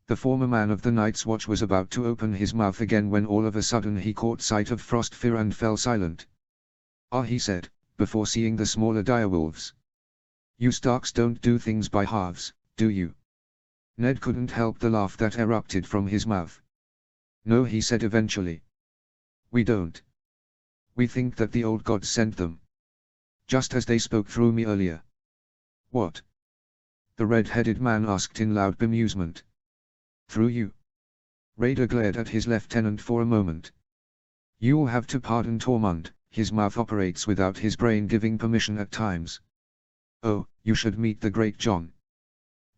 The former man of the Night's Watch was about to open his mouth again when all of a sudden he caught sight of Frostfyre and fell silent. Ah, he said, before seeing the smaller direwolves. You Starks don't do things by halves, do you? Ned couldn't help the laugh that erupted from his mouth. No, he said eventually. We don't. We think that the old gods sent them. Just as they spoke through me earlier. What? The red-headed man asked in loud bemusement. Through you? Rayder glared at his lieutenant for a moment. You'll have to pardon Tormund, his mouth operates without his brain giving permission at times. Oh, you should meet the Great John.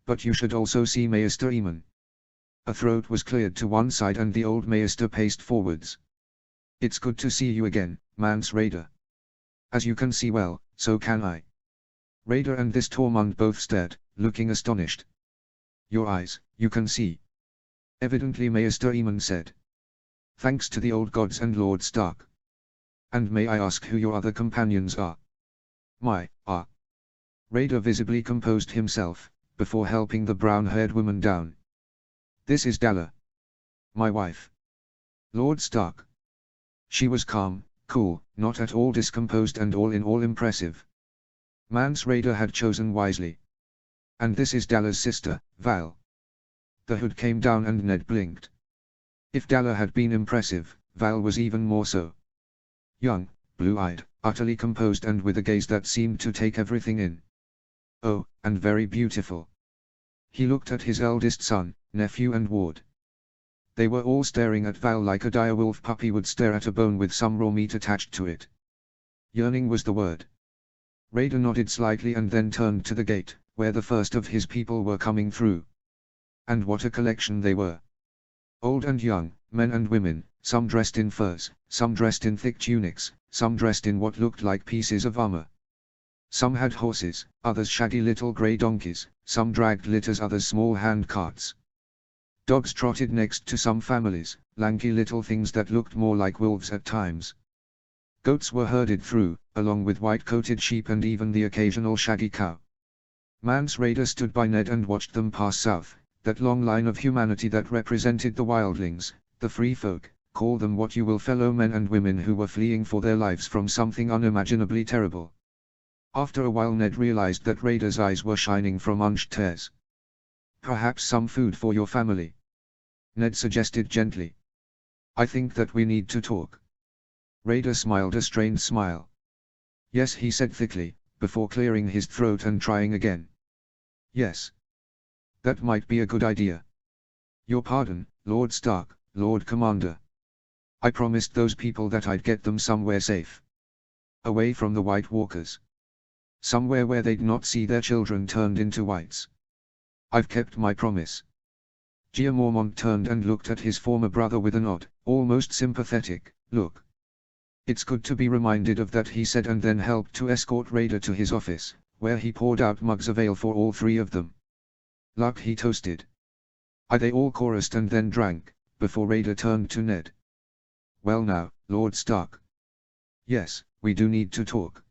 But you should also see Maester Eamon. A throat was cleared to one side and the old Maester paced forwards. It's good to see you again, Mance Rayder. As you can see well, so can I. Rayder and this Tormund both stared, looking astonished. Your eyes, you can see. Evidently Maester Eamon said. Thanks to the old gods and Lord Stark. And may I ask who your other companions are? Raider visibly composed himself, before helping the brown-haired woman down. This is Dalla. My wife. Lord Stark. She was calm, cool, not at all discomposed and all in all impressive. Mance Raider had chosen wisely. And this is Dalla's sister, Val. The hood came down and Ned blinked. If Dalla had been impressive, Val was even more so. Young, blue-eyed, utterly composed and with a gaze that seemed to take everything in. Oh, and very beautiful. He looked at his eldest son, nephew and ward. They were all staring at Val like a direwolf puppy would stare at a bone with some raw meat attached to it. Yearning was the word. Raider nodded slightly and then turned to the gate, where the first of his people were coming through. And what a collection they were. Old and young, men and women, some dressed in furs, some dressed in thick tunics, some dressed in what looked like pieces of armor. Some had horses, others shaggy little grey donkeys, some dragged litters, others small hand carts. Dogs trotted next to some families, lanky little things that looked more like wolves at times. Goats were herded through, along with white-coated sheep and even the occasional shaggy cow. Mance Raider stood by Ned and watched them pass south, that long line of humanity that represented the wildlings, the free folk, call them what you will, fellow men and women who were fleeing for their lives from something unimaginably terrible. After a while Ned realized that Raider's eyes were shining from unshed tears. Perhaps some food for your family? Ned suggested gently. I think that we need to talk. Raider smiled a strained smile. Yes, he said thickly, before clearing his throat and trying again. Yes. That might be a good idea. Your pardon, Lord Stark, Lord Commander. I promised those people that I'd get them somewhere safe. Away from the White Walkers. Somewhere where they'd not see their children turned into whites. I've kept my promise. Gia Mormont turned and looked at his former brother with an odd, almost sympathetic, look. It's good to be reminded of that, he said, and then helped to escort Raider to his office, where he poured out mugs of ale for all three of them. Luck, he toasted. They all chorused and then drank, before Raider turned to Ned. Well now, Lord Stark. Yes, we do need to talk.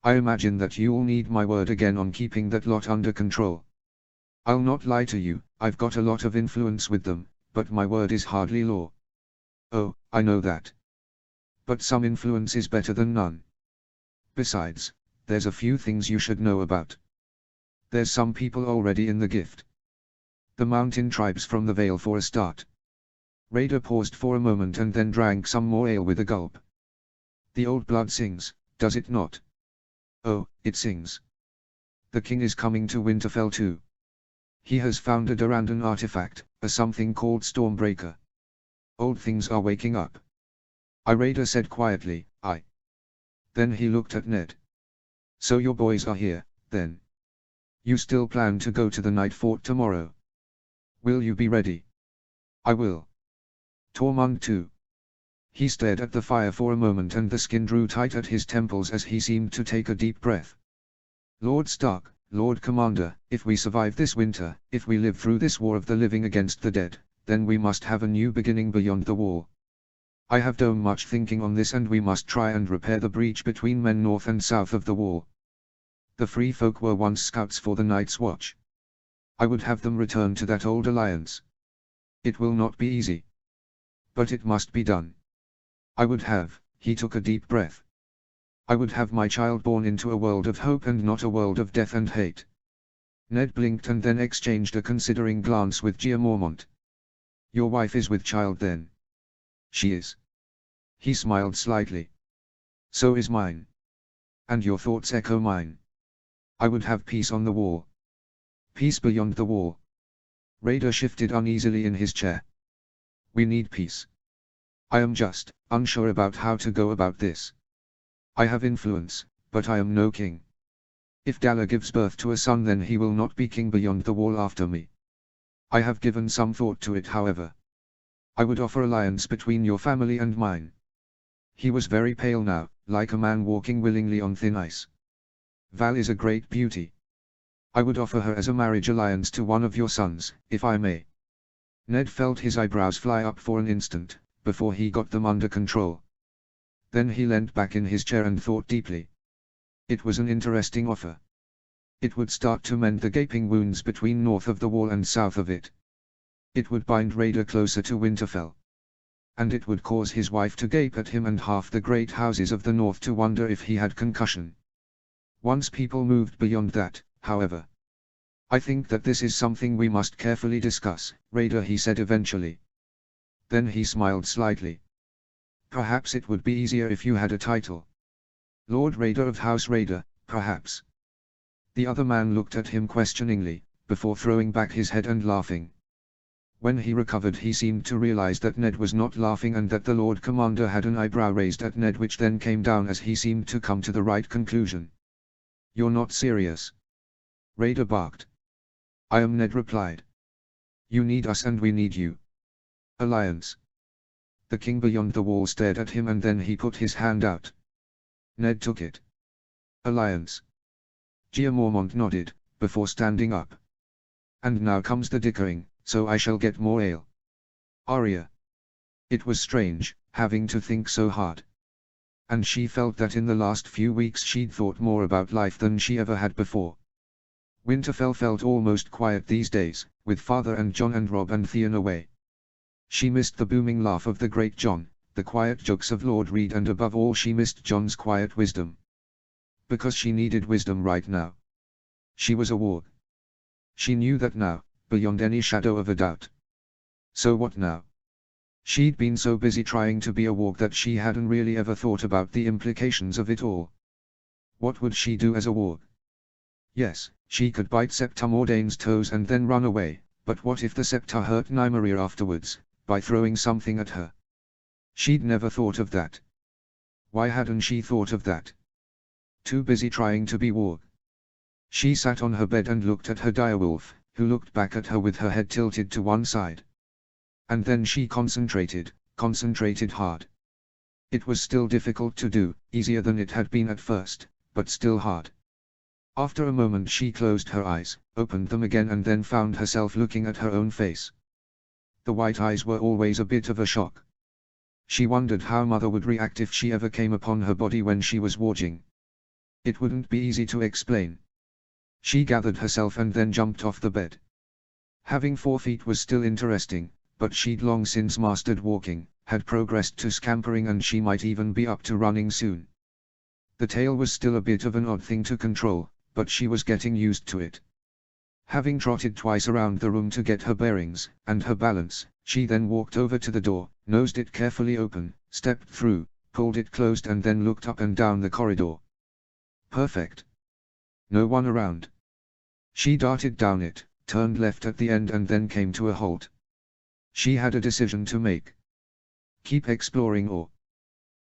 I imagine that you'll need my word again on keeping that lot under control. I'll not lie to you, I've got a lot of influence with them, but my word is hardly law. Oh, I know that. But some influence is better than none. Besides, there's a few things you should know about. There's some people already in the gift. The mountain tribes from the Vale for a start. Raider paused for a moment and then drank some more ale with a gulp. The old blood sings, does it not? Oh, it sings. The king is coming to Winterfell too. He has found a Durandon artifact, a something called Stormbreaker. Old things are waking up. Raider said quietly, aye. Then he looked at Ned. So your boys are here, then? You still plan to go to the Night Fort tomorrow? Will you be ready? I will. Tormund too. He stared at the fire for a moment and the skin drew tight at his temples as he seemed to take a deep breath. Lord Stark, Lord Commander, if we survive this winter, if we live through this war of the living against the dead, then we must have a new beginning beyond the wall. I have done much thinking on this and we must try and repair the breach between men north and south of the wall. The free folk were once scouts for the Night's Watch. I would have them return to that old alliance. It will not be easy. But it must be done. He took a deep breath. I would have my child born into a world of hope and not a world of death and hate. Ned blinked and then exchanged a considering glance with Gia Mormont. Your wife is with child then? She is. He smiled slightly. So is mine. And your thoughts echo mine. I would have peace on the wall. Peace beyond the wall. Raider shifted uneasily in his chair. We need peace. I am just unsure about how to go about this. I have influence, but I am no king. If Dalla gives birth to a son, then he will not be king beyond the wall after me. I have given some thought to it, however. I would offer alliance between your family and mine. He was very pale now, like a man walking willingly on thin ice. Val is a great beauty. I would offer her as a marriage alliance to one of your sons, if I may. Ned felt his eyebrows fly up for an instant, before he got them under control. Then he leant back in his chair and thought deeply. It was an interesting offer. It would start to mend the gaping wounds between north of the wall and south of it. It would bind Raider closer to Winterfell. And it would cause his wife to gape at him and half the great houses of the north to wonder if he had concussion. Once people moved beyond that, however. I think that this is something we must carefully discuss, Raider, he said eventually. Then he smiled slightly. Perhaps it would be easier if you had a title. Lord Raider of House Raider, perhaps. The other man looked at him questioningly, before throwing back his head and laughing. When he recovered he seemed to realize that Ned was not laughing and that the Lord Commander had an eyebrow raised at Ned, which then came down as he seemed to come to the right conclusion. You're not serious? Raider barked. I am, Ned replied. You need us and we need you. Alliance. The king beyond the wall stared at him and then he put his hand out. Ned took it. Alliance. Gia Mormont nodded, before standing up. And now comes the dickering, so I shall get more ale. Arya. It was strange, having to think so hard. And she felt that in the last few weeks she'd thought more about life than she ever had before. Winterfell felt almost quiet these days, with Father and Jon and Robb and Theon away. She missed the booming laugh of the great Jon, the quiet jokes of Lord Reed, and above all she missed Jon's quiet wisdom. Because she needed wisdom right now. She was a warg. She knew that now, beyond any shadow of a doubt. So what now? She'd been so busy trying to be a warg that she hadn't really ever thought about the implications of it all. What would she do as a warg? Yes, she could bite Septa Mordaine's toes and then run away, but what if the Septa hurt Nymeria afterwards, by throwing something at her? She'd never thought of that. Why hadn't she thought of that? Too busy trying to be warg. She sat on her bed and looked at her direwolf, who looked back at her with her head tilted to one side. And then she concentrated hard. It was still difficult to do, easier than it had been at first, but still hard. After a moment she closed her eyes, opened them again and then found herself looking at her own face. The white eyes were always a bit of a shock. She wondered how Mother would react if she ever came upon her body when she was warging. It wouldn't be easy to explain. She gathered herself and then jumped off the bed. Having 4 feet was still interesting, but she'd long since mastered walking, had progressed to scampering, and she might even be up to running soon. The tail was still a bit of an odd thing to control, but she was getting used to it. Having trotted twice around the room to get her bearings and her balance, she then walked over to the door, nosed it carefully open, stepped through, pulled it closed and then looked up and down the corridor. Perfect. No one around. She darted down it, turned left at the end and then came to a halt. She had a decision to make. Keep exploring or...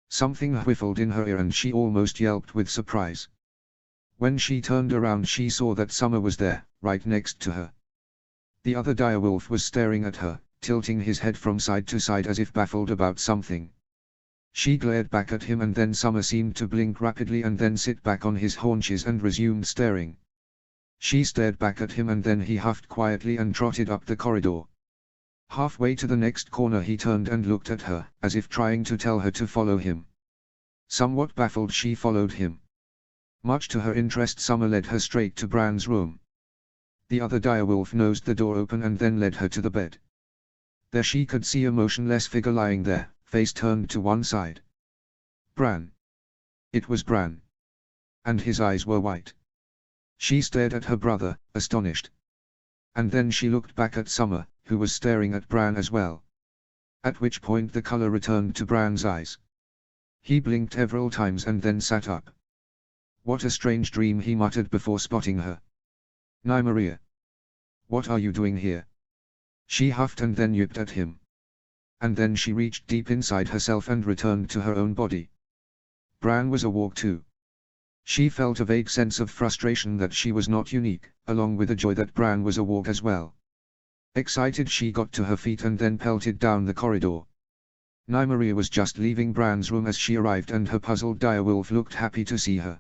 Something whiffled in her ear and she almost yelped with surprise. When she turned around she saw that Summer was there, right next to her. The other direwolf was staring at her, tilting his head from side to side as if baffled about something. She glared back at him and then Summer seemed to blink rapidly and then sit back on his haunches and resumed staring. She stared back at him and then he huffed quietly and trotted up the corridor. Halfway to the next corner he turned and looked at her, as if trying to tell her to follow him. Somewhat baffled she followed him. Much to her interest Summer led her straight to Bran's room. The other direwolf nosed the door open and then led her to the bed. There she could see a motionless figure lying there, face turned to one side. Bran. It was Bran. And his eyes were white. She stared at her brother, astonished. And then she looked back at Summer, who was staring at Bran as well. At which point the color returned to Bran's eyes. He blinked several times and then sat up. What a strange dream, he muttered before spotting her. Nymeria. What are you doing here? She huffed and then yipped at him. And then she reached deep inside herself and returned to her own body. Bran was a warg too. She felt a vague sense of frustration that she was not unique, along with a joy that Bran was a warg as well. Excited she got to her feet and then pelted down the corridor. Nymeria was just leaving Bran's room as she arrived and her puzzled direwolf looked happy to see her.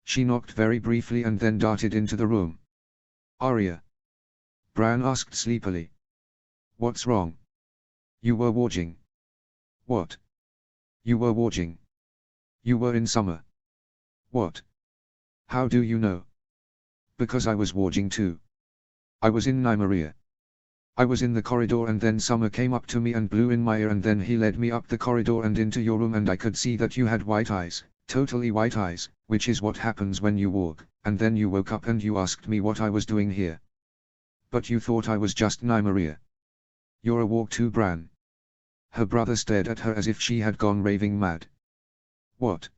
She knocked very briefly and then darted into the room. Arya? Bran asked sleepily. What's wrong? You were warging. What? You were watching. You were in summer. What? How do you know? Because I was watching too. I was in Nymeria. I was in the corridor and then Summer came up to me and blew in my ear and then he led me up the corridor and into your room and I could see that you had white eyes, totally white eyes, which is what happens when you walk, and then you woke up and you asked me what I was doing here. But you thought I was just Nymeria. You're a walk too, Bran. Her brother stared at her as if she had gone raving mad. What?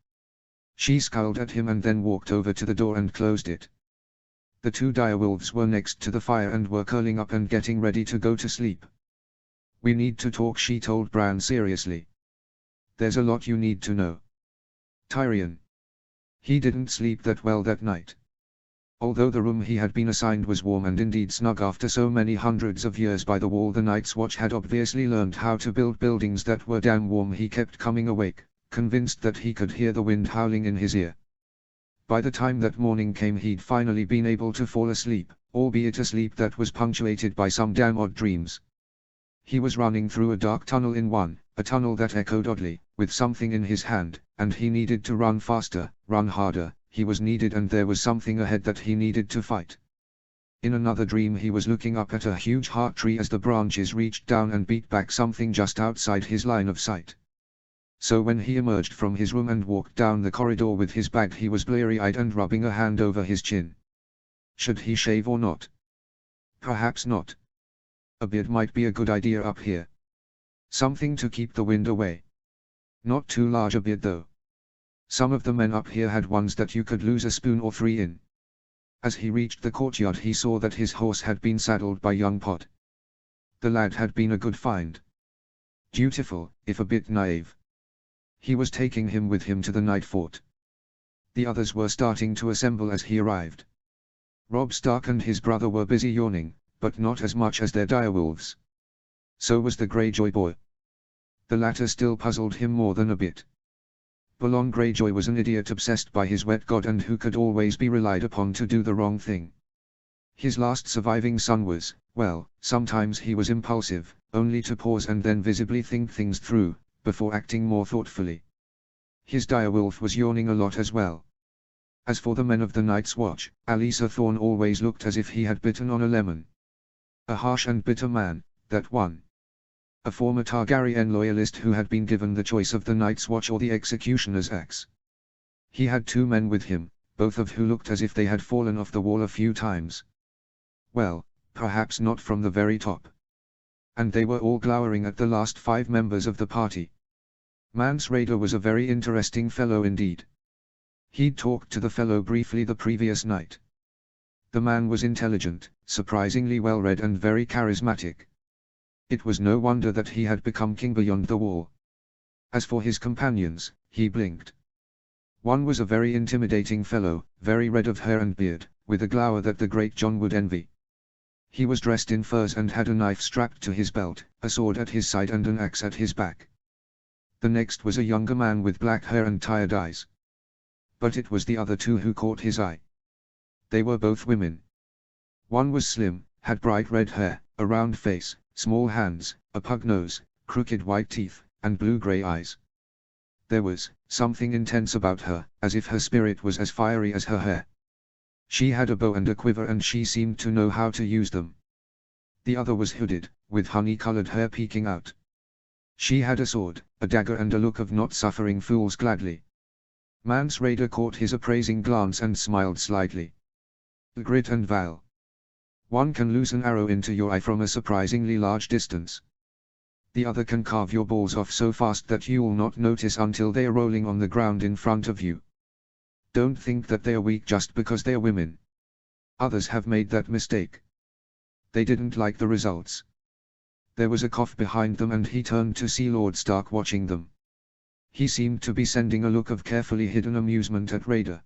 She scowled at him and then walked over to the door and closed it. The two direwolves were next to the fire and were curling up and getting ready to go to sleep. We need to talk, she told Bran seriously. There's a lot you need to know. Tyrion. He didn't sleep that well that night. Although the room he had been assigned was warm and indeed snug after so many hundreds of years by the wall, the Night's Watch had obviously learned how to build buildings that were damn warm. He kept coming awake, convinced that he could hear the wind howling in his ear. By the time that morning came he'd finally been able to fall asleep, albeit a sleep that was punctuated by some damn odd dreams. He was running through a dark tunnel a tunnel that echoed oddly, with something in his hand, and he needed to run faster, run harder, he was needed and there was something ahead that he needed to fight. In another dream he was looking up at a huge heart tree as the branches reached down and beat back something just outside his line of sight. So when he emerged from his room and walked down the corridor with his bag he was bleary-eyed and rubbing a hand over his chin. Should he shave or not? Perhaps not. A beard might be a good idea up here. Something to keep the wind away. Not too large a beard though. Some of the men up here had ones that you could lose a spoon or three in. As he reached the courtyard he saw that his horse had been saddled by young Pod. The lad had been a good find. Dutiful, if a bit naive. He was taking him with him to the night fort. The others were starting to assemble as he arrived. Robb Stark and his brother were busy yawning, but not as much as their direwolves. So was the Greyjoy boy. The latter still puzzled him more than a bit. Balon Greyjoy was an idiot obsessed by his wet god and who could always be relied upon to do the wrong thing. His last surviving son was, well, sometimes he was impulsive, only to pause and then visibly think things through, before acting more thoughtfully. His direwolf was yawning a lot as well. As for the men of the Night's Watch, Alisa Thorne always looked as if he had bitten on a lemon. A harsh and bitter man, that one. A former Targaryen loyalist who had been given the choice of the Night's Watch or the Executioner's axe. He had two men with him, both of who looked as if they had fallen off the wall a few times. Well, perhaps not from the very top. And they were all glowering at the last 5 members of the party. Mance Rayder was a very interesting fellow indeed. He'd talked to the fellow briefly the previous night. The man was intelligent, surprisingly well-read and very charismatic. It was no wonder that he had become king beyond the wall. As for his companions, he blinked. One was a very intimidating fellow, very red of hair and beard, with a glower that the great Jon would envy. He was dressed in furs and had a knife strapped to his belt, a sword at his side and an axe at his back. The next was a younger man with black hair and tired eyes. But it was the other two who caught his eye. They were both women. One was slim, had bright red hair, a round face, small hands, a pug nose, crooked white teeth, and blue-grey eyes. There was something intense about her, as if her spirit was as fiery as her hair. She had a bow and a quiver and she seemed to know how to use them. The other was hooded, with honey-colored hair peeking out. She had a sword, a dagger and a look of not suffering fools gladly. Mance Rayder caught his appraising glance and smiled slightly. Grit and Val. One can loose an arrow into your eye from a surprisingly large distance. The other can carve your balls off so fast that you'll not notice until they are rolling on the ground in front of you. Don't think that they are weak just because they are women. Others have made that mistake. They didn't like the results. There was a cough behind them and he turned to see Lord Stark watching them. He seemed to be sending a look of carefully hidden amusement at Rayder.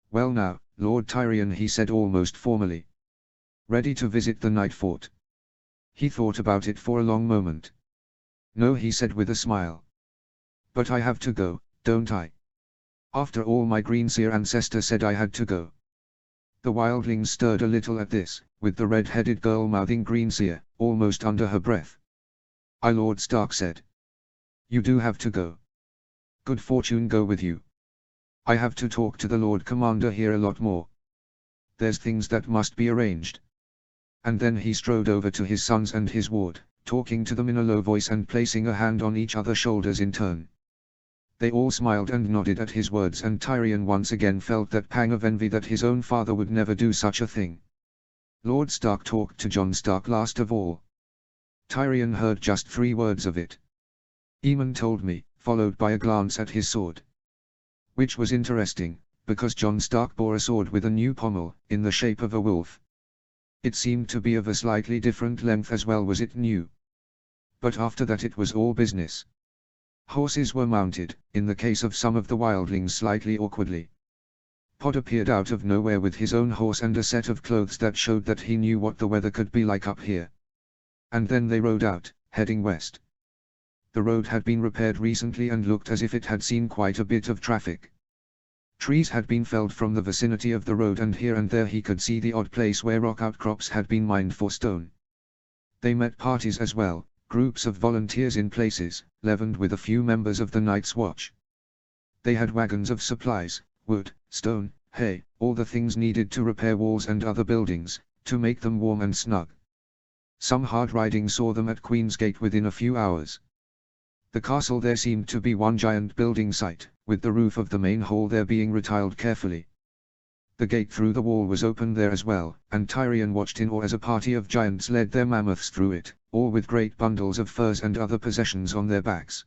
Well now, Lord Tyrion, he said almost formally. Ready to visit the Night Fort? He thought about it for a long moment. No, he said with a smile. But I have to go, don't I? After all, my Greenseer ancestor said I had to go. The wildlings stirred a little at this, with the red-headed girl mouthing Greenseer, almost under her breath. Lord Stark said. You do have to go. Good fortune go with you. I have to talk to the Lord Commander here a lot more. There's things that must be arranged. And then he strode over to his sons and his ward, talking to them in a low voice and placing a hand on each other's shoulders in turn. They all smiled and nodded at his words, and Tyrion once again felt that pang of envy that his own father would never do such a thing. Lord Stark talked to Jon Stark last of all. Tyrion heard just 3 words of it. Aemon told me, followed by a glance at his sword. Which was interesting, because Jon Stark bore a sword with a new pommel, in the shape of a wolf. It seemed to be of a slightly different length as well was it new. But after that it was all business. Horses were mounted, in the case of some of the wildlings slightly awkwardly. Pod appeared out of nowhere with his own horse and a set of clothes that showed that he knew what the weather could be like up here. And then they rode out, heading west. The road had been repaired recently and looked as if it had seen quite a bit of traffic. Trees had been felled from the vicinity of the road, and here and there he could see the odd place where rock outcrops had been mined for stone. They met parties as well, groups of volunteers in places, leavened with a few members of the Night's Watch. They had wagons of supplies, wood, stone, hay, all the things needed to repair walls and other buildings, to make them warm and snug. Some hard riding saw them at Queen's Gate within a few hours. The castle there seemed to be one giant building site, with the roof of the main hall there being retiled carefully. The gate through the wall was open there as well, and Tyrion watched in awe as a party of giants led their mammoths through it, all with great bundles of furs and other possessions on their backs.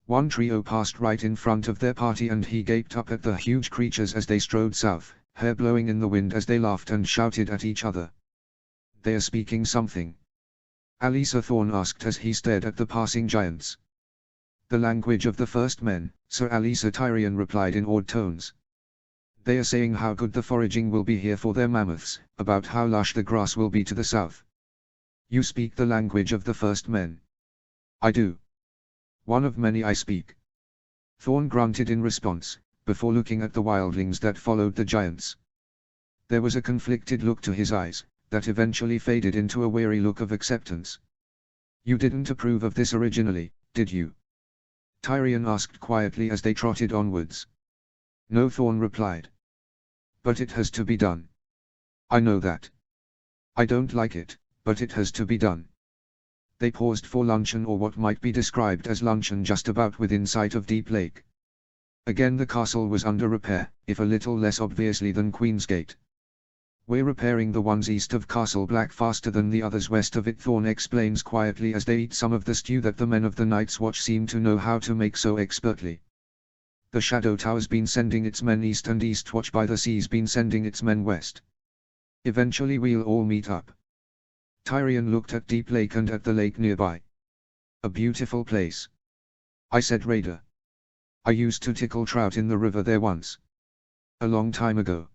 One trio passed right in front of their party, and he gaped up at the huge creatures as they strode south, hair blowing in the wind as they laughed and shouted at each other. "They are speaking something," Alisa Thorne asked as he stared at the passing giants. "The language of the first men, Sir Alisa," Tyrion replied in awed tones. "They are saying how good the foraging will be here for their mammoths, about how lush the grass will be to the south." "You speak the language of the first men?" "I do. One of many I speak." Thorne grunted in response, before looking at the wildlings that followed the giants. There was a conflicted look to his eyes, that eventually faded into a weary look of acceptance. "You didn't approve of this originally, did you?" Tyrion asked quietly as they trotted onwards. "No," Thorne replied. "But it has to be done. I know that. I don't like it, but it has to be done." They paused for luncheon, or what might be described as luncheon, just about within sight of Deep Lake. Again the castle was under repair, if a little less obviously than Queen's Gate. "We're repairing the ones east of Castle Black faster than the others west of it," Thorne explains quietly as they eat some of the stew that the men of the Night's Watch seem to know how to make so expertly. "The Shadow Tower's been sending its men east, and Eastwatch by the Sea's been sending its men west. Eventually we'll all meet up." Tyrion looked at Deep Lake and at the lake nearby. "A beautiful place," I said. "Raider. I used to tickle trout in the river there once. A long time ago."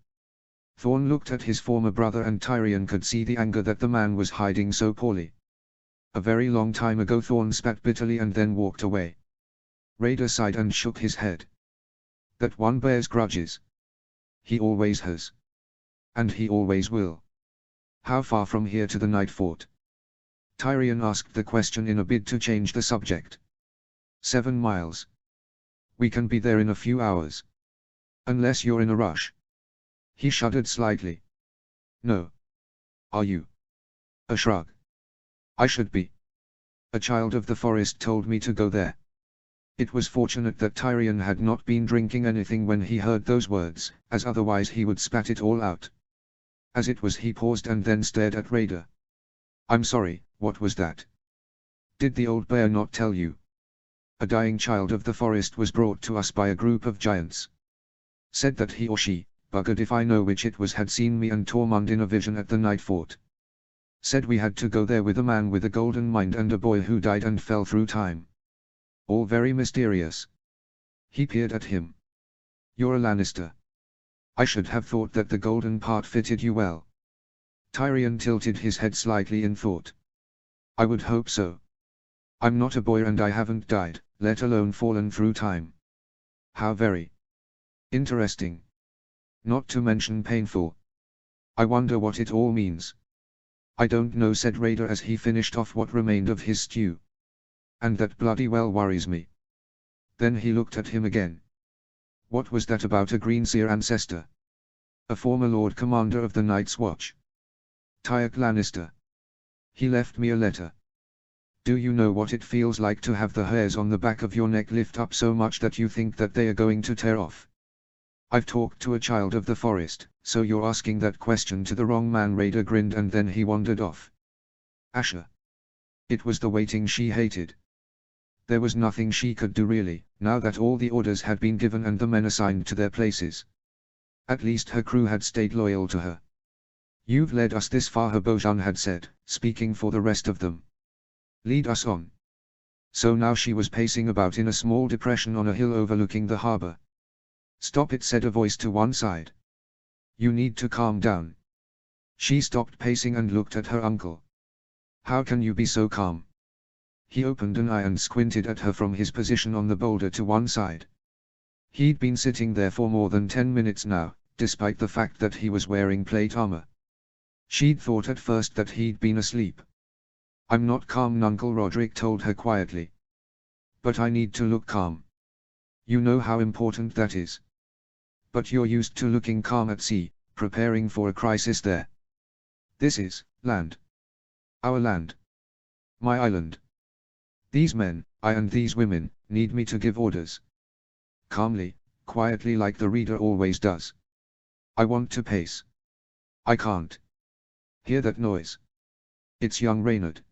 Thorne looked at his former brother, and Tyrion could see the anger that the man was hiding so poorly. "A very long time ago," Thorne spat bitterly and then walked away. Raider sighed and shook his head. "That one bears grudges. He always has. And he always will." "How far from here to the Night Fort?" Tyrion asked the question in a bid to change the subject. 7 miles. We can be there in a few hours. Unless you're in a rush." He shuddered slightly. "No. Are you?" A shrug. "I should be. A child of the forest told me to go there." It was fortunate that Tyrion had not been drinking anything when he heard those words, as otherwise he would spat it all out. As it was, he paused and then stared at Raider. "I'm sorry, what was that? Did the old bear not tell you? A dying child of the forest was brought to us by a group of giants. Said that he or she, buggered if I know which it was, had seen me and Tormund in a vision at the Night Fort. Said we had to go there with a man with a golden mind and a boy who died and fell through time. All very mysterious." He peered at him. "You're a Lannister. I should have thought that the golden part fitted you well." Tyrion tilted his head slightly in thought. "I would hope so. I'm not a boy and I haven't died, let alone fallen through time." "How very interesting. Not to mention painful. I wonder what it all means." "I don't know," said Raider as he finished off what remained of his stew. And that bloody well worries me. Then he looked at him again. What was that about a Greenseer ancestor? A former Lord Commander of the Night's Watch. Tyrk Lannister. He left me a letter. Do you know what it feels like to have the hairs on the back of your neck lift up so much that you think that they are going to tear off? I've talked to a child of the forest, so you're asking that question to the wrong man. Rhaegar grinned and then he wandered off. Asha. It was the waiting she hated. There was nothing she could do really, now that all the orders had been given and the men assigned to their places. At least her crew had stayed loyal to her. You've led us this far, her Bojan had said, speaking for the rest of them. Lead us on. So now she was pacing about in a small depression on a hill overlooking the harbor. Stop it, said a voice to one side. You need to calm down. She stopped pacing and looked at her uncle. How can you be so calm? He opened an eye and squinted at her from his position on the boulder to one side. He'd been sitting there for more than 10 minutes now, despite the fact that he was wearing plate armor. She'd thought at first that he'd been asleep. I'm not calm, Uncle Roderick told her quietly. But I need to look calm. You know how important that is. But you're used to looking calm at sea, preparing for a crisis there. This is land. Our land. My island. These men, I and these women, need me to give orders. Calmly, quietly, like the reader always does. I want to pace. I can't. Hear that noise? It's young Reynard.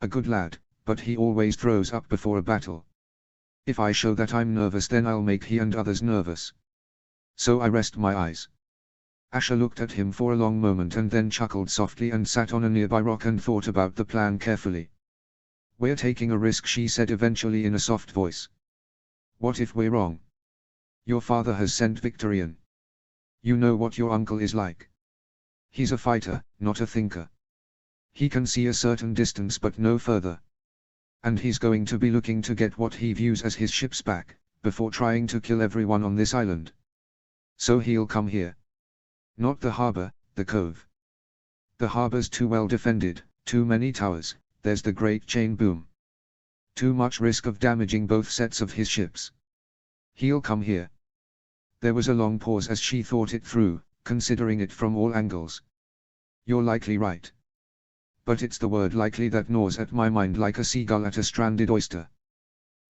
A good lad, but he always throws up before a battle. If I show that I'm nervous, then I'll make he and others nervous. So I rest my eyes. Asha looked at him for a long moment and then chuckled softly and sat on a nearby rock and thought about the plan carefully. We're taking a risk, she said eventually in a soft voice. What if we're wrong? Your father has sent Victorian. You know what your uncle is like. He's a fighter, not a thinker. He can see a certain distance but no further. And he's going to be looking to get what he views as his ships back, before trying to kill everyone on this island. So he'll come here. Not the harbor, the cove. The harbor's too well defended, too many towers, there's the great chain boom. Too much risk of damaging both sets of his ships. He'll come here. There was a long pause as she thought it through, considering it from all angles. You're likely right. But it's the word likely that gnaws at my mind like a seagull at a stranded oyster.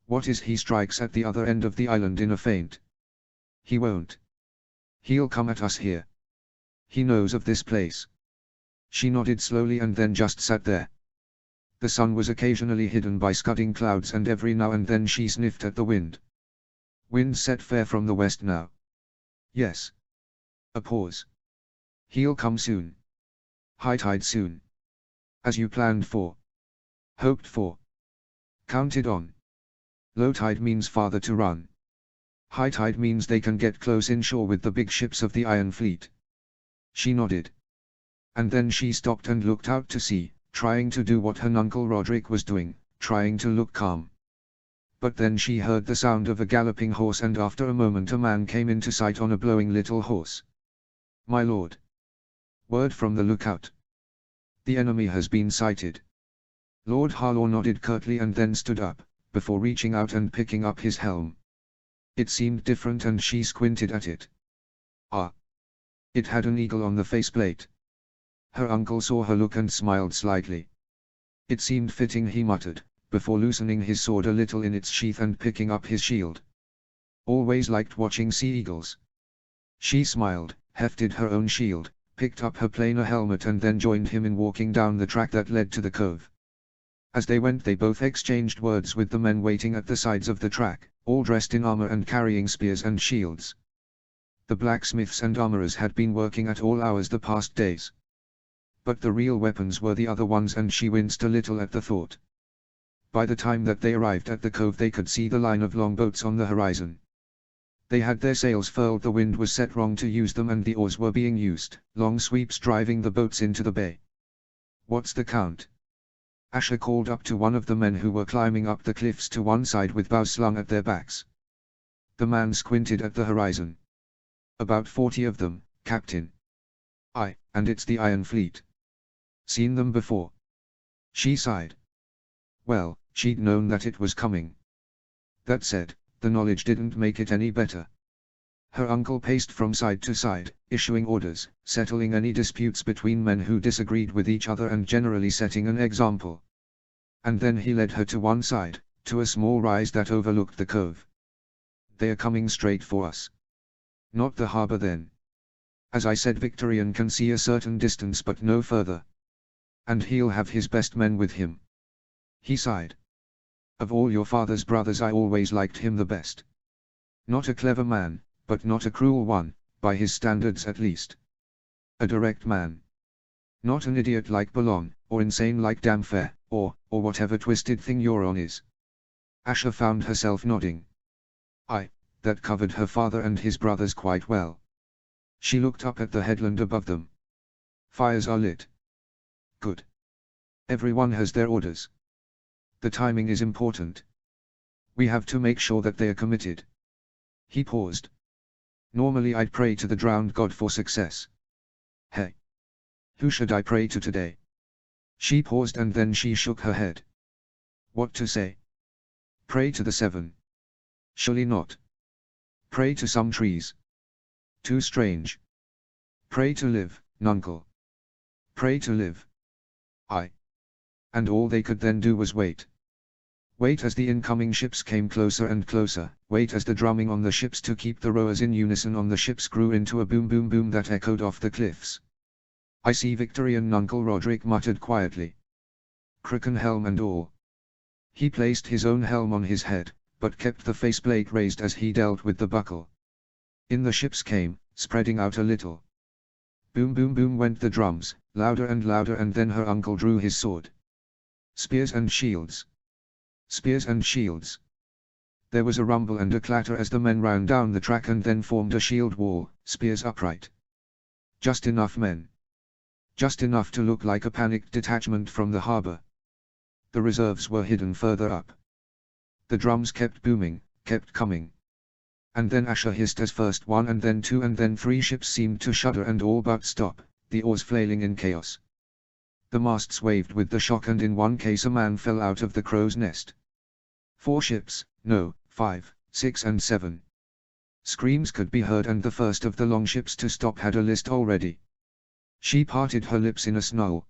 What is he strikes at the other end of the island in a feint? He won't. He'll come at us here. He knows of this place. She nodded slowly and then just sat there. The sun was occasionally hidden by scudding clouds and every now and then she sniffed at the wind. Wind set fair from the west now. Yes. A pause. He'll come soon. High tide soon. As you planned for. Hoped for. Counted on. Low tide means farther to run. High tide means they can get close inshore with the big ships of the Iron Fleet. She nodded. And then she stopped and looked out to sea, trying to do what her Uncle Roderick was doing, trying to look calm. But then she heard the sound of a galloping horse and after a moment a man came into sight on a blowing little horse. My lord. Word from the lookout. The enemy has been sighted. Lord Harlaw nodded curtly and then stood up, before reaching out and picking up his helm. It seemed different and she squinted at it. Ah. It had an eagle on the faceplate. Her uncle saw her look and smiled slightly. It seemed fitting, he muttered, before loosening his sword a little in its sheath and picking up his shield. Always liked watching sea eagles. She smiled, hefted her own shield, picked up her plainer helmet and then joined him in walking down the track that led to the cove. As they went they both exchanged words with the men waiting at the sides of the track, all dressed in armor and carrying spears and shields. The blacksmiths and armorers had been working at all hours the past days. But the real weapons were the other ones and she winced a little at the thought. By the time that they arrived at the cove they could see the line of longboats on the horizon. They had their sails furled, the wind was set wrong to use them and the oars were being used, long sweeps driving the boats into the bay. What's the count? Asha called up to one of the men who were climbing up the cliffs to one side with bows slung at their backs. The man squinted at the horizon. About 40 of them, Captain. Aye, and it's the Iron Fleet. Seen them before? She sighed. Well, She'd known that it was coming. That said, the knowledge didn't make it any better. Her uncle paced from side to side, issuing orders, settling any disputes between men who disagreed with each other and generally setting an example. And then he led her to one side, to a small rise that overlooked the cove. They are coming straight for us. Not the harbor then. As I said, Victorian can see a certain distance but no further. And he'll have his best men with him. He sighed. Of all your father's brothers I always liked him the best. Not a clever man, but not a cruel one, by his standards at least. A direct man. Not an idiot like Ballon, or insane like Damfair, or whatever twisted thing you're on is. Asha found herself nodding. That covered her father and his brothers quite well. She looked up at the headland above them. Fires are lit. Good. Everyone has their orders. The timing is important. We have to make sure that they are committed. He paused. Normally I'd pray to the drowned god for success. Hey. Who should I pray to today? She paused and then she shook her head. What to say? Pray to the seven. Surely not. Pray to some trees. Too strange. Pray to live, nuncle. Pray to live. And all they could then do was wait. Wait as the incoming ships came closer and closer, wait as the drumming on the ships to keep the rowers in unison on the ships grew into a boom boom boom that echoed off the cliffs. I see Victorian, Uncle Roderick muttered quietly. Crooked helm and all. He placed his own helm on his head, but kept the faceplate raised as he dealt with the buckle. In the ships came, spreading out a little. Boom boom boom went the drums, louder and louder, and then her uncle drew his sword. Spears and shields. Spears and shields. There was a rumble and a clatter as the men ran down the track and then formed a shield wall, spears upright. Just enough men. Just enough to look like a panicked detachment from the harbor. The reserves were hidden further up. The drums kept booming, kept coming. And then Asher hissed as first one and then two and then three ships seemed to shudder and all but stop, the oars flailing in chaos. The masts waved with the shock and in one case a man fell out of the crow's nest. 4 ships, no, 5, 6 and 7. Screams could be heard and the first of the longships to stop had a list already. She parted her lips in a snarl.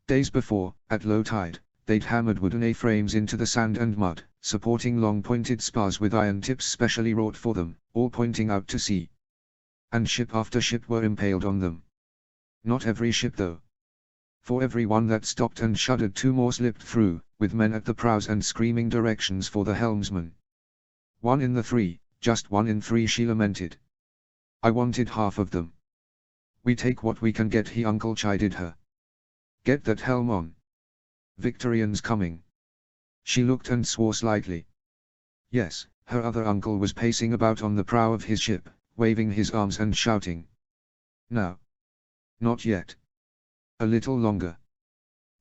Days before, at low tide, they'd hammered wooden A-frames into the sand and mud, supporting long pointed spars with iron tips specially wrought for them, all pointing out to sea. And ship after ship were impaled on them. Not every ship though. For every one that stopped and shuddered 2 more slipped through, with men at the prows and screaming directions for the helmsman. 1 in the 3, just 1 in 3, she lamented. I wanted half of them. We take what we can get, he uncle chided her. Get that helm on. Victorian's coming. She looked and swore slightly. Yes, her other uncle was pacing about on the prow of his ship, waving his arms and shouting. Now. Not yet. A little longer.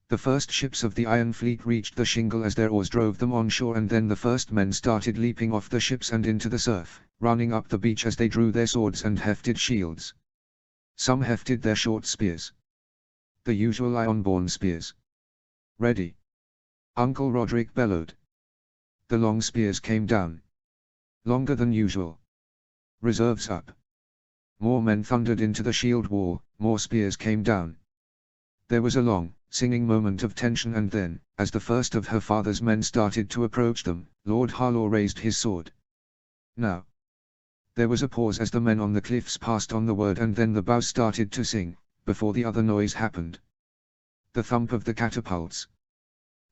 The first ships of the Iron Fleet reached the shingle as their oars drove them on shore, and then the first men started leaping off the ships and into the surf, running up the beach as they drew their swords and hefted shields. Some hefted their short spears. The usual iron-borne spears. Ready. Uncle Roderick bellowed. The long spears came down. Longer than usual. Reserves up. More men thundered into the shield wall, more spears came down. There was a long, singing moment of tension, and then, as the first of her father's men started to approach them, Lord Harlaw raised his sword. Now. There was a pause as the men on the cliffs passed on the word, and then the bows started to sing, before the other noise happened. The thump of the catapults.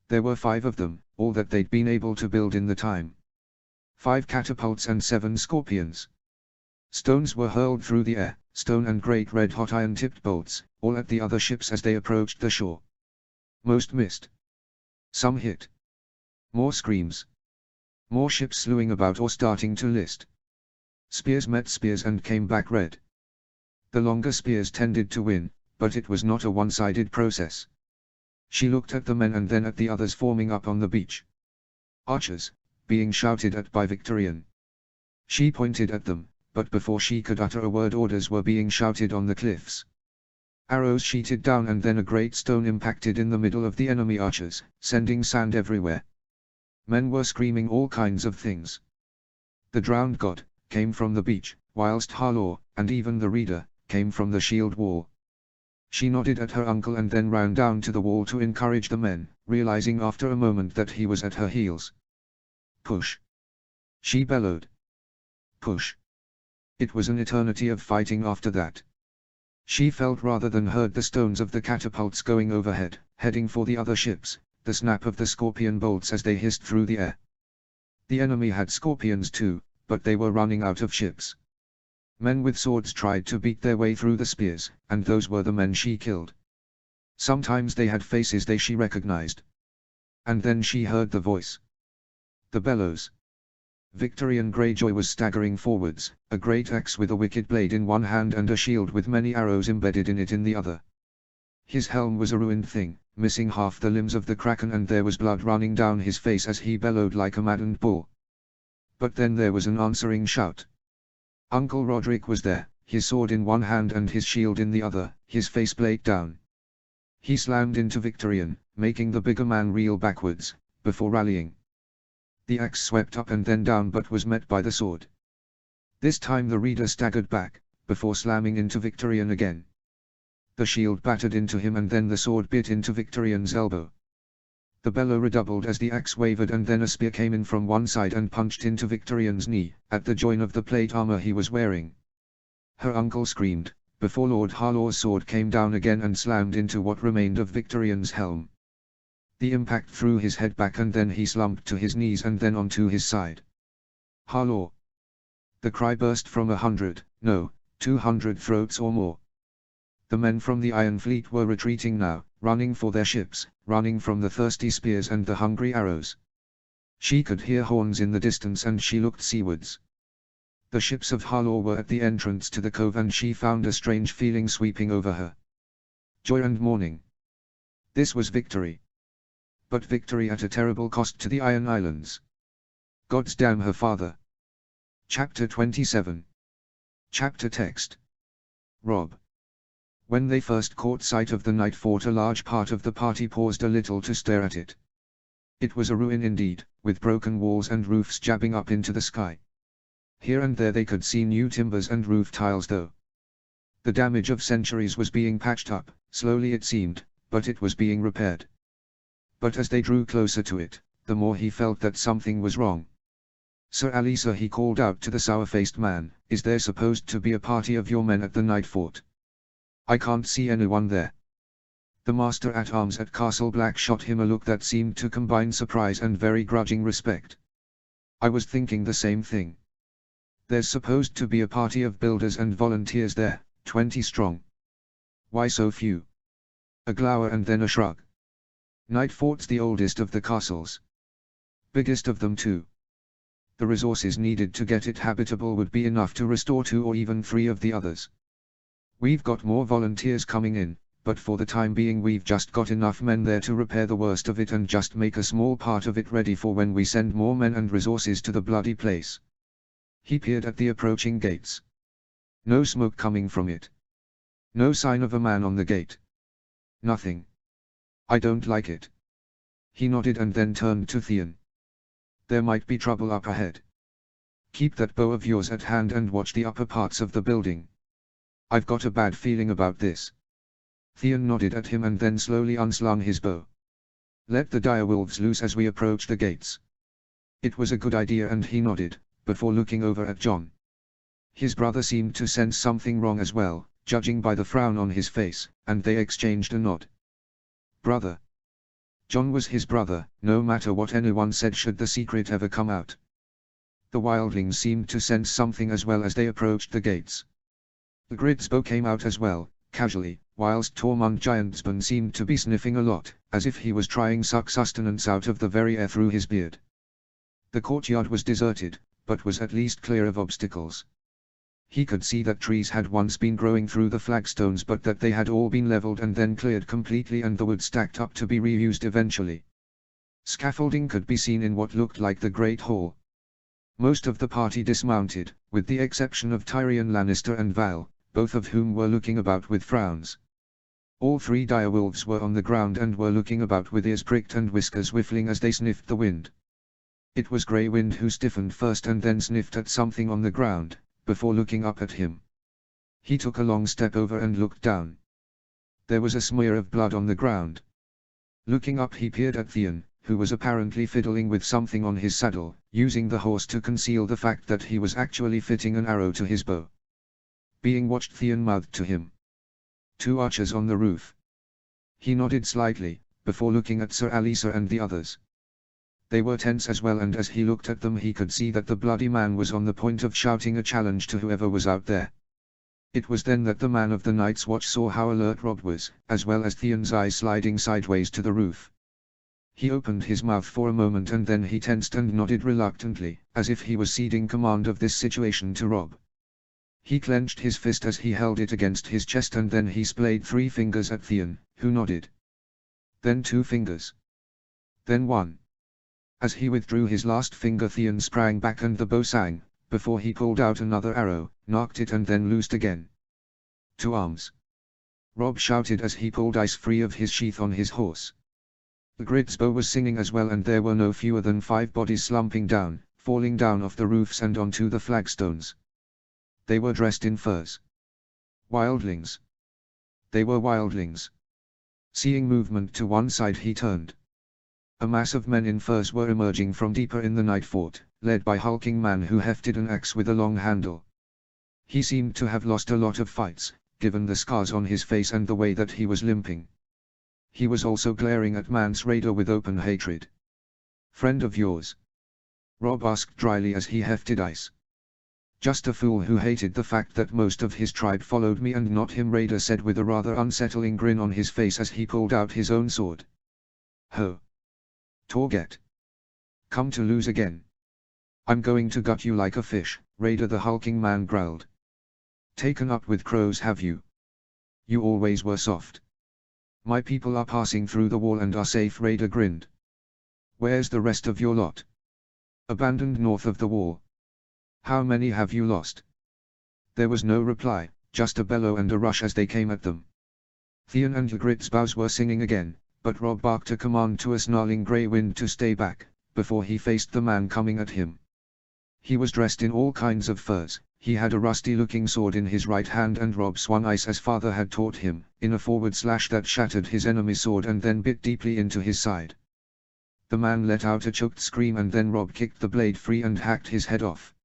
There were 5 of them, all that they'd been able to build in the time. 5 catapults and 7 scorpions. Stones were hurled through the air, stone and great red-hot iron-tipped bolts, all at the other ships as they approached the shore. Most missed. Some hit. More screams. More ships slewing about or starting to list. Spears met spears and came back red. The longer spears tended to win, but it was not a one-sided process. She looked at the men and then at the others forming up on the beach. Archers, being shouted at by Victorian. She pointed at them, but before she could utter a word orders were being shouted on the cliffs. Arrows sheeted down and then a great stone impacted in the middle of the enemy archers, sending sand everywhere. Men were screaming all kinds of things. The drowned god came from the beach, whilst Harlaw, and even the reader, came from the shield wall. She nodded at her uncle and then ran down to the wall to encourage the men, realizing after a moment that he was at her heels. "Push!" she bellowed. "Push!" It was an eternity of fighting after that. She felt rather than heard the stones of the catapults going overhead, heading for the other ships, the snap of the scorpion bolts as they hissed through the air. The enemy had scorpions too, but they were running out of ships. Men with swords tried to beat their way through the spears, and those were the men she killed. Sometimes they had faces she recognized. And then she heard the voice. The bellows. Victorian Greyjoy was staggering forwards, a great axe with a wicked blade in one hand and a shield with many arrows embedded in it in the other. His helm was a ruined thing, missing half the limbs of the kraken, and there was blood running down his face as he bellowed like a maddened bull. But then there was an answering shout. Uncle Roderick was there, his sword in one hand and his shield in the other, his face blade down. He slammed into Victorian, making the bigger man reel backwards, before rallying. The axe swept up and then down but was met by the sword. This time the reader staggered back, before slamming into Victorian again. The shield battered into him and then the sword bit into Victorian's elbow. The bellow redoubled as the axe wavered and then a spear came in from one side and punched into Victorian's knee, at the join of the plate armor he was wearing. Her uncle screamed, before Lord Harlaw's sword came down again and slammed into what remained of Victorian's helm. The impact threw his head back and then he slumped to his knees and then onto his side. "Harlaw!" The cry burst from 100, no, 200 throats or more. The men from the Iron Fleet were retreating now, running for their ships, running from the thirsty spears and the hungry arrows. She could hear horns in the distance and she looked seawards. The ships of Harlaw were at the entrance to the cove and she found a strange feeling sweeping over her. Joy and mourning. This was victory. But victory at a terrible cost to the Iron Islands. Gods damn her father. Chapter 27. Chapter text. Robb. When they first caught sight of the night fort, a large part of the party paused a little to stare at it. It was a ruin indeed, with broken walls and roofs jabbing up into the sky. Here and there they could see new timbers and roof tiles though. The damage of centuries was being patched up, slowly it seemed, but it was being repaired. But as they drew closer to it, the more he felt that something was wrong. "Sir Alisa," he called out to the sour-faced man, "is there supposed to be a party of your men at the night fort? I can't see anyone there." The master-at-arms at Castle Black shot him a look that seemed to combine surprise and very grudging respect. "I was thinking the same thing. There's supposed to be a party of builders and volunteers there, 20 strong. Why so few?" A glower and then a shrug. "Night Fort's the oldest of the castles. Biggest of them too. The resources needed to get it habitable would be enough to restore 2 or even 3 of the others. We've got more volunteers coming in, but for the time being we've just got enough men there to repair the worst of it and just make a small part of it ready for when we send more men and resources to the bloody place." He peered at the approaching gates. No smoke coming from it. No sign of a man on the gate. Nothing. "I don't like it." He nodded and then turned to Theon. "There might be trouble up ahead. Keep that bow of yours at hand and watch the upper parts of the building. I've got a bad feeling about this." Theon nodded at him and then slowly unslung his bow. "Let the direwolves loose as we approach the gates." It was a good idea and he nodded, before looking over at Jon. His brother seemed to sense something wrong as well, judging by the frown on his face, and they exchanged a nod. Brother. Jon was his brother, no matter what anyone said should the secret ever come out. The wildlings seemed to sense something as well as they approached the gates. The Gridsbow came out as well, casually, whilst Tormund Giantsbane seemed to be sniffing a lot, as if he was trying suck sustenance out of the very air through his beard. The courtyard was deserted, but was at least clear of obstacles. He could see that trees had once been growing through the flagstones but that they had all been leveled and then cleared completely and the wood stacked up to be reused eventually. Scaffolding could be seen in what looked like the Great Hall. Most of the party dismounted, with the exception of Tyrion Lannister and Val, both of whom were looking about with frowns. All 3 direwolves were on the ground and were looking about with ears pricked and whiskers whiffling as they sniffed the wind. It was Grey Wind who stiffened first and then sniffed at something on the ground, before looking up at him. He took a long step over and looked down. There was a smear of blood on the ground. Looking up he peered at Theon, who was apparently fiddling with something on his saddle, using the horse to conceal the fact that he was actually fitting an arrow to his bow. Being watched, Theon mouthed to him. 2 archers on the roof. He nodded slightly, before looking at Sir Alisa and the others. They were tense as well, and as he looked at them he could see that the bloody man was on the point of shouting a challenge to whoever was out there. It was then that the man of the Night's Watch saw how alert Robb was, as well as Theon's eyes sliding sideways to the roof. He opened his mouth for a moment and then he tensed and nodded reluctantly, as if he was ceding command of this situation to Robb. He clenched his fist as he held it against his chest and then he splayed 3 fingers at Theon, who nodded. Then 2 fingers. Then 1. As he withdrew his last finger, Theon sprang back and the bow sang, before he pulled out another arrow, knocked it and then loosed again. 2 arms. Robb shouted as he pulled ice free of his sheath on his horse. The Grid's bow was singing as well, and there were no fewer than 5 bodies slumping down, falling down off the roofs and onto the flagstones. They were dressed in furs. Wildlings. They were wildlings. Seeing movement to one side he turned. A mass of men in furs were emerging from deeper in the night fort, led by hulking man who hefted an axe with a long handle. He seemed to have lost a lot of fights, given the scars on his face and the way that he was limping. He was also glaring at Mance Rayder with open hatred. "Friend of yours?" Robb asked dryly as he hefted ice. "Just a fool who hated the fact that most of his tribe followed me and not him," Rayder said with a rather unsettling grin on his face as he pulled out his own sword. "Ho! Torget. Come to lose again. I'm going to gut you like a fish," Rayder the hulking man growled. "Taken up with crows, have you? You always were soft. My people are passing through the wall and are safe," Rayder grinned. "Where's the rest of your lot?" "Abandoned north of the wall." "How many have you lost?" There was no reply, just a bellow and a rush as they came at them. Theon and Ygritte's bows were singing again, but Robb barked a command to a snarling Grey Wind to stay back, before he faced the man coming at him. He was dressed in all kinds of furs, he had a rusty-looking sword in his right hand and Robb swung ice as father had taught him, in a forward slash that shattered his enemy's sword and then bit deeply into his side. The man let out a choked scream and then Robb kicked the blade free and hacked his head off.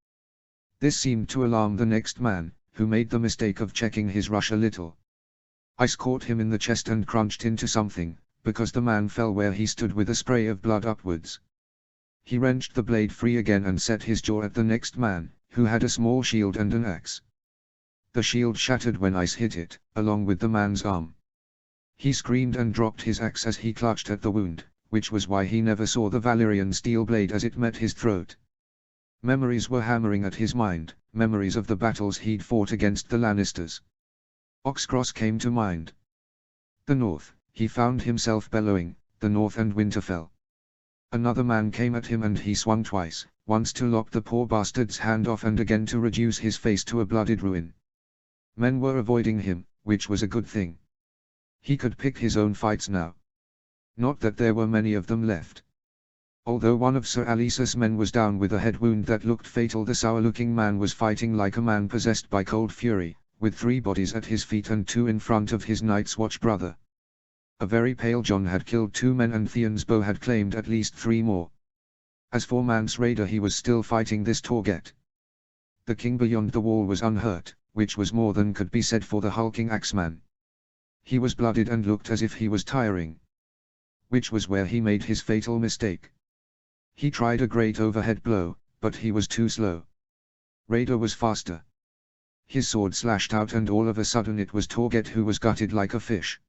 This seemed to alarm the next man, who made the mistake of checking his rush a little. Ice caught him in the chest and crunched into something, because the man fell where he stood with a spray of blood upwards. He wrenched the blade free again and set his jaw at the next man, who had a small shield and an axe. The shield shattered when ice hit it, along with the man's arm. He screamed and dropped his axe as he clutched at the wound, which was why he never saw the Valyrian steel blade as it met his throat. Memories were hammering at his mind, memories of the battles he'd fought against the Lannisters. Oxcross came to mind. The north, he found himself bellowing, the north and Winterfell. Another man came at him and he swung twice, once to lock the poor bastard's hand off and again to reduce his face to a blooded ruin. Men were avoiding him, which was a good thing. He could pick his own fights now. Not that there were many of them left. Although one of Sir Alisa's men was down with a head wound that looked fatal, the sour-looking man was fighting like a man possessed by cold fury, with 3 bodies at his feet and 2 in front of his Night's Watch brother. A very pale John had killed 2 men and Theon's bow had claimed at least 3 more. As for Mance Rayder, he was still fighting this Torget. The king beyond the wall was unhurt, which was more than could be said for the hulking axeman. He was blooded and looked as if he was tiring. Which was where he made his fatal mistake. He tried a great overhead blow, but he was too slow. Rayder was faster. His sword slashed out and all of a sudden it was Torget who was gutted like a fish.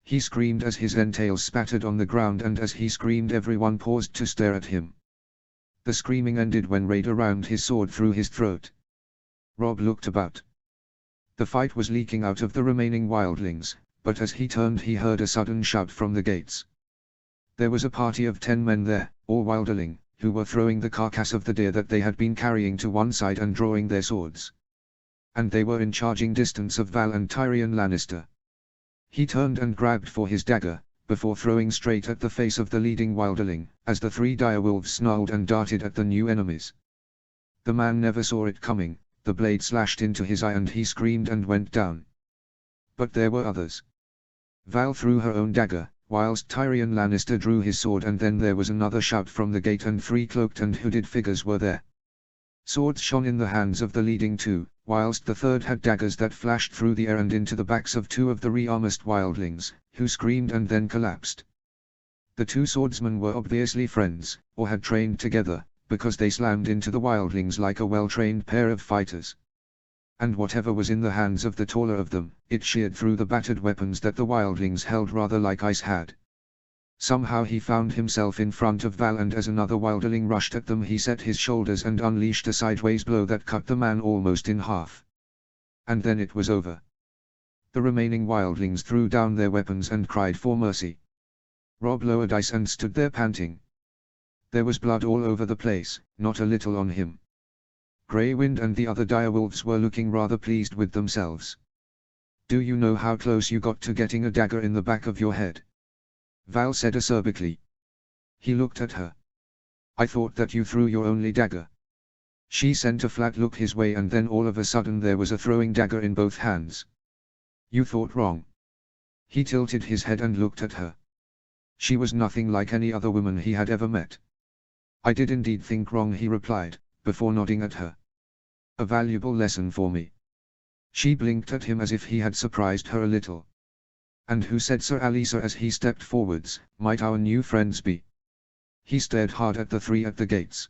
He screamed as his entrails spattered on the ground, and as he screamed everyone paused to stare at him. The screaming ended when Rayder rammed his sword through his throat. Robb looked about. The fight was leaking out of the remaining wildlings, but as he turned he heard a sudden shout from the gates. There was a party of 10 men there, all wilderling, who were throwing the carcass of the deer that they had been carrying to one side and drawing their swords. And they were in charging distance of Val and Tyrion Lannister. He turned and grabbed for his dagger, before throwing straight at the face of the leading wilderling, as the 3 direwolves snarled and darted at the new enemies. The man never saw it coming, the blade slashed into his eye and he screamed and went down. But there were others. Val threw her own dagger, whilst Tyrion Lannister drew his sword, and then there was another shout from the gate and 3 cloaked and hooded figures were there. Swords shone in the hands of the leading 2, whilst the third had daggers that flashed through the air and into the backs of 2 of the rearmed wildlings, who screamed and then collapsed. The 2 swordsmen were obviously friends, or had trained together, because they slammed into the wildlings like a well-trained pair of fighters. And whatever was in the hands of the taller of them, it sheared through the battered weapons that the wildlings held rather like ice had. Somehow he found himself in front of Val, and as another wilderling rushed at them he set his shoulders and unleashed a sideways blow that cut the man almost in half. And then it was over. The remaining wildlings threw down their weapons and cried for mercy. Robb lowered ice and stood there panting. There was blood all over the place, not a little on him. Grey Wind and the other direwolves were looking rather pleased with themselves. "Do you know how close you got to getting a dagger in the back of your head?" Val said acerbically. He looked at her. "I thought that you threw your only dagger." She sent a flat look his way, and then all of a sudden there was a throwing dagger in both hands. "You thought wrong." He tilted his head and looked at her. She was nothing like any other woman he had ever met. "I did indeed think wrong," he replied, before nodding at her. "A valuable lesson for me." She blinked at him as if he had surprised her a little. "And who said Sir Alisa?" as he stepped forwards, "might our new friends be?" He stared hard at the 3 at the gates.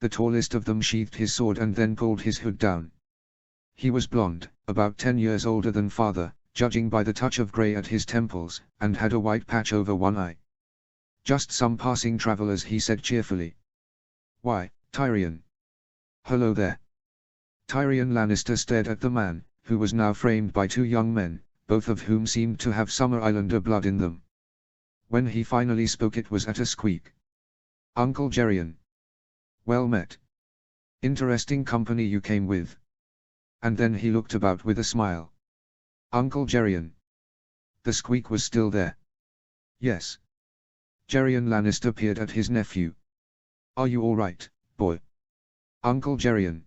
The tallest of them sheathed his sword and then pulled his hood down. He was blonde, about 10 years older than father, judging by the touch of grey at his temples, and had a white patch over one eye. "Just some passing travellers," he said cheerfully. "Why, Tyrion." "Hello there." Tyrion Lannister stared at the man, who was now framed by 2 young men, both of whom seemed to have Summer Islander blood in them. When he finally spoke it was at a squeak. "Uncle Geryon." "Well met. Interesting company you came with." And then he looked about with a smile. "Uncle Geryon." The squeak was still there. "Yes." Geryon Lannister peered at his nephew. "Are you all right, boy?" "Uncle Geryon."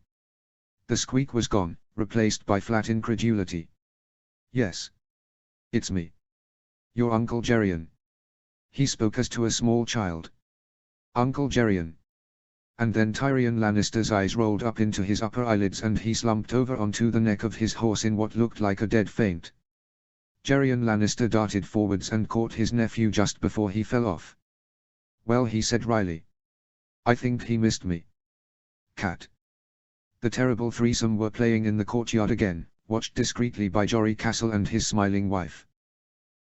The squeak was gone, replaced by flat incredulity. "Yes. It's me. Your Uncle Geryon." He spoke as to a small child. "Uncle Geryon." And then Tyrion Lannister's eyes rolled up into his upper eyelids and he slumped over onto the neck of his horse in what looked like a dead faint. Geryon Lannister darted forwards and caught his nephew just before he fell off. "Well," he said wryly. "I think he missed me." Cat. The terrible threesome were playing in the courtyard again, watched discreetly by Jory Castle and his smiling wife.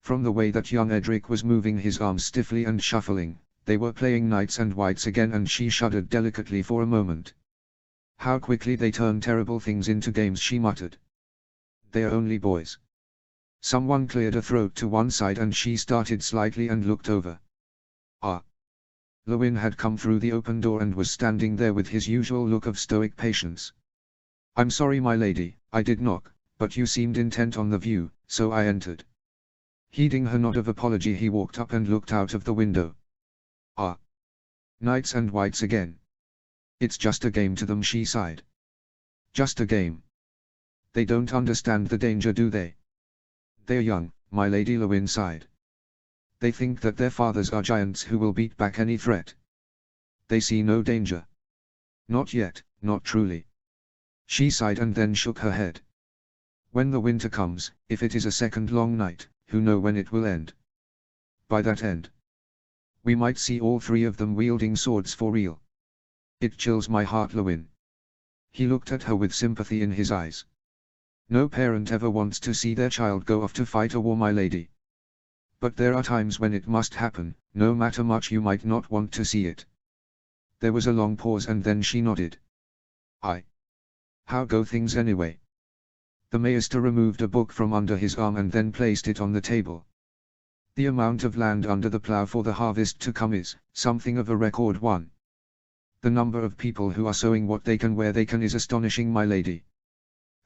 From the way that young Edric was moving his arms stiffly and shuffling, they were playing knights and whites again, and she shuddered delicately for a moment. "How quickly they turn terrible things into games," she muttered. "They're only boys." Someone cleared a throat to one side and she started slightly and looked over. Ah! Lewin had come through the open door and was standing there with his usual look of stoic patience. "I'm sorry, my lady, I did knock, but you seemed intent on the view, so I entered." Heeding her nod of apology he walked up and looked out of the window. "Ah! Knights and whites again. It's just a game to them," she sighed. "Just a game. They don't understand the danger, do they?" "They're young," my lady, Lewin sighed. "They think that their fathers are giants who will beat back any threat. They see no danger. Not yet, not truly." She sighed and then shook her head. "When the winter comes, if it is a second long night, who know when it will end? By that end, we might see all 3 of them wielding swords for real. It chills my heart, Lewin." He looked at her with sympathy in his eyes. "No parent ever wants to see their child go off to fight a war, my lady. But there are times when it must happen, no matter much you might not want to see it." There was a long pause and then she nodded. "Aye. How go things anyway?" The Maester removed a book from under his arm and then placed it on the table. "The amount of land under the plough for the harvest to come is something of a record one. The number of people who are sowing what they can where they can is astonishing, my lady.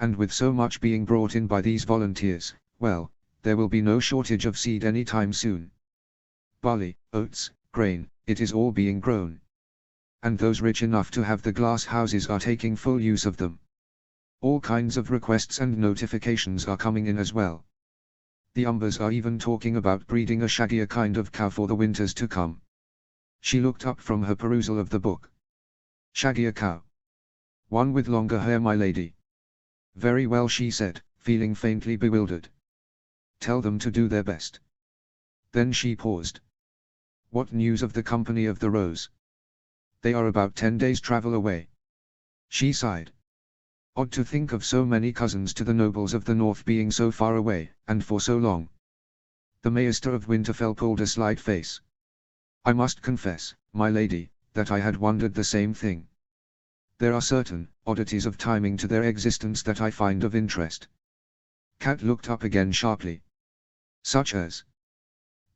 And with so much being brought in by these volunteers, well, there will be no shortage of seed any time soon." barley, oats, grain, it is all being grown. And those rich enough to have the glass houses are taking full use of them. All kinds of requests and notifications are coming in as well. The Umbers are even talking about breeding a shaggier kind of cow for the winters to come. She looked up from her perusal of the book. Shaggier cow. One with longer hair, my lady. Very well, she said, feeling faintly bewildered. Tell them to do their best. Then she paused. What news of the Company of the Rose? They are about 10 days' travel away. She sighed. Odd to think of so many cousins to the nobles of the north being so far away, and for so long. The Maester of Winterfell pulled a slight face. I must confess, my lady, that I had wondered the same thing. There are certain oddities of timing to their existence that I find of interest. Cat looked up again sharply. Such as?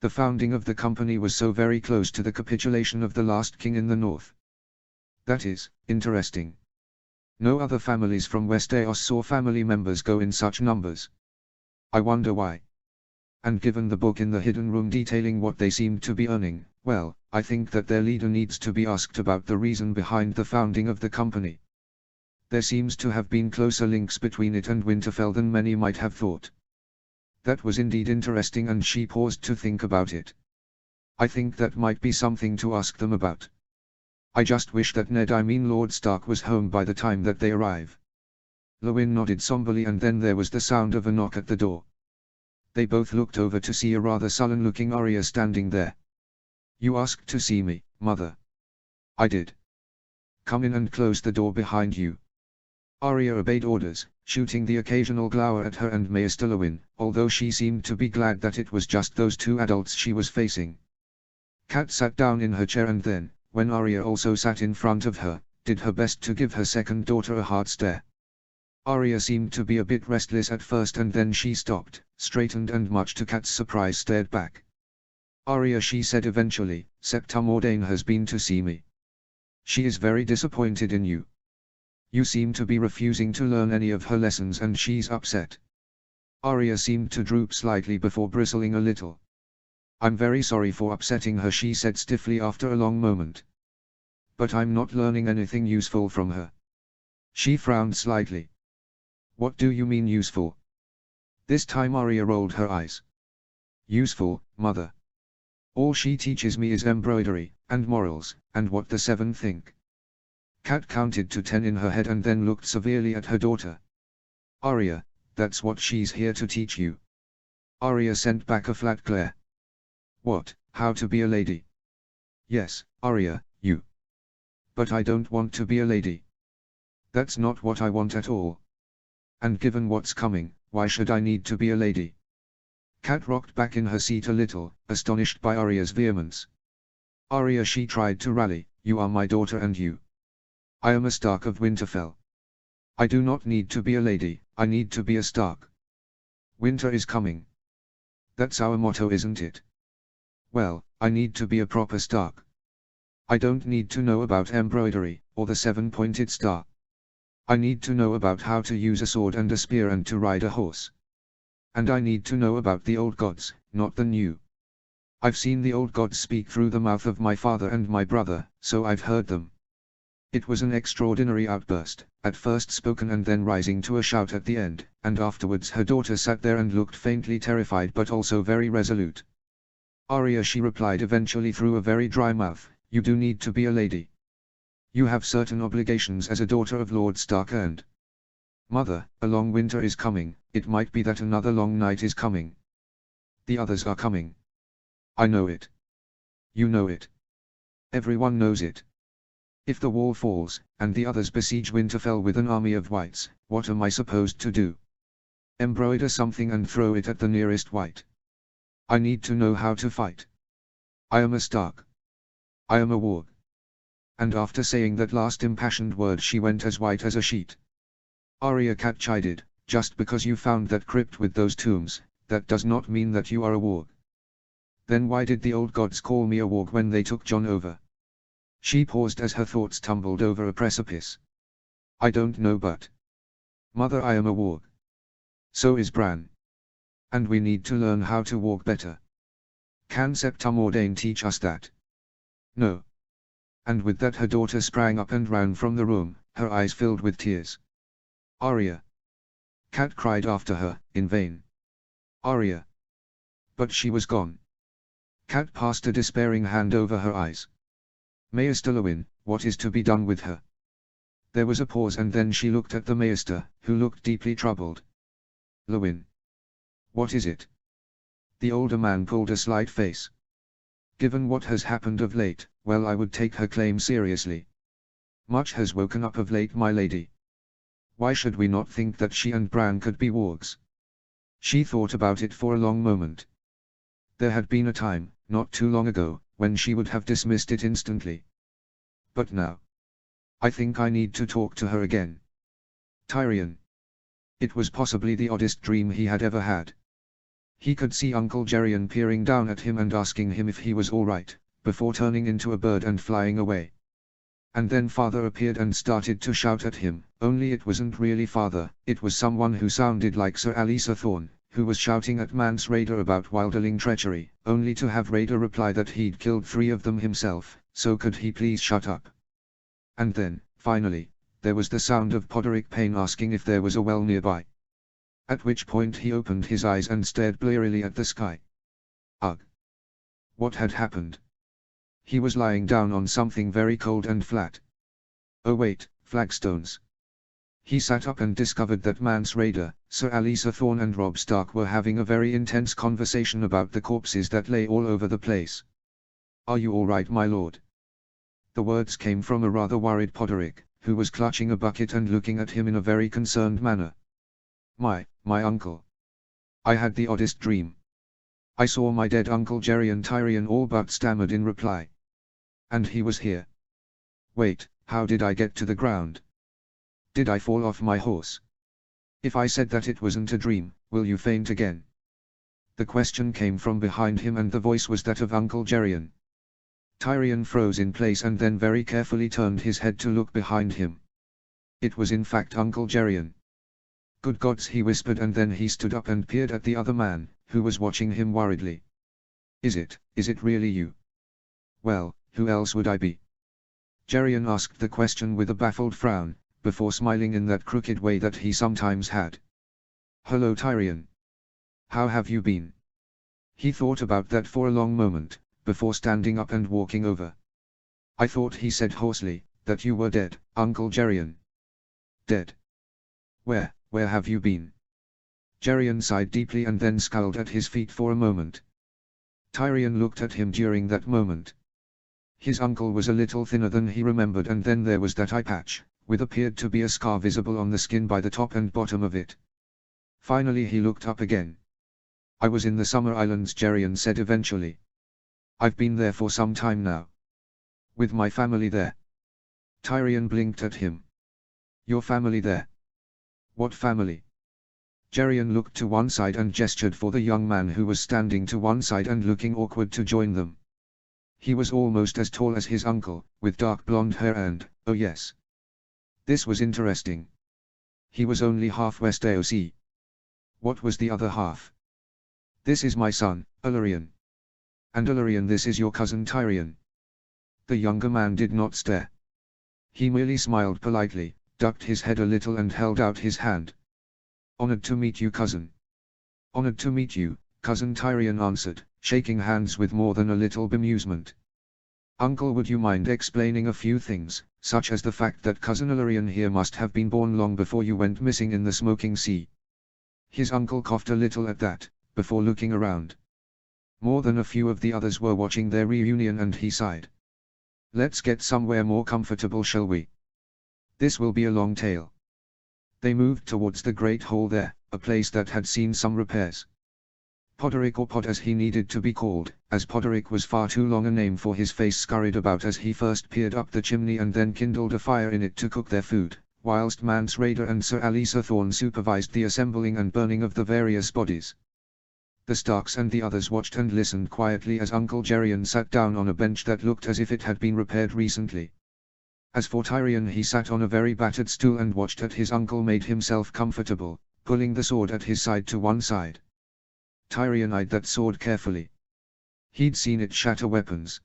The founding of the company was so very close to the capitulation of the last king in the north. That is interesting. No other families from Westeros saw family members go in such numbers. I wonder why. And given the book in the hidden room detailing what they seemed to be earning, well, I think that their leader needs to be asked about the reason behind the founding of the company. There seems to have been closer links between it and Winterfell than many might have thought. That was indeed interesting, and she paused to think about it. I think that might be something to ask them about. I just wish that Lord Stark was home by the time that they arrive. Lewin nodded somberly, and then there was the sound of a knock at the door. They both looked over to see a rather sullen-looking Arya standing there. You asked to see me, mother. I did. Come in and close the door behind you. Arya obeyed orders, shooting the occasional glower at her and Maester Lewin, although she seemed to be glad that it was just those two adults she was facing. Kat sat down in her chair and then, when Arya also sat in front of her, did her best to give her second daughter a hard stare. Arya seemed to be a bit restless at first, and then she stopped, straightened, and much to Kat's surprise stared back. Arya, she said eventually, Septa Mordane has been to see me. She is very disappointed in you. You seem to be refusing to learn any of her lessons and she's upset. Arya seemed to droop slightly before bristling a little. I'm very sorry for upsetting her, she said stiffly after a long moment. But I'm not learning anything useful from her. She frowned slightly. What do you mean useful? This time Arya rolled her eyes. Useful, mother. All she teaches me is embroidery, and morals, and what the seven think. Kat counted to 10 in her head and then looked severely at her daughter. Arya, that's what she's here to teach you. Arya sent back a flat glare. What, how to be a lady? Yes, Arya, you. But I don't want to be a lady. That's not what I want at all. And given what's coming, why should I need to be a lady? Kat rocked back in her seat a little, astonished by Arya's vehemence. Arya, she tried to rally, you are my daughter and you. I am a Stark of Winterfell. I do not need to be a lady, I need to be a Stark. Winter is coming. That's our motto, isn't it? Well, I need to be a proper Stark. I don't need to know about embroidery, or the seven-pointed star. I need to know about how to use a sword and a spear and to ride a horse. And I need to know about the old gods, not the new. I've seen the old gods speak through the mouth of my father and my brother, so I've heard them. It was an extraordinary outburst, at first spoken and then rising to a shout at the end, and afterwards her daughter sat there and looked faintly terrified but also very resolute. Arya, she replied eventually through a very dry mouth, you do need to be a lady. You have certain obligations as a daughter of Lord Stark and... Mother, a long winter is coming, it might be that another long night is coming. The others are coming. I know it. You know it. Everyone knows it. If the wall falls, and the others besiege Winterfell with an army of whites, what am I supposed to do? Embroider something and throw it at the nearest white. I need to know how to fight. I am a Stark. I am a warg. And after saying that last impassioned word she went as white as a sheet. Arya Cat chided, just because you found that crypt with those tombs, that does not mean that you are a warg. Then why did the old gods call me a warg when they took Jon over? She paused as her thoughts tumbled over a precipice. I don't know, but... Mother, I am a warg. So is Bran. And we need to learn how to walk better. Can Septum Ordain teach us that? No. And with that her daughter sprang up and ran from the room, her eyes filled with tears. Arya! Kat cried after her, in vain. Arya! But she was gone. Kat passed a despairing hand over her eyes. Maester Lewin, what is to be done with her? There was a pause and then she looked at the Maester, who looked deeply troubled. Lewin. What is it? The older man pulled a slight face. Given what has happened of late, well, I would take her claim seriously. Much has woken up of late, my lady. Why should we not think that she and Bran could be wargs? She thought about it for a long moment. There had been a time, not too long ago, when she would have dismissed it instantly. But now, I think I need to talk to her again. Tyrion. It was possibly the oddest dream he had ever had. He could see Uncle Geryon peering down at him and asking him if he was all right, before turning into a bird and flying away. And then Father appeared and started to shout at him, only it wasn't really Father, it was someone who sounded like Sir Alisa Thorne, who was shouting at Mance Rayder about wilderling treachery, only to have Rayder reply that he'd killed 3 of them himself, so could he please shut up. And then, finally, there was the sound of Poderick Payne asking if there was a well nearby. At which point he opened his eyes and stared blearily at the sky. Ugh! What had happened? He was lying down on something very cold and flat. Oh wait, flagstones. He sat up and discovered that Mance Rayder, Sir Alisa Thorne and Robb Stark were having a very intense conversation about the corpses that lay all over the place. Are you all right, my lord? The words came from a rather worried Poderick, who was clutching a bucket and looking at him in a very concerned manner. My uncle. I had the oddest dream. I saw my dead Uncle Geryon, Tyrion all but stammered in reply. And he was here. Wait, how did I get to the ground? Did I fall off my horse? If I said that it wasn't a dream, will you faint again? The question came from behind him and the voice was that of Uncle Geryon. Tyrion froze in place and then very carefully turned his head to look behind him. It was in fact Uncle Geryon. Good gods, he whispered, and then he stood up and peered at the other man, who was watching him worriedly. Is it really you? Well, who else would I be? Geryon asked the question with a baffled frown, before smiling in that crooked way that he sometimes had. Hello Tyrion. How have you been? He thought about that for a long moment, before standing up and walking over. I thought, he said hoarsely, that you were dead, Uncle Geryon. Dead? Where have you been? Geryon sighed deeply and then scowled at his feet for a moment. Tyrion looked at him during that moment. His uncle was a little thinner than he remembered, and then there was that eye patch, with appeared to be a scar visible on the skin by the top and bottom of it. Finally he looked up again. I was in the Summer Islands, Geryon said eventually. I've been there for some time now. With my family there. Tyrion blinked at him. Your family there? What family? Geryon looked to one side and gestured for the young man who was standing to one side and looking awkward to join them. He was almost as tall as his uncle, with dark blonde hair and, oh yes. This was interesting. He was only half West AOC. What was the other half? This is my son, Illyrian. And Illyrian, this is your cousin Tyrion. The younger man did not stare. He merely smiled politely, ducked his head a little and held out his hand. Honored to meet you, cousin. Honored to meet you, cousin, Tyrion answered, shaking hands with more than a little bemusement. Uncle, would you mind explaining a few things, such as the fact that cousin Illyrian here must have been born long before you went missing in the smoking sea? His uncle coughed a little at that, before looking around. More than a few of the others were watching their reunion and he sighed. Let's get somewhere more comfortable, shall we? This will be a long tale. They moved towards the Great Hall there, a place that had seen some repairs. Poderick, or Pod as he needed to be called, as Poderick was far too long a name for his face, scurried about as he first peered up the chimney and then kindled a fire in it to cook their food, whilst Mance Rayder and Sir Alisa Thorne supervised the assembling and burning of the various bodies. The Starks and the others watched and listened quietly as Uncle Geryon sat down on a bench that looked as if it had been repaired recently. As for Tyrion, he sat on a very battered stool and watched as his uncle made himself comfortable, pulling the sword at his side to one side. Tyrion eyed that sword carefully. He'd seen it shatter weapons.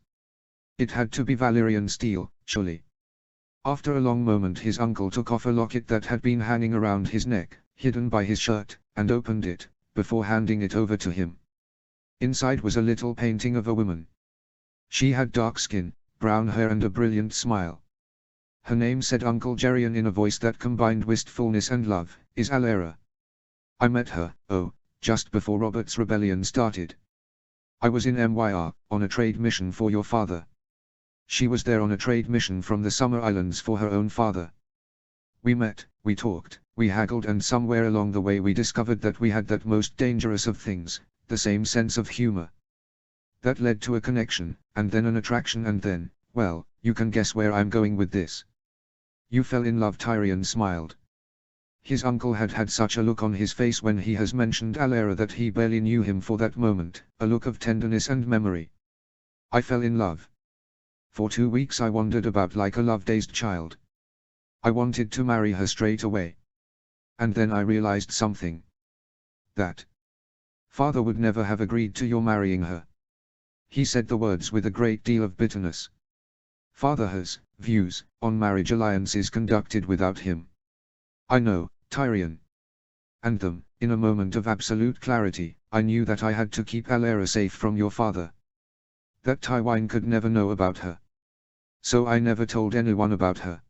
It had to be Valyrian steel, surely. After a long moment his uncle took off a locket that had been hanging around his neck, hidden by his shirt, and opened it, before handing it over to him. Inside was a little painting of a woman. She had dark skin, brown hair and a brilliant smile. Her name, said Uncle Geryon in a voice that combined wistfulness and love, is Alara. I met her, just before Robert's rebellion started. I was in MYR, on a trade mission for your father. She was there on a trade mission from the Summer Islands for her own father. We met, we talked, we haggled, and somewhere along the way we discovered that we had that most dangerous of things, the same sense of humor. That led to a connection, and then an attraction, and then, well, you can guess where I'm going with this. You fell in love. Tyrion smiled. His uncle had had such a look on his face when he has mentioned Alara that he barely knew him for that moment, a look of tenderness and memory. I fell in love. For 2 weeks I wandered about like a love-dazed child. I wanted to marry her straight away. And then I realized something. That Father would never have agreed to your marrying her. He said the words with a great deal of bitterness. Father has views on marriage alliances conducted without him. I know, Tyrion. And them, in a moment of absolute clarity, I knew that I had to keep Alara safe from your father. That Tywine could never know about her. So I never told anyone about her.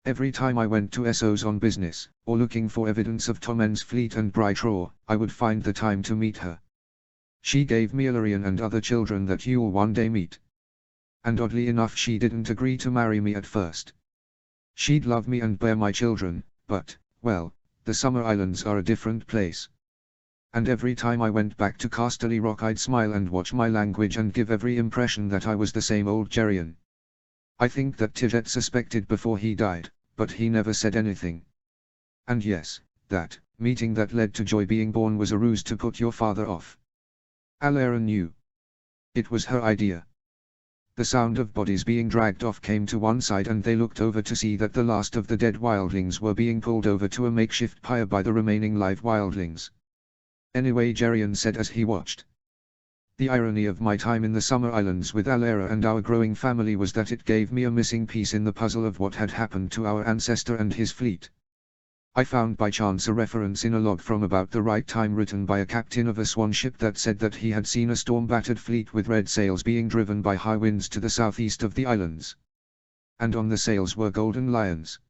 Every time I went to Essos on business, or looking for evidence of Tommen's fleet and Brightraw, I would find the time to meet her. She gave me Illyrian and other children that you'll one day meet. And oddly enough she didn't agree to marry me at first. She'd love me and bear my children, but, well, the Summer Islands are a different place. And every time I went back to Casterly Rock I'd smile and watch my language and give every impression that I was the same old Geryon. I think that Tijet suspected before he died, but he never said anything. And yes, that meeting that led to Joy being born was a ruse to put your father off. Alara knew. It was her idea. The sound of bodies being dragged off came to one side and they looked over to see that the last of the dead wildlings were being pulled over to a makeshift pyre by the remaining live wildlings. Anyway, Geryon said as he watched. The irony of my time in the Summer Islands with Alara and our growing family was that it gave me a missing piece in the puzzle of what had happened to our ancestor and his fleet. I found by chance a reference in a log from about the right time written by a captain of a swan ship that said that he had seen a storm-battered fleet with red sails being driven by high winds to the southeast of the islands. And on the sails were golden lions.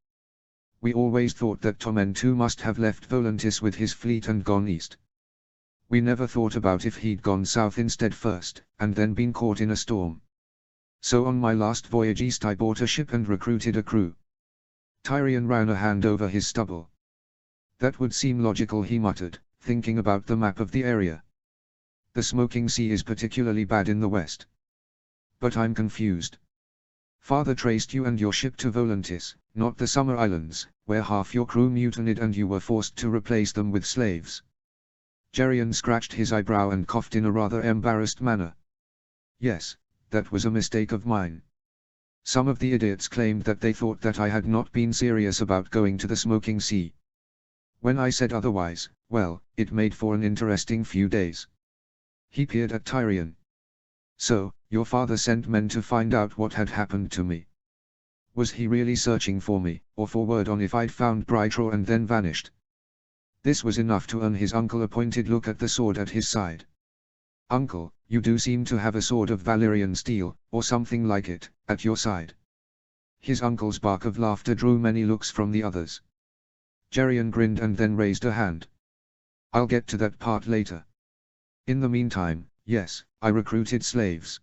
We always thought that Tommen too must have left Volantis with his fleet and gone east. We never thought about if he'd gone south instead first, and then been caught in a storm. So on my last voyage east I bought a ship and recruited a crew. Tyrion ran a hand over his stubble. That would seem logical, he muttered, thinking about the map of the area. The Smoking Sea is particularly bad in the west. But I'm confused. Father traced you and your ship to Volantis, not the Summer Islands, where half your crew mutinied and you were forced to replace them with slaves. Geryon scratched his eyebrow and coughed in a rather embarrassed manner. Yes, that was a mistake of mine. Some of the idiots claimed that they thought that I had not been serious about going to the Smoking Sea. When I said otherwise, well, it made for an interesting few days. He peered at Tyrion. So, your father sent men to find out what had happened to me. Was he really searching for me, or for word on if I'd found Brightraw and then vanished? This was enough to earn his uncle a pointed look at the sword at his side. Uncle, you do seem to have a sword of Valyrian steel, or something like it, at your side. His uncle's bark of laughter drew many looks from the others. Geryon grinned and then raised a hand. I'll get to that part later. In the meantime, yes, I recruited slaves.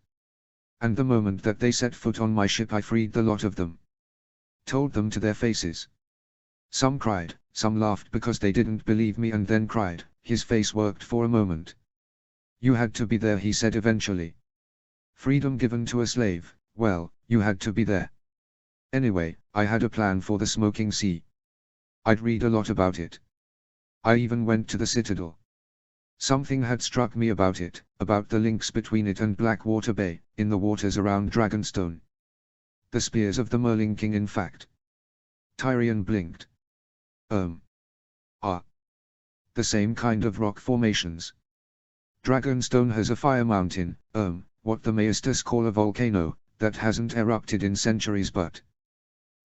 And the moment that they set foot on my ship I freed the lot of them. Told them to their faces. Some cried, some laughed because they didn't believe me and then cried. His face worked for a moment. You had to be there, he said eventually. Freedom given to a slave, well, you had to be there. Anyway, I had a plan for the Smoking Sea. I'd read a lot about it. I even went to the Citadel. Something had struck me about it, about the links between it and Blackwater Bay, in the waters around Dragonstone. The spears of the Merling King, in fact. Tyrion blinked. The same kind of rock formations. Dragonstone has a fire mountain, what the Maesters call a volcano, that hasn't erupted in centuries but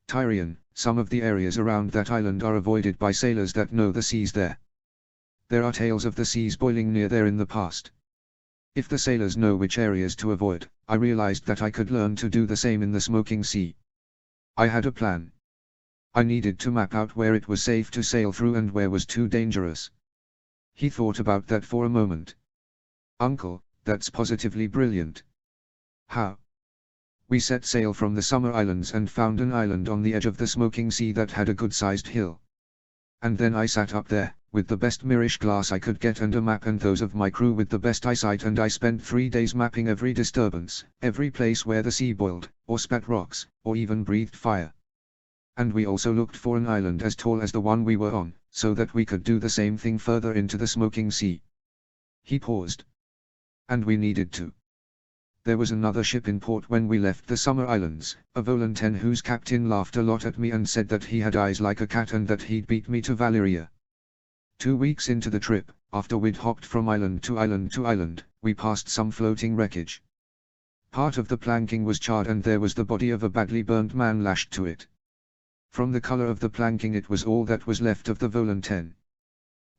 Tyrian. Some of the areas around that island are avoided by sailors that know the seas there. There are tales of the seas boiling near there in the past. If the sailors know which areas to avoid, I realized that I could learn to do the same in the Smoking Sea. I had a plan. I needed to map out where it was safe to sail through and where was too dangerous. He thought about that for a moment. Uncle, that's positively brilliant. How? We set sail from the Summer Islands and found an island on the edge of the Smoking Sea that had a good-sized hill. And then I sat up there, with the best Mirish glass I could get and a map and those of my crew with the best eyesight, and I spent 3 days mapping every disturbance, every place where the sea boiled, or spat rocks, or even breathed fire. And we also looked for an island as tall as the one we were on, so that we could do the same thing further into the Smoking Sea. He paused. And we needed to. There was another ship in port when we left the Summer Islands, a Volan 10 whose captain laughed a lot at me and said that he had eyes like a cat and that he'd beat me to Valyria. 2 weeks into the trip, after we'd hopped from island to island to island, we passed some floating wreckage. Part of the planking was charred and there was the body of a badly burnt man lashed to it. From the color of the planking it was all that was left of the Volan 10.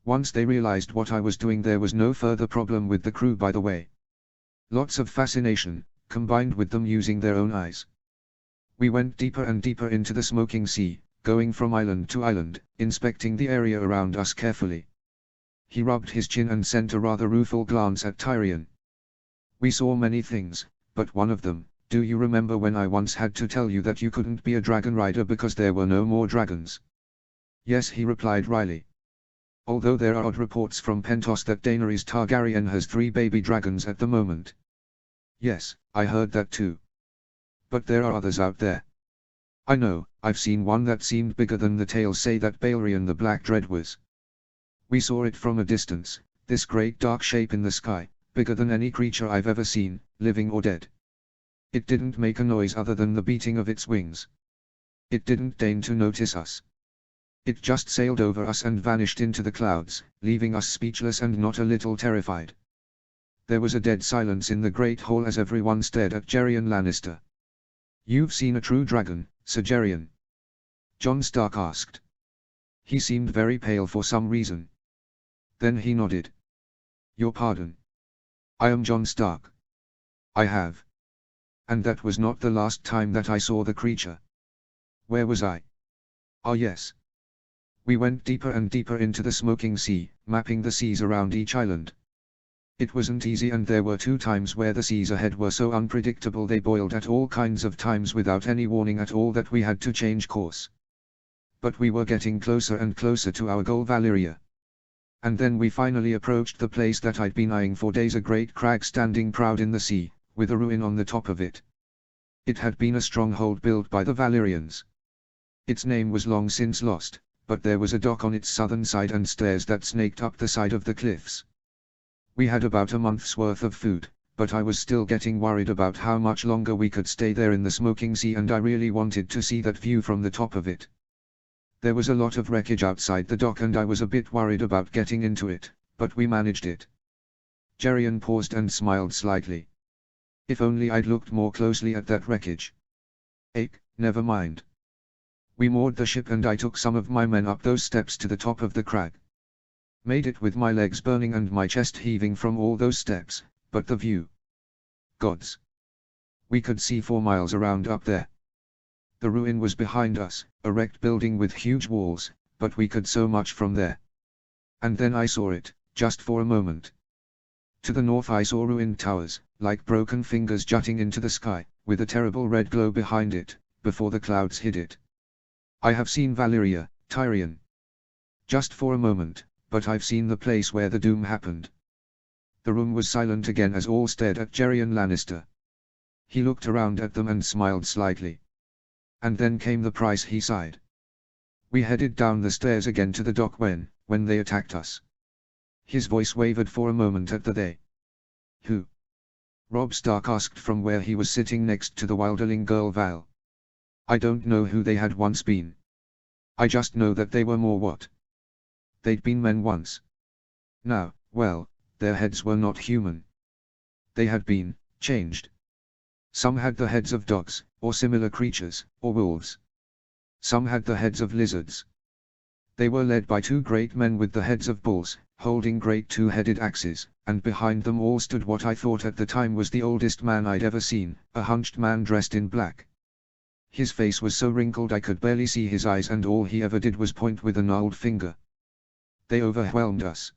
Once they realized what I was doing, there was no further problem with the crew, by the way. Lots of fascination, combined with them using their own eyes. We went deeper and deeper into the Smoking Sea, going from island to island, inspecting the area around us carefully. He rubbed his chin and sent a rather rueful glance at Tyrion. We saw many things, but one of them, do you remember when I once had to tell you that you couldn't be a dragon rider because there were no more dragons? Yes, he replied wryly. Although there are odd reports from Pentos that Daenerys Targaryen has 3 baby dragons at the moment. Yes, I heard that too. But there are others out there. I know, I've seen one that seemed bigger than the tales say that Balerion the Black Dread was. We saw it from a distance, this great dark shape in the sky, bigger than any creature I've ever seen, living or dead. It didn't make a noise other than the beating of its wings. It didn't deign to notice us. It just sailed over us and vanished into the clouds, leaving us speechless and not a little terrified. There was a dead silence in the great hall as everyone stared at Geryon Lannister. You've seen a true dragon, Sir Geryon? Jon Stark asked. He seemed very pale for some reason. Then he nodded. Your pardon. I am Jon Stark. I have. And that was not the last time that I saw the creature. Where was I? Ah yes. We went deeper and deeper into the Smoking Sea, mapping the seas around each island. It wasn't easy, and there were 2 times where the seas ahead were so unpredictable they boiled at all kinds of times without any warning at all that we had to change course. But we were getting closer and closer to our goal, Valyria. And then we finally approached the place that I'd been eyeing for days, a great crag standing proud in the sea, with a ruin on the top of it. It had been a stronghold built by the Valyrians. Its name was long since lost, but there was a dock on its southern side and stairs that snaked up the side of the cliffs. We had about a month's worth of food, but I was still getting worried about how much longer we could stay there in the Smoking Sea, and I really wanted to see that view from the top of it. There was a lot of wreckage outside the dock and I was a bit worried about getting into it, but we managed it. Geryon paused and smiled slightly. If only I'd looked more closely at that wreckage. Never mind. We moored the ship and I took some of my men up those steps to the top of the crag. Made it with my legs burning and my chest heaving from all those steps, but the view. Gods! We could see 4 miles around up there. The ruin was behind us, a wrecked building with huge walls, but we could so much from there. And then I saw it, just for a moment. To the north I saw ruined towers, like broken fingers jutting into the sky, with a terrible red glow behind it, before the clouds hid it. I have seen Valyria, Tyrion. Just for a moment, but I've seen the place where the doom happened. The room was silent again as all stared at Geryon Lannister. He looked around at them and smiled slightly. And then came the price, he sighed. We headed down the stairs again to the dock when they attacked us. His voice wavered for a moment at the they. Who? Robb Stark asked from where he was sitting next to the wilderling girl Val. I don't know who they had once been. I just know that they were more what? They'd been men once. Now, well, their heads were not human. They had been, changed. Some had the heads of dogs, or similar creatures, or wolves. Some had the heads of lizards. They were led by 2 great men with the heads of bulls, holding great 2-headed axes, and behind them all stood what I thought at the time was the oldest man I'd ever seen, a hunched man dressed in black. His face was so wrinkled I could barely see his eyes, and all he ever did was point with a gnarled finger. They overwhelmed us.